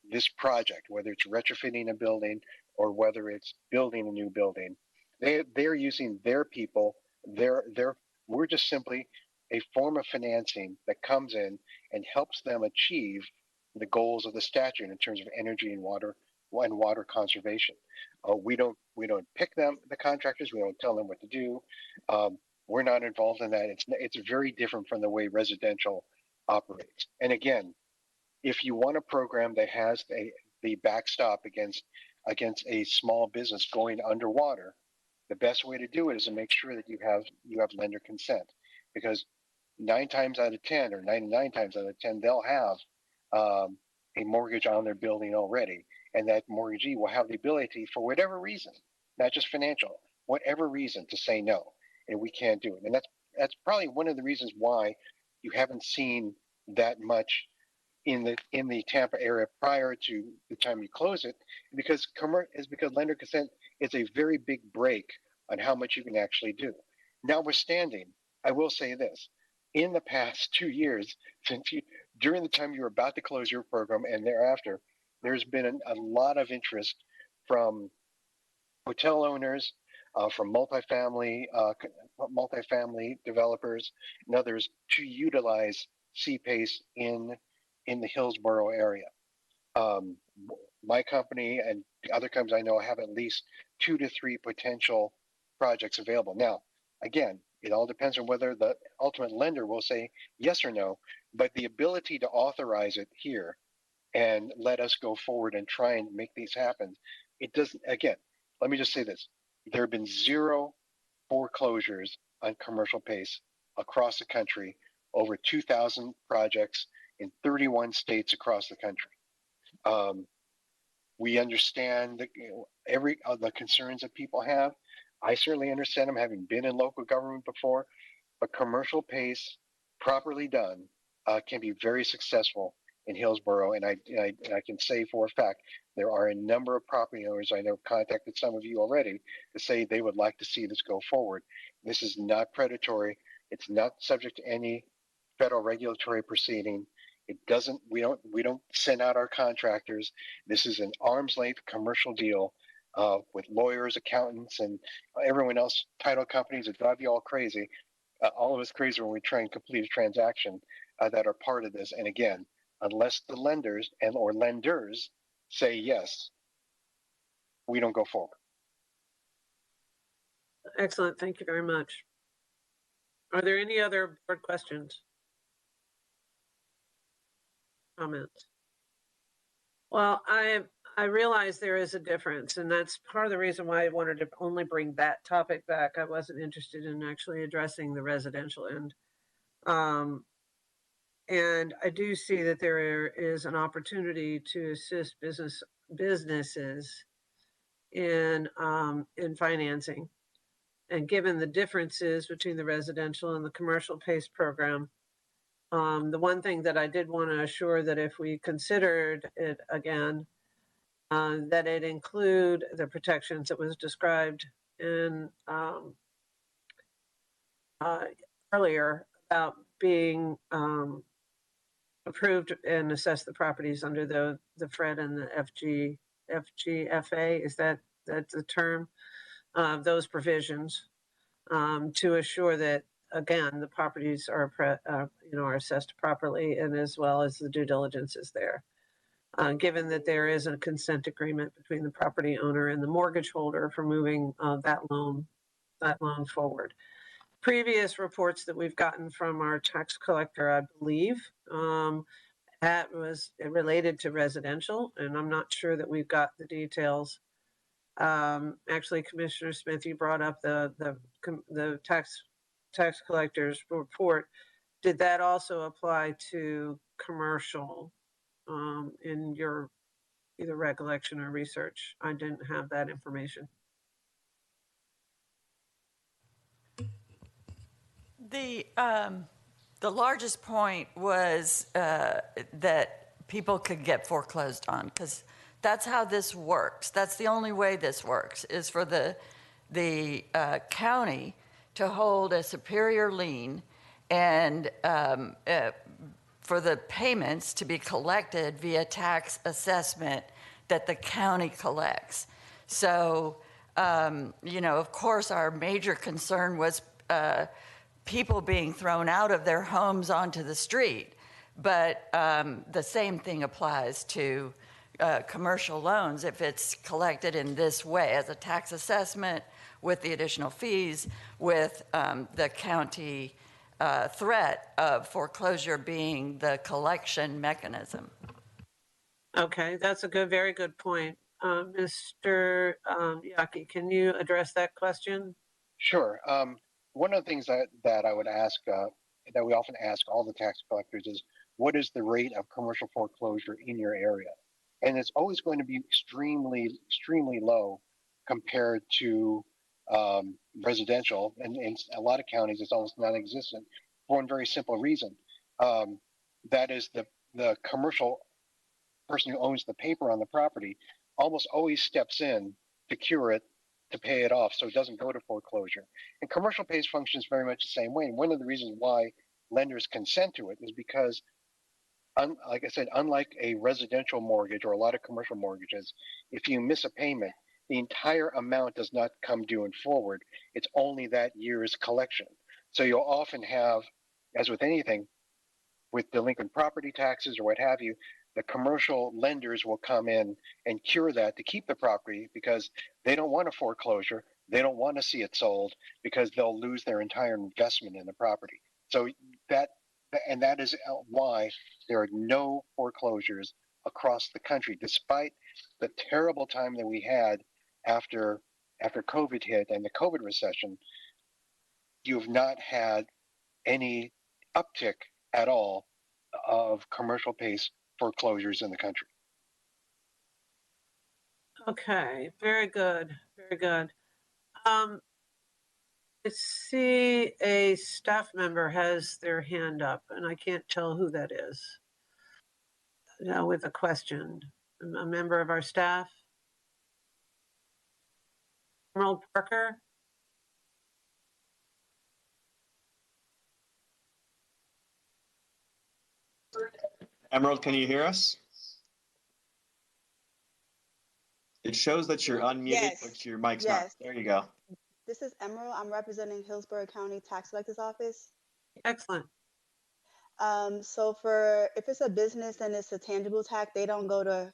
this project, whether it's retrofitting a building or whether it's building a new building. They're using their people. We're just simply a form of financing that comes in and helps them achieve the goals of the statute in terms of energy and water conservation. We don't pick them, the contractors. We don't tell them what to do. We're not involved in that. It's very different from the way residential operates. And again, if you want a program that has the backstop against a small business going underwater, the best way to do it is to make sure that you have lender consent, because 9 times out of 10 or 99 times out of 10 they'll have a mortgage on their building already, and that mortgagee will have the ability, for whatever reason, not just financial, whatever reason, to say no, and we can't do it. And that's probably one of the reasons why you haven't seen that much in the Tampa area prior to the time you close it, because lender consent is a very big break on how much you can actually do. Notwithstanding, I will say this: in the past 2 years, during the time you were about to close your program and thereafter, there's been a lot of interest from hotel owners, from multifamily developers and others to utilize CPACE in the Hillsborough area. My company and the other companies I know have at least 2 to 3 potential projects available. Now, again, it all depends on whether the ultimate lender will say yes or no, but the ability to authorize it here and let us go forward and try and make these happen, it doesn't, again, let me just say this: there have been 0 foreclosures on commercial PACE across the country, over 2,000 projects in 31 states across the country. We understand the concerns that people have. I certainly understand them, having been in local government before, but commercial PACE, properly done, can be very successful in Hillsborough. And I can say for a fact, there are a number of property owners, I know, contacted some of you already, to say they would like to see this go forward. This is not predatory. It's not subject to any federal regulatory proceeding. It doesn't. We don't send out our contractors. This is an arm's length commercial deal with lawyers, accountants, and everyone else, title companies that drive you all crazy. All of us crazy when we try and complete a transaction that are part of this. And again, unless the lenders or lenders say yes, we don't go forward. Excellent. Thank you very much. Are there any other board questions? Comments? Well, I realize there is a difference, and that's part of the reason why I wanted to only bring that topic back. I wasn't interested in actually addressing the residential end. And I do see that there is an opportunity to assist businesses in financing. And given the differences between the residential and the commercial PACE program, the one thing that I did want to assure that if we considered it again, that it include the protections that was described in earlier about being approved and assess the properties under the FRED and the FGFA. Is that's the term? Those provisions to assure that, again, the properties are assessed properly, and as well as the due diligence is there. Given that there is a consent agreement between the property owner and the mortgage holder for moving that loan forward. Previous reports that we've gotten from our tax collector, I believe, that was related to residential, and I'm not sure that we've got the details. Actually, Commissioner Smith, you brought up the tax collector's report. Did that also apply to commercial in your either recollection or research? I didn't have that information. The largest point was that people could get foreclosed on, because that's how this works. That's the only way this works, is for the county to hold a superior lien and for the payments to be collected via tax assessment that the county collects. So, of course, our major concern was people being thrown out of their homes onto the street. But the same thing applies to commercial loans if it's collected in this way as a tax assessment with the additional fees, with the county threat of foreclosure being the collection mechanism. Okay, that's a very good point. Mr. Yaki, can you address that question? Sure. One of the things that I would ask, that we often ask all the tax collectors is, what is the rate of commercial foreclosure in your area? And it's always going to be extremely low compared to residential. And in a lot of counties, it's almost non-existent for one very simple reason. That is the commercial person who owns the paper on the property almost always steps in to cure it, to pay it off, so it doesn't go to foreclosure. And commercial pays functions very much the same way. And one of the reasons why lenders consent to it is because, like I said, unlike a residential mortgage or a lot of commercial mortgages, if you miss a payment, the entire amount does not come due and forward. It's only that year's collection. So you'll often have, as with anything, with delinquent property taxes or what have you, the commercial lenders will come in and cure that to keep the property because they don't want a foreclosure. They don't want to see it sold because they'll lose their entire investment in the property. So that is why there are no foreclosures across the country, despite the terrible time that we had after COVID hit and the COVID recession. You've not had any uptick at all of commercial pace foreclosures in the country. Okay, very good, very good. I see a staff member has their hand up, and I can't tell who that is. With a question, a member of our staff. Emerald Parker. Emerald, can you hear us? It shows that you're unmuted, Yes. but your mic's Yes. not. There you go. This is Emerald. I'm representing Hillsborough County Tax Collector's Office. Excellent. So if it's a business and it's a tangible tax, they don't go to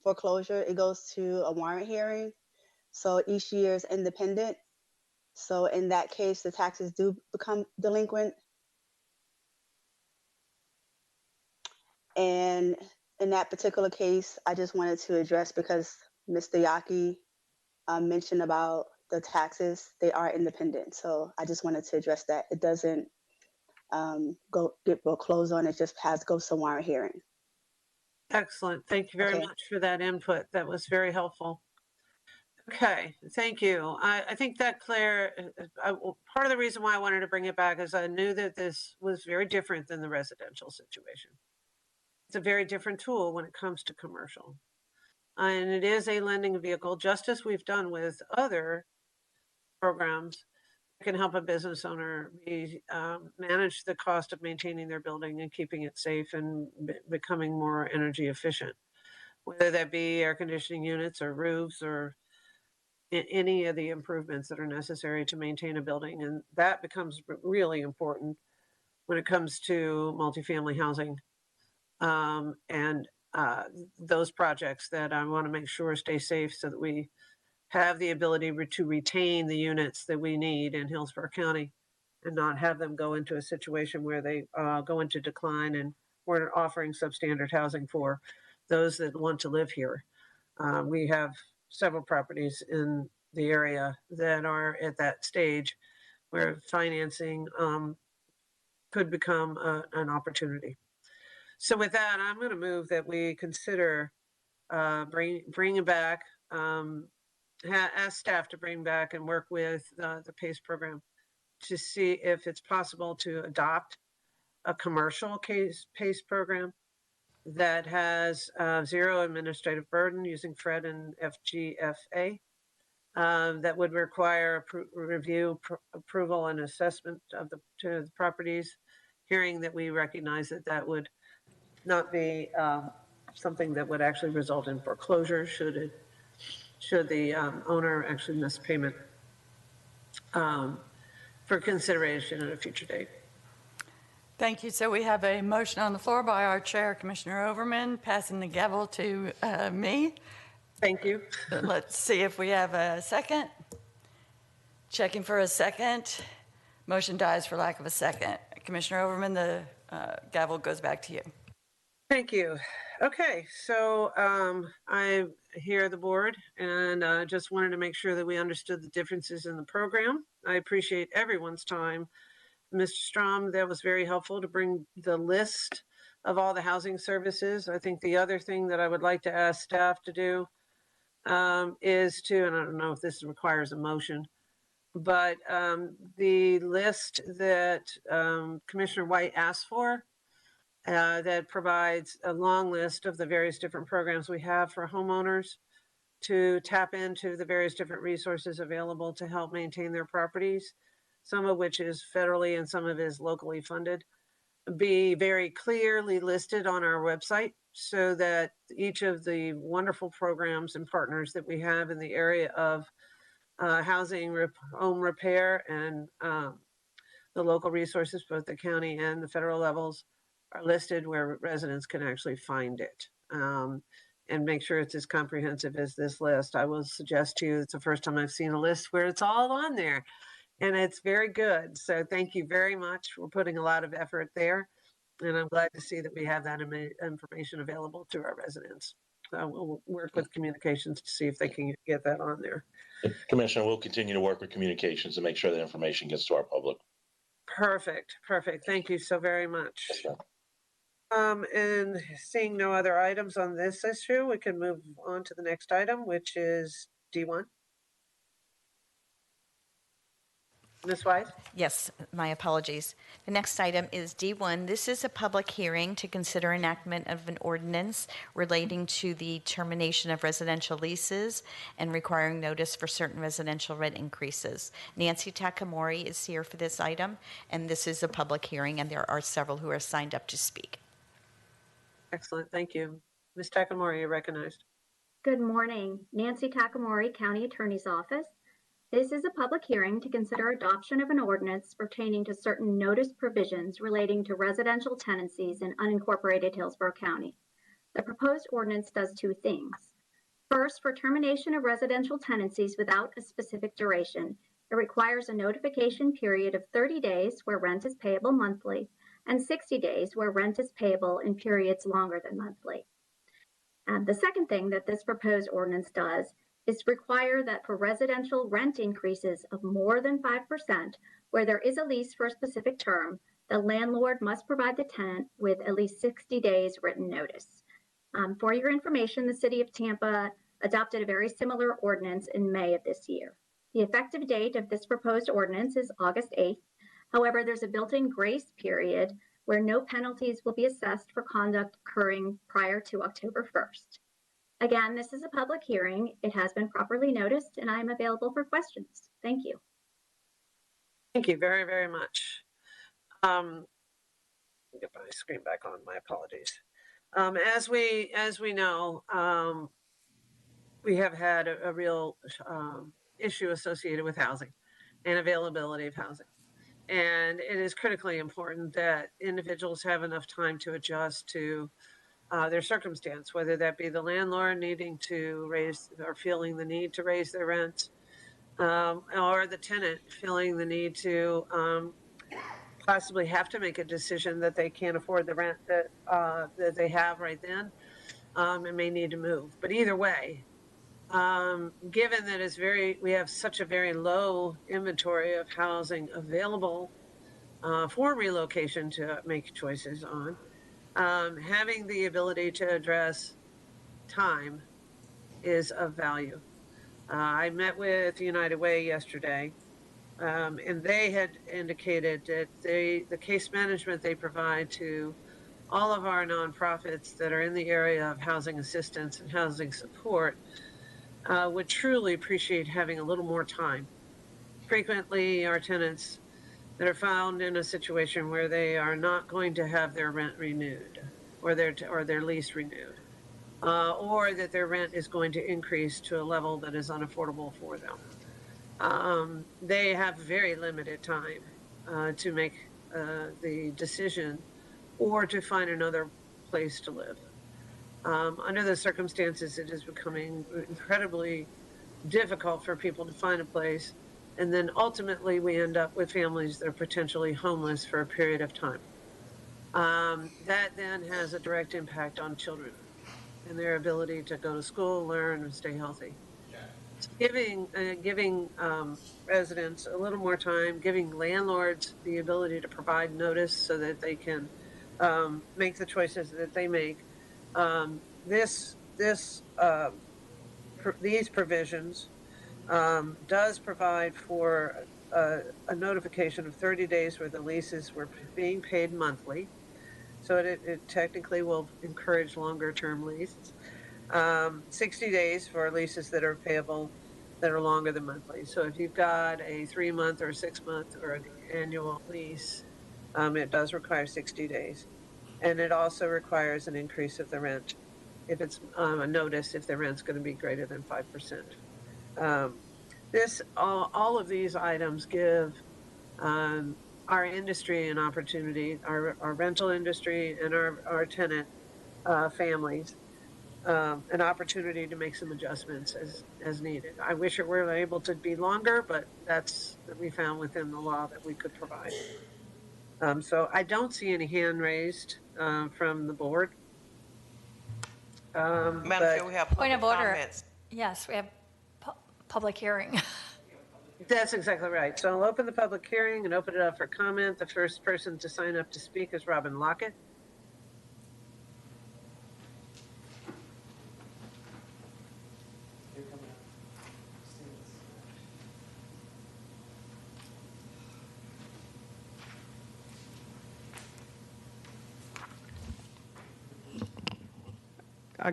foreclosure. It goes to a warrant hearing. So each year is independent. So in that case, the taxes do become delinquent. And in that particular case, I just wanted to address, because Mr. Yaki mentioned about the taxes, they are independent. So I just wanted to address that. It doesn't go get foreclosed on, it just goes to warrant hearing. Excellent. Thank you very much for that input. That was very helpful. Okay, thank you. I think that part of the reason why I wanted to bring it back is I knew that this was very different than the residential situation. It's a very different tool when it comes to commercial. And it is a lending vehicle, just as we've done with other programs that can help a business owner manage the cost of maintaining their building and keeping it safe and becoming more energy efficient, whether that be air conditioning units or roofs or any of the improvements that are necessary to maintain a building. And that becomes really important when it comes to multifamily housing and those projects that I want to make sure stay safe so that we have the ability to retain the units that we need in Hillsborough County and not have them go into a situation where they go into decline and we're offering substandard housing for those that want to live here. We have several properties in the area that are at that stage where financing could become an opportunity. So with that, I'm going to move that we consider bringing back, ask staff to bring back and work with the PACE program to see if it's possible to adopt a commercial PACE program that has zero administrative burden using FRED and FGFA that would require review, approval, and assessment of the properties, hearing that we recognize that would not be something that would actually result in foreclosure should the owner actually miss payment for consideration at a future date. Thank you. So we have a motion on the floor by our chair, Commissioner Overman, passing the gavel to me. Thank you. Let's see if we have a second. Checking for a second. Motion dies for lack of a second. Commissioner Overman, the gavel goes back to you. Thank you. Okay, so I hear the board and just wanted to make sure that we understood the differences in the program. I appreciate everyone's time. Mr. Strom, that was very helpful to bring the list of all the housing services. I think the other thing that I would like to ask staff to do is to, and I don't know if this requires a motion, but the list that Commissioner White asked for, that provides a long list of the various different programs we have for homeowners to tap into the various different resources available to help maintain their properties, some of which is federally and some of it is locally funded, be very clearly listed on our website so that each of the wonderful programs and partners that we have in the area of housing, home repair, and the local resources, both the county and the federal levels, are listed where residents can actually find it, and make sure it's as comprehensive as this list. I will suggest to you, it's the first time I've seen a list where it's all on there, and it's very good. So thank you very much. We're putting a lot of effort there, and I'm glad to see that we have that information available to our residents. So we'll work with communications to see if they can get that on there. Commissioner, we'll continue to work with communications to make sure that information gets to our public. Perfect, perfect. Thank you so very much. Yes, ma'am. And seeing no other items on this issue, we can move on to the next item, which is D1. Ms. Wise? Yes, my apologies. The next item is D1. This is a public hearing to consider enactment of an ordinance relating to the termination of residential leases and requiring notice for certain residential rent increases. Nancy Takamori is here for this item, and this is a public hearing, and there are several who are signed up to speak. Excellent, thank you. Ms. Takamori, you're recognized. Good morning. Nancy Takamori, County Attorney's Office. This is a public hearing to consider adoption of an ordinance pertaining to certain notice provisions relating to residential tenancies in unincorporated Hillsborough County. The proposed ordinance does two things. First, for termination of residential tenancies without a specific duration, it requires a notification period of 30 days where rent is payable monthly and 60 days where rent is payable in periods longer than monthly. The second thing that this proposed ordinance does is require that for residential rent increases of more than 5%, where there is a lease for a specific term, the landlord must provide the tenant with at least 60 days written notice. For your information, the City of Tampa adopted a very similar ordinance in May of this year. The effective date of this proposed ordinance is August 8th. However, there's a built-in grace period where no penalties will be assessed for conduct occurring prior to October 1st. Again, this is a public hearing. It has been properly noticed, and I'm available for questions. Thank you. Thank you very, very much. Get my screen back on, my apologies. As we know, we have had a real issue associated with housing and availability of housing. And it is critically important that individuals have enough time to adjust to their circumstance, whether that be the landlord needing to raise or feeling the need to raise their rent, or the tenant feeling the need to possibly have to make a decision that they can't afford the rent that they have right then, and may need to move. But either way, given that we have such a very low inventory of housing available for relocation to make choices on, having the ability to address time is of value. I met with United Way yesterday, and they had indicated that the case management they provide to all of our nonprofits that are in the area of housing assistance and housing support would truly appreciate having a little more time. Frequently, our tenants that are found in a situation where they are not going to have their rent renewed or their lease renewed, or that their rent is going to increase to a level that is unaffordable for them. They have very limited time to make the decision or to find another place to live. Under the circumstances, it is becoming incredibly difficult for people to find a place. And then ultimately, we end up with families that are potentially homeless for a period of time. That then has a direct impact on children and their ability to go to school, learn, and stay healthy. So giving residents a little more time, giving landlords the ability to provide notice so that they can make the choices that they make. These provisions does provide for a notification of 30 days where the leases were being paid monthly. So it technically will encourage longer term leases. 60 days for leases that are payable that are longer than monthly. So if you've got a 3-month or 6-month or an annual lease, it does require 60 days. And it also requires an increase of the rent if it's a notice if the rent's going to be greater than 5%. All of these items give our industry an opportunity, our rental industry and our tenant families, an opportunity to make some adjustments as needed. I wish it were able to be longer, but that's what we found within the law that we could provide. So I don't see any hand raised from the board. Madam Chair, we have Point of order. comments. Yes, we have public hearing. That's exactly right. So I'll open the public hearing and open it up for comment. The first person to sign up to speak is Robin Lockett.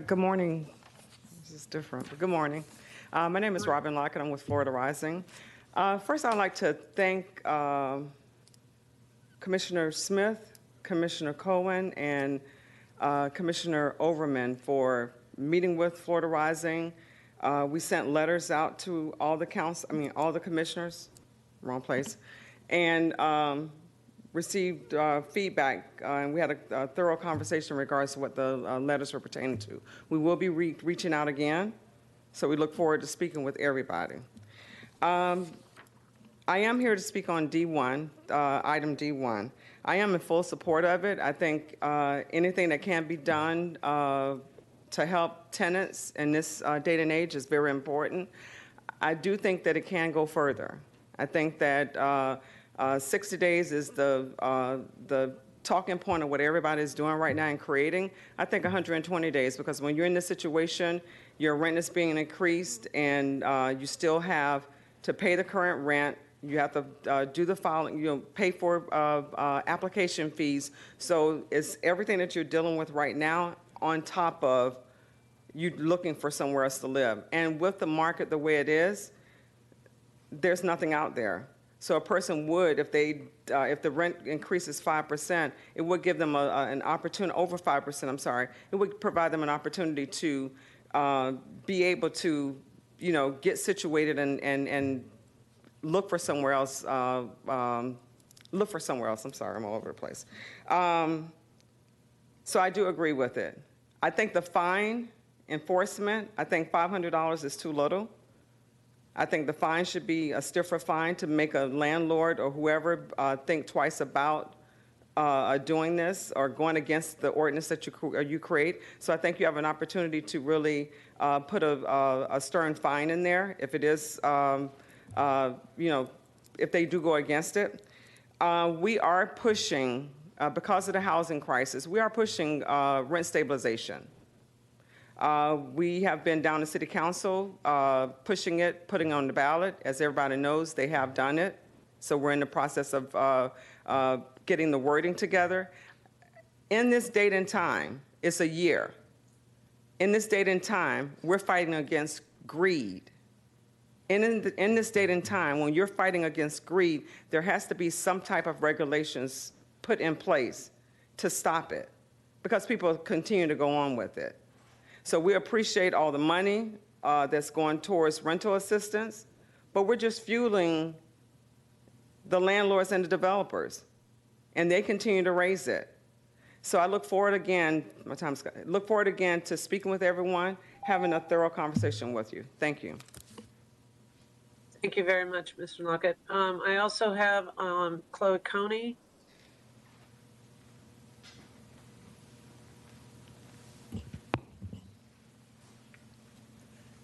Good morning. This is different, but good morning. My name is Robin Lockett. I'm with Florida Rising. First, I'd like to thank Commissioner Smith, Commissioner Cohen, and Commissioner Overman for meeting with Florida Rising. We sent letters out to all the all the commissioners, wrong place, and received feedback, and we had a thorough conversation in regards to what the letters were pertaining to. We will be reaching out again, so we look forward to speaking with everybody. I am here to speak on D1, item D1. I am in full support of it. I think anything that can be done to help tenants in this day and age is very important. I do think that it can go further. I think that 60 days is the talking point of what everybody is doing right now and creating. I think 120 days, because when you're in this situation, your rent is being increased and you still have to pay the current rent. You have to do the filing, pay for application fees. So it's everything that you're dealing with right now on top of you looking for somewhere else to live. And with the market the way it is, there's nothing out there. So a person would, if the rent increases 5%, it would give them an opportunity, over 5%, I'm sorry, it would provide them an opportunity to be able to, get situated and look for somewhere else, I'm sorry, I'm all over the place. So I do agree with it. I think the fine enforcement, I think $500 is too little. I think the fine should be a stiffer fine to make a landlord or whoever think twice about doing this or going against the ordinance that you create. So I think you have an opportunity to really put a stern fine in there if it is, if they do go against it. We are pushing, because of the housing crisis, we are pushing rent stabilization. We have been down to City Council pushing it, putting it on the ballot. As everybody knows, they have done it. So we're in the process of getting the wording together. In this date and time, it's a year. In this date and time, we're fighting against greed. In this date and time, when you're fighting against greed, there has to be some type of regulations put in place to stop it, because people continue to go on with it. So we appreciate all the money that's going towards rental assistance, but we're just fueling the landlords and the developers. and they continue to raise it. So I look forward again, look forward again to speaking with everyone, having a thorough conversation with you. Thank you. Thank you very much, Mr. Lockett. I also have Chloe Coney.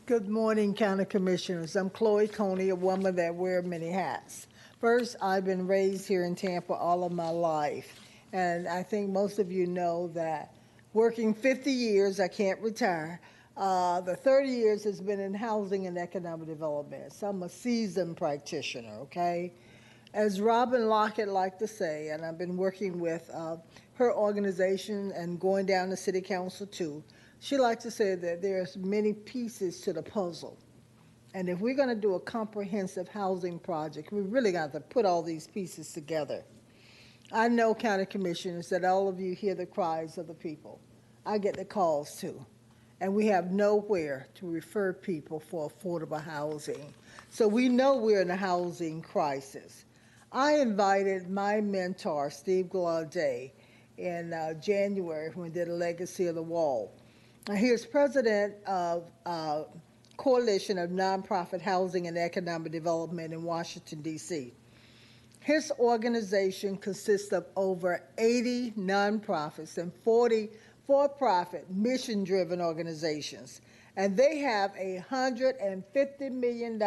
Good morning, County Commissioners. I'm Chloe Coney, a woman that wears many hats. First, I've been raised here in Tampa all of my life, and I think most of you know that working 50 years, I can't retire. The 30 years has been in housing and economic development, so I'm a seasoned practitioner, okay? As Robin Lockett liked to say, and I've been working with her organization and going down to City Council too, she likes to say that there's many pieces to the puzzle. And if we're going to do a comprehensive housing project, we really got to put all these pieces together. I know, County Commissioners, that all of you hear the cries of the people. I get the calls too. And we have nowhere to refer people for affordable housing. So we know we're in a housing crisis. I invited my mentor, Steve Gaudet, in January when we did a Legacy of the Wall. He is president of Coalition of Nonprofit Housing and Economic Development in Washington, D.C. His organization consists of over 80 nonprofits and 40 for-profit, mission-driven organizations. And they have a $150 million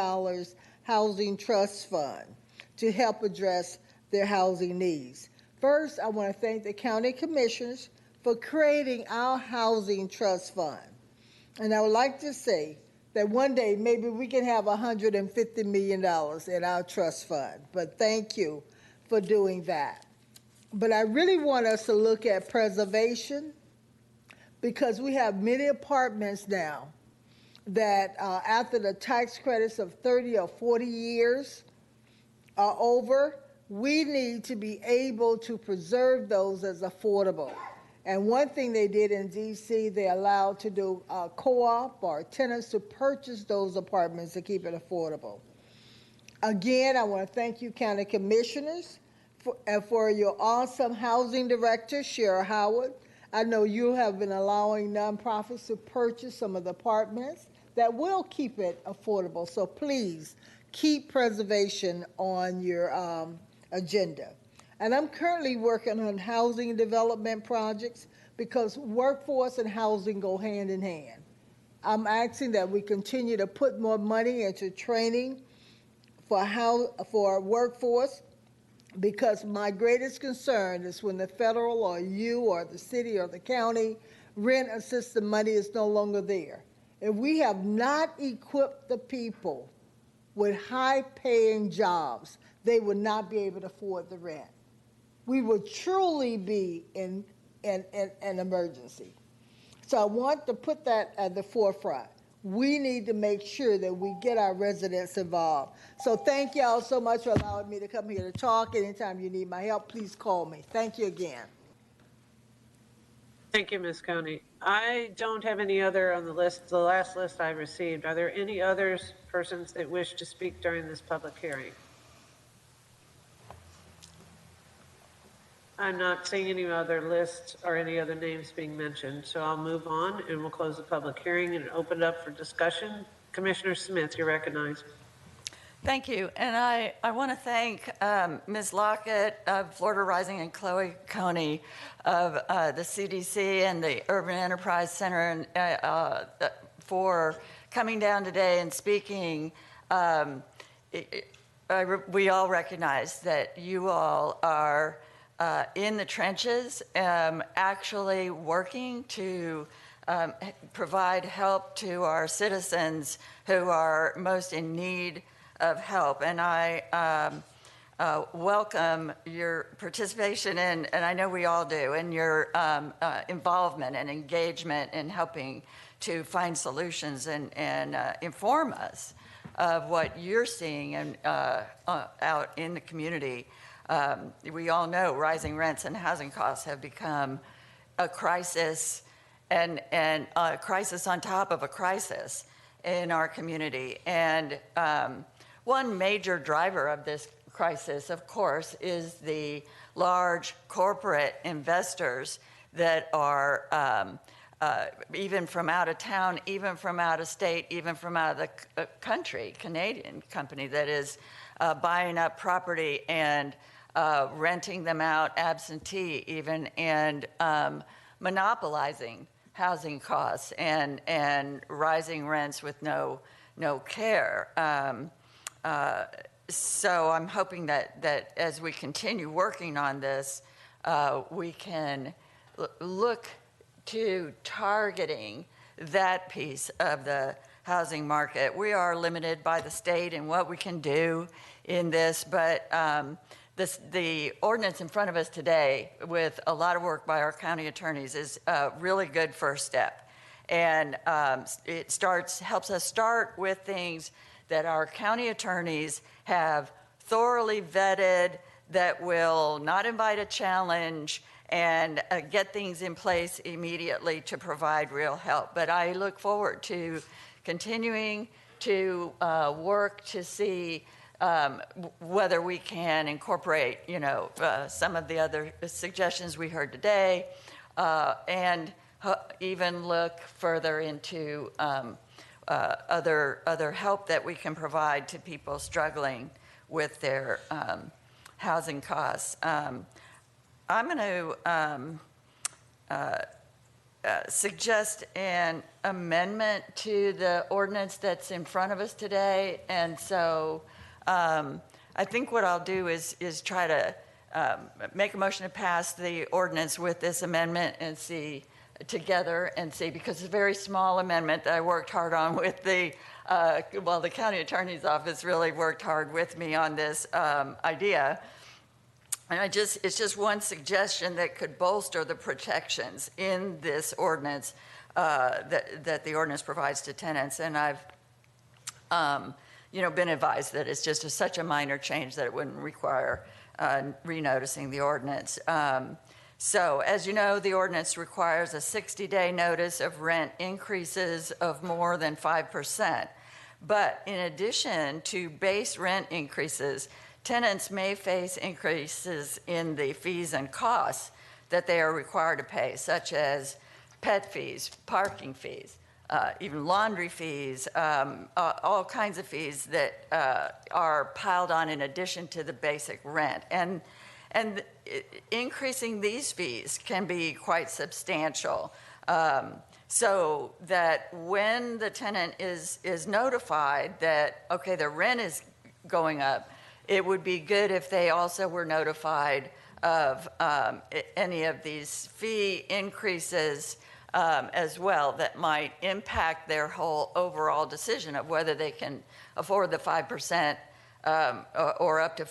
housing trust fund to help address their housing needs. First, I want to thank the county commissioners for creating our housing trust fund. And I would like to say that one day maybe we can have $150 million in our trust fund. But thank you for doing that. But I really want us to look at preservation, because we have many apartments now that after the tax credits of 30 or 40 years are over, we need to be able to preserve those as affordable. And one thing they did in DC, they allowed to do co-op or tenants to purchase those apartments to keep it affordable. Again, I want to thank you, County Commissioners, for your awesome housing director, Cheryl Howard. I know you have been allowing nonprofits to purchase some of the apartments that will keep it affordable. So please keep preservation on your agenda. And I'm currently working on housing development projects because workforce and housing go hand in hand. I'm asking that we continue to put more money into training for workforce, because my greatest concern is when the federal or you or the city or the county rent assistance money is no longer there. If we have not equipped the people with high-paying jobs, they will not be able to afford the rent. We will truly be in an emergency. So I want to put that at the forefront. We need to make sure that we get our residents involved. So thank y'all so much for allowing me to come here to talk. Anytime you need my help, please call me. Thank you again. Thank you, Ms. Coney. I don't have any other on the list, the last list I received. Are there any others, persons that wish to speak during this public hearing? I'm not seeing any other lists or any other names being mentioned, so I'll move on and we'll close the public hearing and open it up for discussion. Commissioner Smith, you're recognized. Thank you. And I want to thank Ms. Lockett of Florida Rising and Chloe Coney of the CDC and the Urban Enterprise Center for coming down today and speaking. We all recognize that you all are in the trenches, actually working to provide help to our citizens who are most in need of help. And I welcome your participation in, and I know we all do, in your involvement and engagement in helping to find solutions and inform us of what you're seeing and out in the community. We all know rising rents and housing costs have become a crisis, and a crisis on top of a crisis in our community. And one major driver of this crisis, of course, is the large corporate investors that are even from out of town, even from out of state, even from out of the country, Canadian company that is buying up property and renting them out absentee even, and monopolizing housing costs and rising rents with no care. So I'm hoping that as we continue working on this, we can look to targeting that piece of the housing market. We are limited by the state in what we can do in this, but the ordinance in front of us today, with a lot of work by our county attorneys, is a really good first step. And it helps us start with things that our county attorneys have thoroughly vetted, that will not invite a challenge, and get things in place immediately to provide real help. But I look forward to continuing to work to see whether we can incorporate, some of the other suggestions we heard today, and even look further into other help that we can provide to people struggling with their housing costs. I'm going to suggest an amendment to the ordinance that's in front of us today, and so I think what I'll do is try to make a motion to pass the ordinance with this amendment and see together, because it's a very small amendment that I worked hard on with the county attorney's office really worked hard with me on this idea. And it's just one suggestion that could bolster the protections in this ordinance that the ordinance provides to tenants. And I've been advised that it's just such a minor change that it wouldn't require renoticing the ordinance. So as you know, the ordinance requires a 60-day notice of rent increases of more than 5%. But in addition to base rent increases, tenants may face increases in the fees and costs that they are required to pay, such as pet fees, parking fees, even laundry fees, all kinds of fees that are piled on in addition to the basic rent. And increasing these fees can be quite substantial. So that when the tenant is notified that, okay, the rent is going up, it would be good if they also were notified of any of these fee increases as well that might impact their whole overall decision of whether they can afford the 5% or up to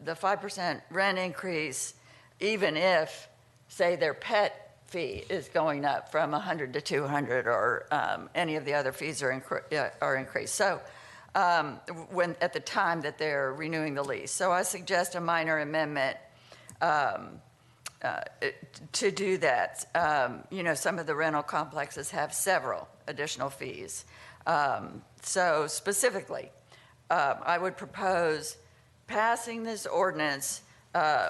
the 5% rent increase, even if, say, their pet fee is going up from $100 to $200, or any of the other fees are increased. So when at the time that they're renewing the lease. So I suggest a minor amendment to do that. Some of the rental complexes have several additional fees. So specifically, I would propose passing this ordinance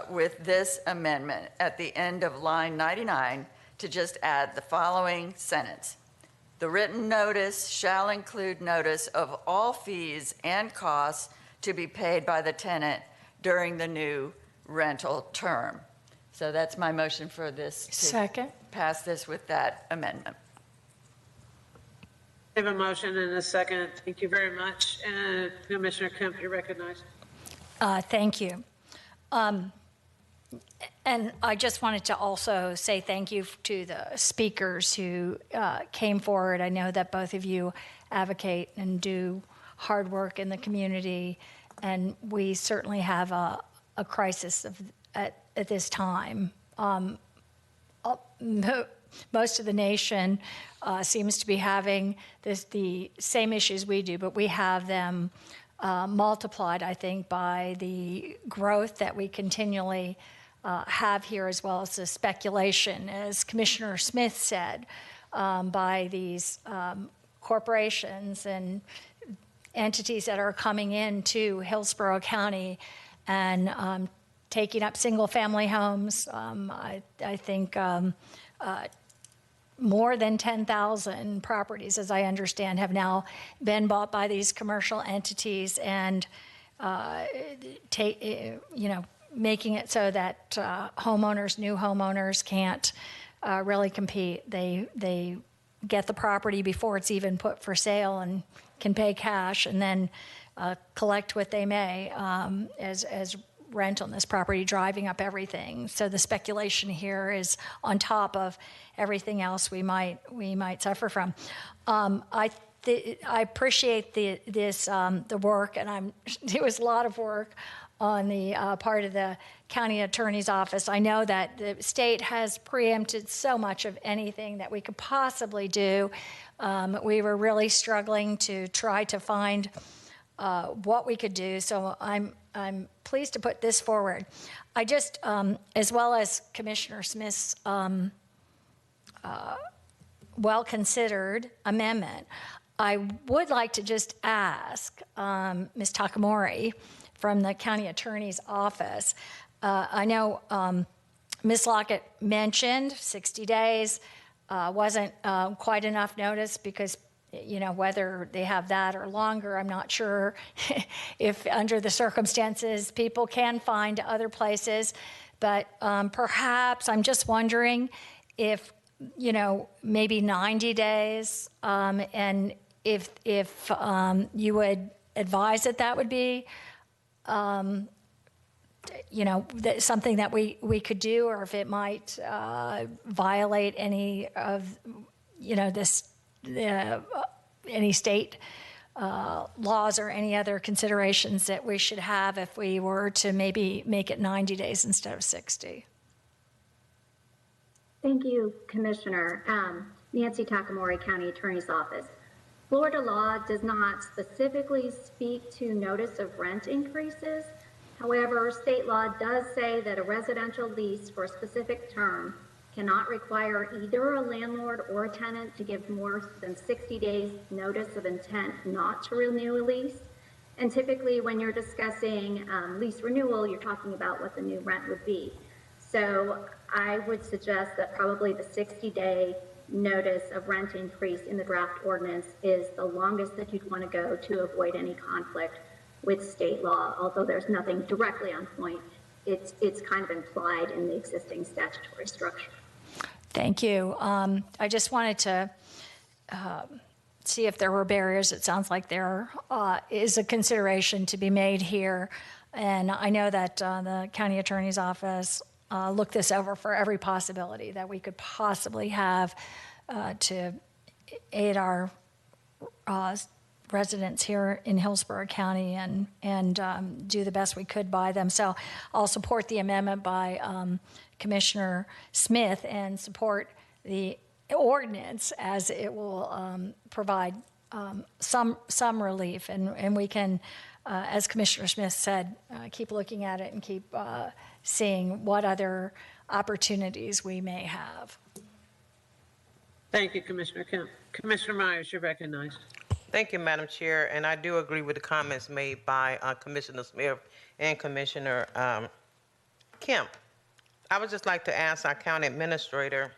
with this amendment at the end of line 99 to just add the following sentence. The written notice shall include notice of all fees and costs to be paid by the tenant during the new rental term. So that's my motion for this. Second. Pass this with that amendment. I have a motion and a second. Thank you very much. And Commissioner Kemp, you're recognized. Thank you. And I just wanted to also say thank you to the speakers who came forward. I know that both of you advocate and do hard work in the community, and we certainly have a crisis at this time. Most of the nation seems to be having the same issues we do, but we have them multiplied, I think, by the growth that we continually have here, as well as the speculation, as Commissioner Smith said, by these corporations and entities that are coming into Hillsborough County and taking up single-family homes. I think more than 10,000 properties, as I understand, have now been bought by these commercial entities, and making it so that new homeowners can't really compete. They get the property before it's even put for sale and can pay cash, and then collect what they may as rent on this property, driving up everything. So the speculation here is on top of everything else we might suffer from. I appreciate the work, and it was a lot of work on the part of the county attorney's office. I know that the state has preempted so much of anything that we could possibly do. We were really struggling to try to find what we could do. So I'm pleased to put this forward. I just, as well as Commissioner Smith's well-considered amendment, I would like to just ask Ms. Takamori from the county attorney's office. I know Ms. Lockett mentioned 60 days wasn't quite enough notice because, whether they have that or longer, I'm not sure if under the circumstances people can find other places. But perhaps I'm just wondering if, maybe 90 days, and if you would advise that would be something that we could do, or if it might violate any of, any state laws or any other considerations that we should have if we were to maybe make it 90 days instead of 60. Thank you, Commissioner. Nancy Takamori, County Attorney's Office. Florida law does not specifically speak to notice of rent increases. However, state law does say that a residential lease for a specific term cannot require either a landlord or a tenant to give more than 60 days notice of intent not to renew a lease. And typically when you're discussing lease renewal, you're talking about what the new rent would be. So I would suggest that probably the 60-day notice of rent increase in the draft ordinance is the longest that you'd want to go to avoid any conflict with state law. Although there's nothing directly on point, it's kind of implied in the existing statutory structure. Thank you. I just wanted to see if there were barriers. It sounds like there is a consideration to be made here. And I know that the county attorney's office looked this over for every possibility that we could possibly have to aid our residents here in Hillsborough County and do the best we could by them. So I'll support the amendment by Commissioner Smith and support the ordinance as it will provide some relief. And we can, as Commissioner Smith said, keep looking at it and keep seeing what other opportunities we may have. Thank you, Commissioner Kemp. Commissioner Myers, you're recognized. Thank you, Madam Chair, and I do agree with the comments made by Commissioner Smith and Commissioner Kemp. I would just like to ask our county administrator,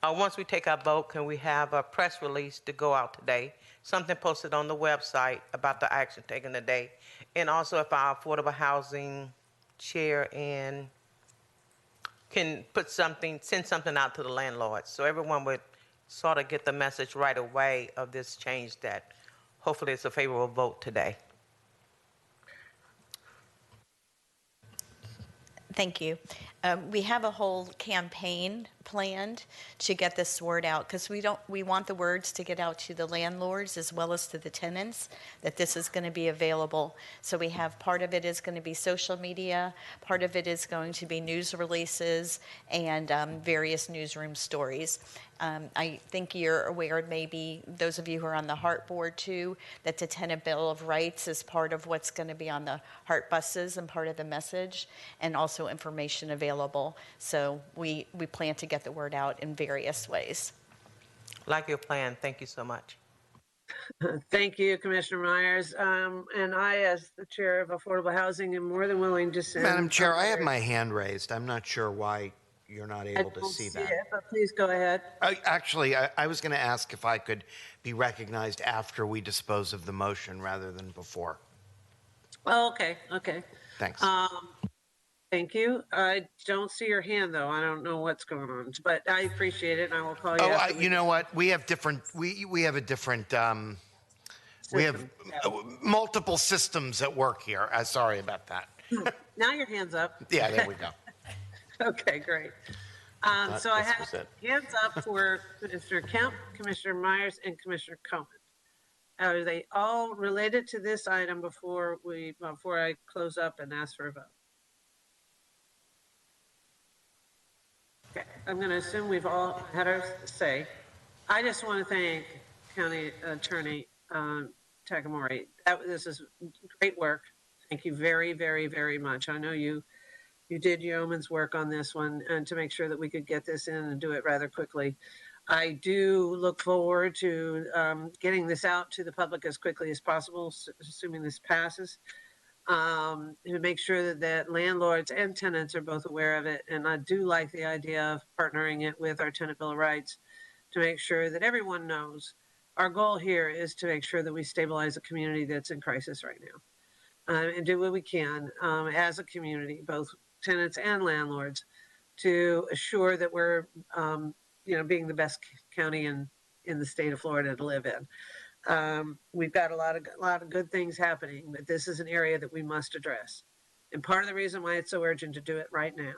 once we take our vote, can we have a press release to go out today, something posted on the website about the action taken today, and also if our affordable housing chair and can send something out to the landlords so everyone would sort of get the message right away of this change that hopefully it's a favorable vote today. Thank you. We have a whole campaign planned to get this word out because we want the words to get out to the landlords as well as to the tenants that this is going to be available. So we have part of it is going to be social media, part of it is going to be news releases and various newsroom stories. I think you're aware, maybe those of you who are on the HART board too, that the Tenant Bill of Rights is part of what's going to be on the HART buses and part of the message, and also information available. So we plan to get the word out in various ways. Like your plan. Thank you so much. Thank you, Commissioner Myers. And I, as the chair of Affordable Housing, am more than willing to send. Madam Chair, I have my hand raised. I'm not sure why you're not able to see that. It, but please go ahead. I was going to ask if I could be recognized after we dispose of the motion rather than before. Oh, okay. Thanks. Thank you. I don't see your hand though. I don't know what's going on, but I appreciate it and I will call you. You know what? We have different, we have a different, we have multiple systems at work here. Sorry about that. Now your hand's up. Yeah, there we go. Okay, great. So I have hands up for Commissioner Kemp, Commissioner Myers, and Commissioner Cohen. Are they all related to this item before I close up and ask for a vote? Okay, I'm going to assume we've all had our say. I just want to thank County Attorney Takamori. This is great work. Thank you very, very, very much. I know you did yeoman's work on this one and to make sure that we could get this in and do it rather quickly. I do look forward to getting this out to the public as quickly as possible, assuming this passes. To make sure that landlords and tenants are both aware of it. And I do like the idea of partnering it with our Tenant Bill of Rights to make sure that everyone knows. Our goal here is to make sure that we stabilize a community that's in crisis right now and do what we can as a community, both tenants and landlords, to assure that we're being the best county in the state of Florida to live in. We've got a lot of good things happening, but this is an area that we must address. And part of the reason why it's so urgent to do it right now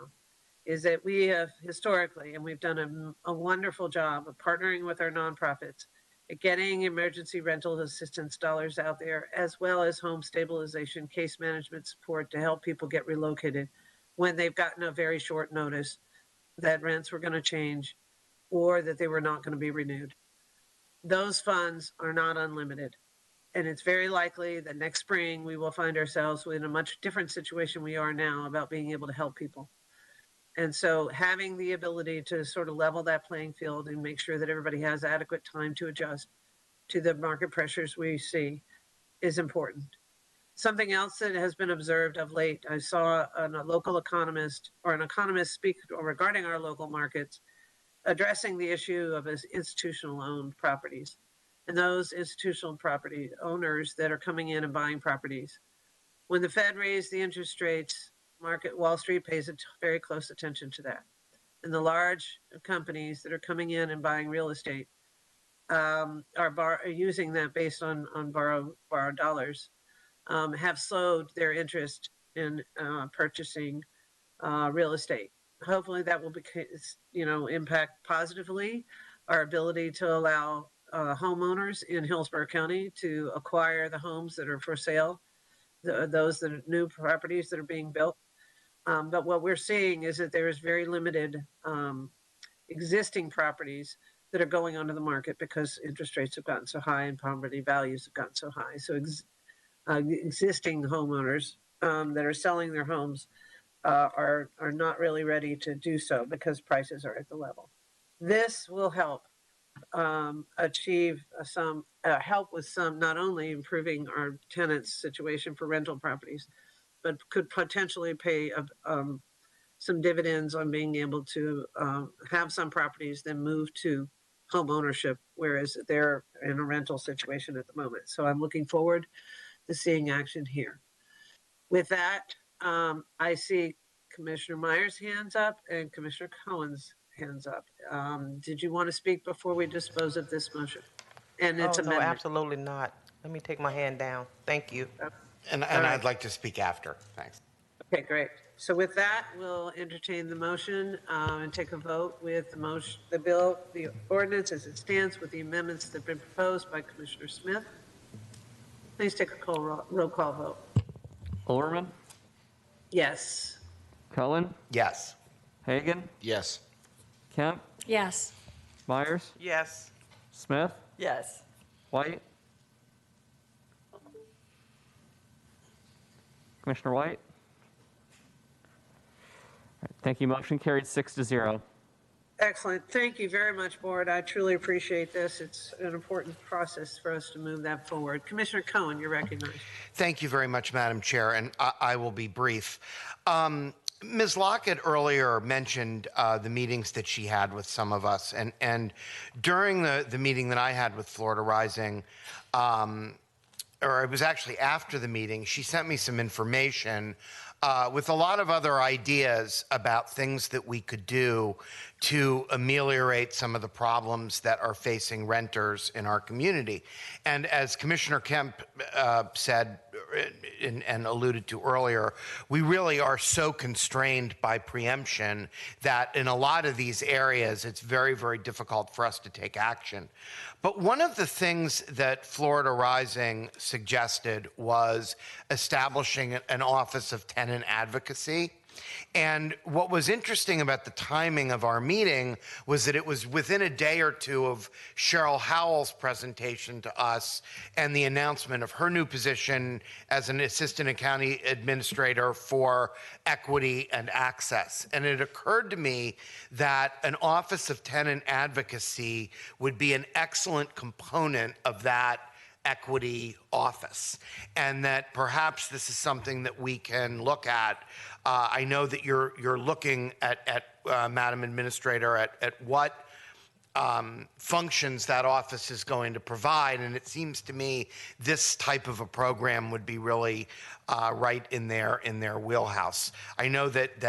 is that we have historically, and we've done a wonderful job of partnering with our nonprofits at getting emergency rental assistance dollars out there, as well as home stabilization, case management support to help people get relocated when they've gotten a very short notice that rents were going to change or that they were not going to be renewed. Those funds are not unlimited. And it's very likely that next spring we will find ourselves in a much different situation we are now about being able to help people. And so having the ability to sort of level that playing field and make sure that everybody has adequate time to adjust to the market pressures we see is important. Something else that has been observed of late, I saw a local economist or an economist speak regarding our local markets, addressing the issue of institutional owned properties and those institutional property owners that are coming in and buying properties. When the Fed raised the interest rates, Wall Street pays very close attention to that. And the large companies that are coming in and buying real estate are using that based on borrowed dollars, have slowed their interest in purchasing real estate. Hopefully that will impact positively our ability to allow homeowners in Hillsborough County to acquire the homes that are for sale, those that are new properties that are being built. But what we're seeing is that there is very limited existing properties that are going onto the market because interest rates have gotten so high and property values have gotten so high. So existing homeowners that are selling their homes are not really ready to do so because prices are at the level. This will help achieve help with some, not only improving our tenants' situation for rental properties, but could potentially pay some dividends on being able to have some properties then move to home ownership, whereas they're in a rental situation at the moment. So I'm looking forward to seeing action here. With that, I see Commissioner Myers' hands up and Commissioner Cohen's hands up. Did you want to speak before we dispose of this motion? And it's no, absolutely not. Let me take my hand down. Thank you. And I'd like to speak after. Thanks. Okay, great. So with that, we'll entertain the motion and take a vote with the motion, the ordinance as it stands with the amendments that have been proposed by Commissioner Smith. Please take a roll call vote. Overman? Yes. Cohen? Yes. Hagan? Yes. Kemp? Yes. Myers? Yes. Smith? Yes. White? Commissioner White? All right, thank you. Motion carried 6-0. Excellent. Thank you very much, Board. I truly appreciate this. It's an important process for us to move that forward. Commissioner Cohen, you're recognized. Thank you very much, Madam Chair, and I will be brief. Ms. Lockett earlier mentioned the meetings that she had with some of us, and during the meeting that I had with Florida Rising, or it was actually after the meeting, she sent me some information with a lot of other ideas about things that we could do to ameliorate some of the problems that are facing renters in our community. And as Commissioner Kemp said and alluded to earlier, we really are so constrained by preemption that in a lot of these areas, it's very, very difficult for us to take action. But one of the things that Florida Rising suggested was establishing an Office of Tenant Advocacy. And what was interesting about the timing of our meeting was that it was within a day or two of Cheryl Howell's presentation to us and the announcement of her new position as an assistant county administrator for equity and access. And it occurred to me that an Office of Tenant Advocacy would be an excellent component of that equity office, and that perhaps this is something that we can look at. I know that you're looking at Madam Administrator, at what functions that office is going to provide, and it seems to me this type of a program would be really right in their wheelhouse. I know that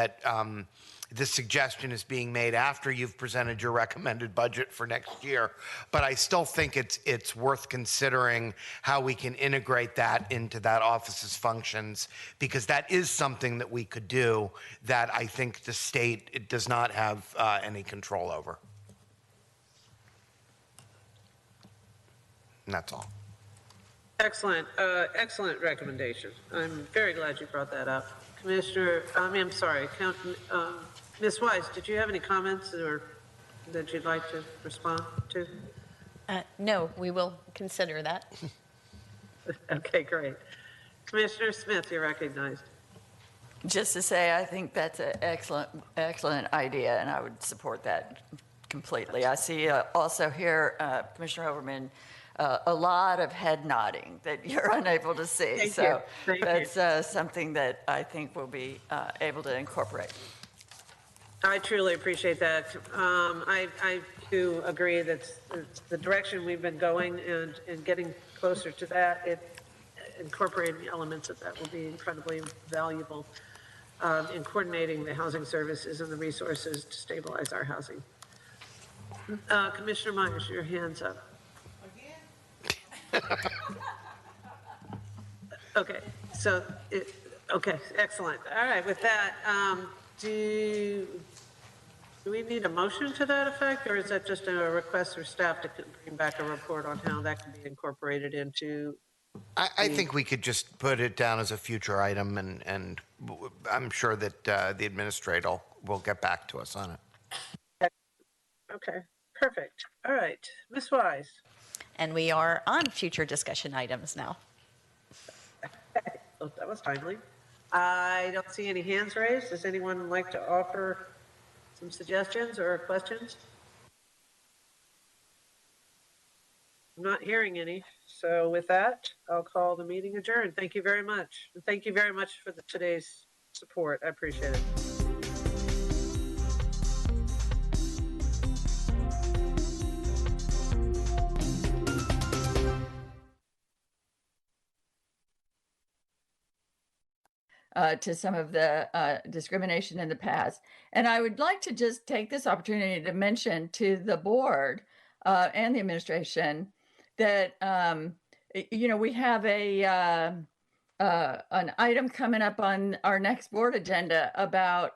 this suggestion is being made after you've presented your recommended budget for next year, but I still think it's worth considering how we can integrate that into that office's functions, because that is something that we could do that I think the state does not have any control over. And that's all. Excellent, excellent recommendation. I'm very glad you brought that up. Commissioner, I'm sorry, Ms. Weiss, did you have any comments or that you'd like to respond to? No, we will consider that. Okay, great. Commissioner Smith, you're recognized. Just to say, I think that's an excellent idea, and I would support that completely. I see also here, Commissioner Overman, a lot of head nodding that you're unable to see. Thank you. That's something that I think we'll be able to incorporate. I truly appreciate that. I do agree that the direction we've been going and getting closer to that, incorporating elements of that will be incredibly valuable in coordinating the housing services and the resources to stabilize our housing. Commissioner Myers, your hand's up. Okay, so, okay, excellent. All right, with that, do we need a motion to that effect, or is that just a request for staff to bring back a report on how that can be incorporated into? I think we could just put it down as a future item, and I'm sure that the administrator will get back to us on it. Okay, perfect. All right, Ms. Wise. And we are on future discussion items now. Oh, that was timely. I don't see any hands raised. Does anyone like to offer some suggestions or questions? I'm not hearing any. So with that, I'll call the meeting adjourned. Thank you very much. And thank you very much for today's support. I appreciate it. To some of the discrimination in the past. And I would like to just take this opportunity to mention to the board and the administration that, we have an item coming up on our next board agenda about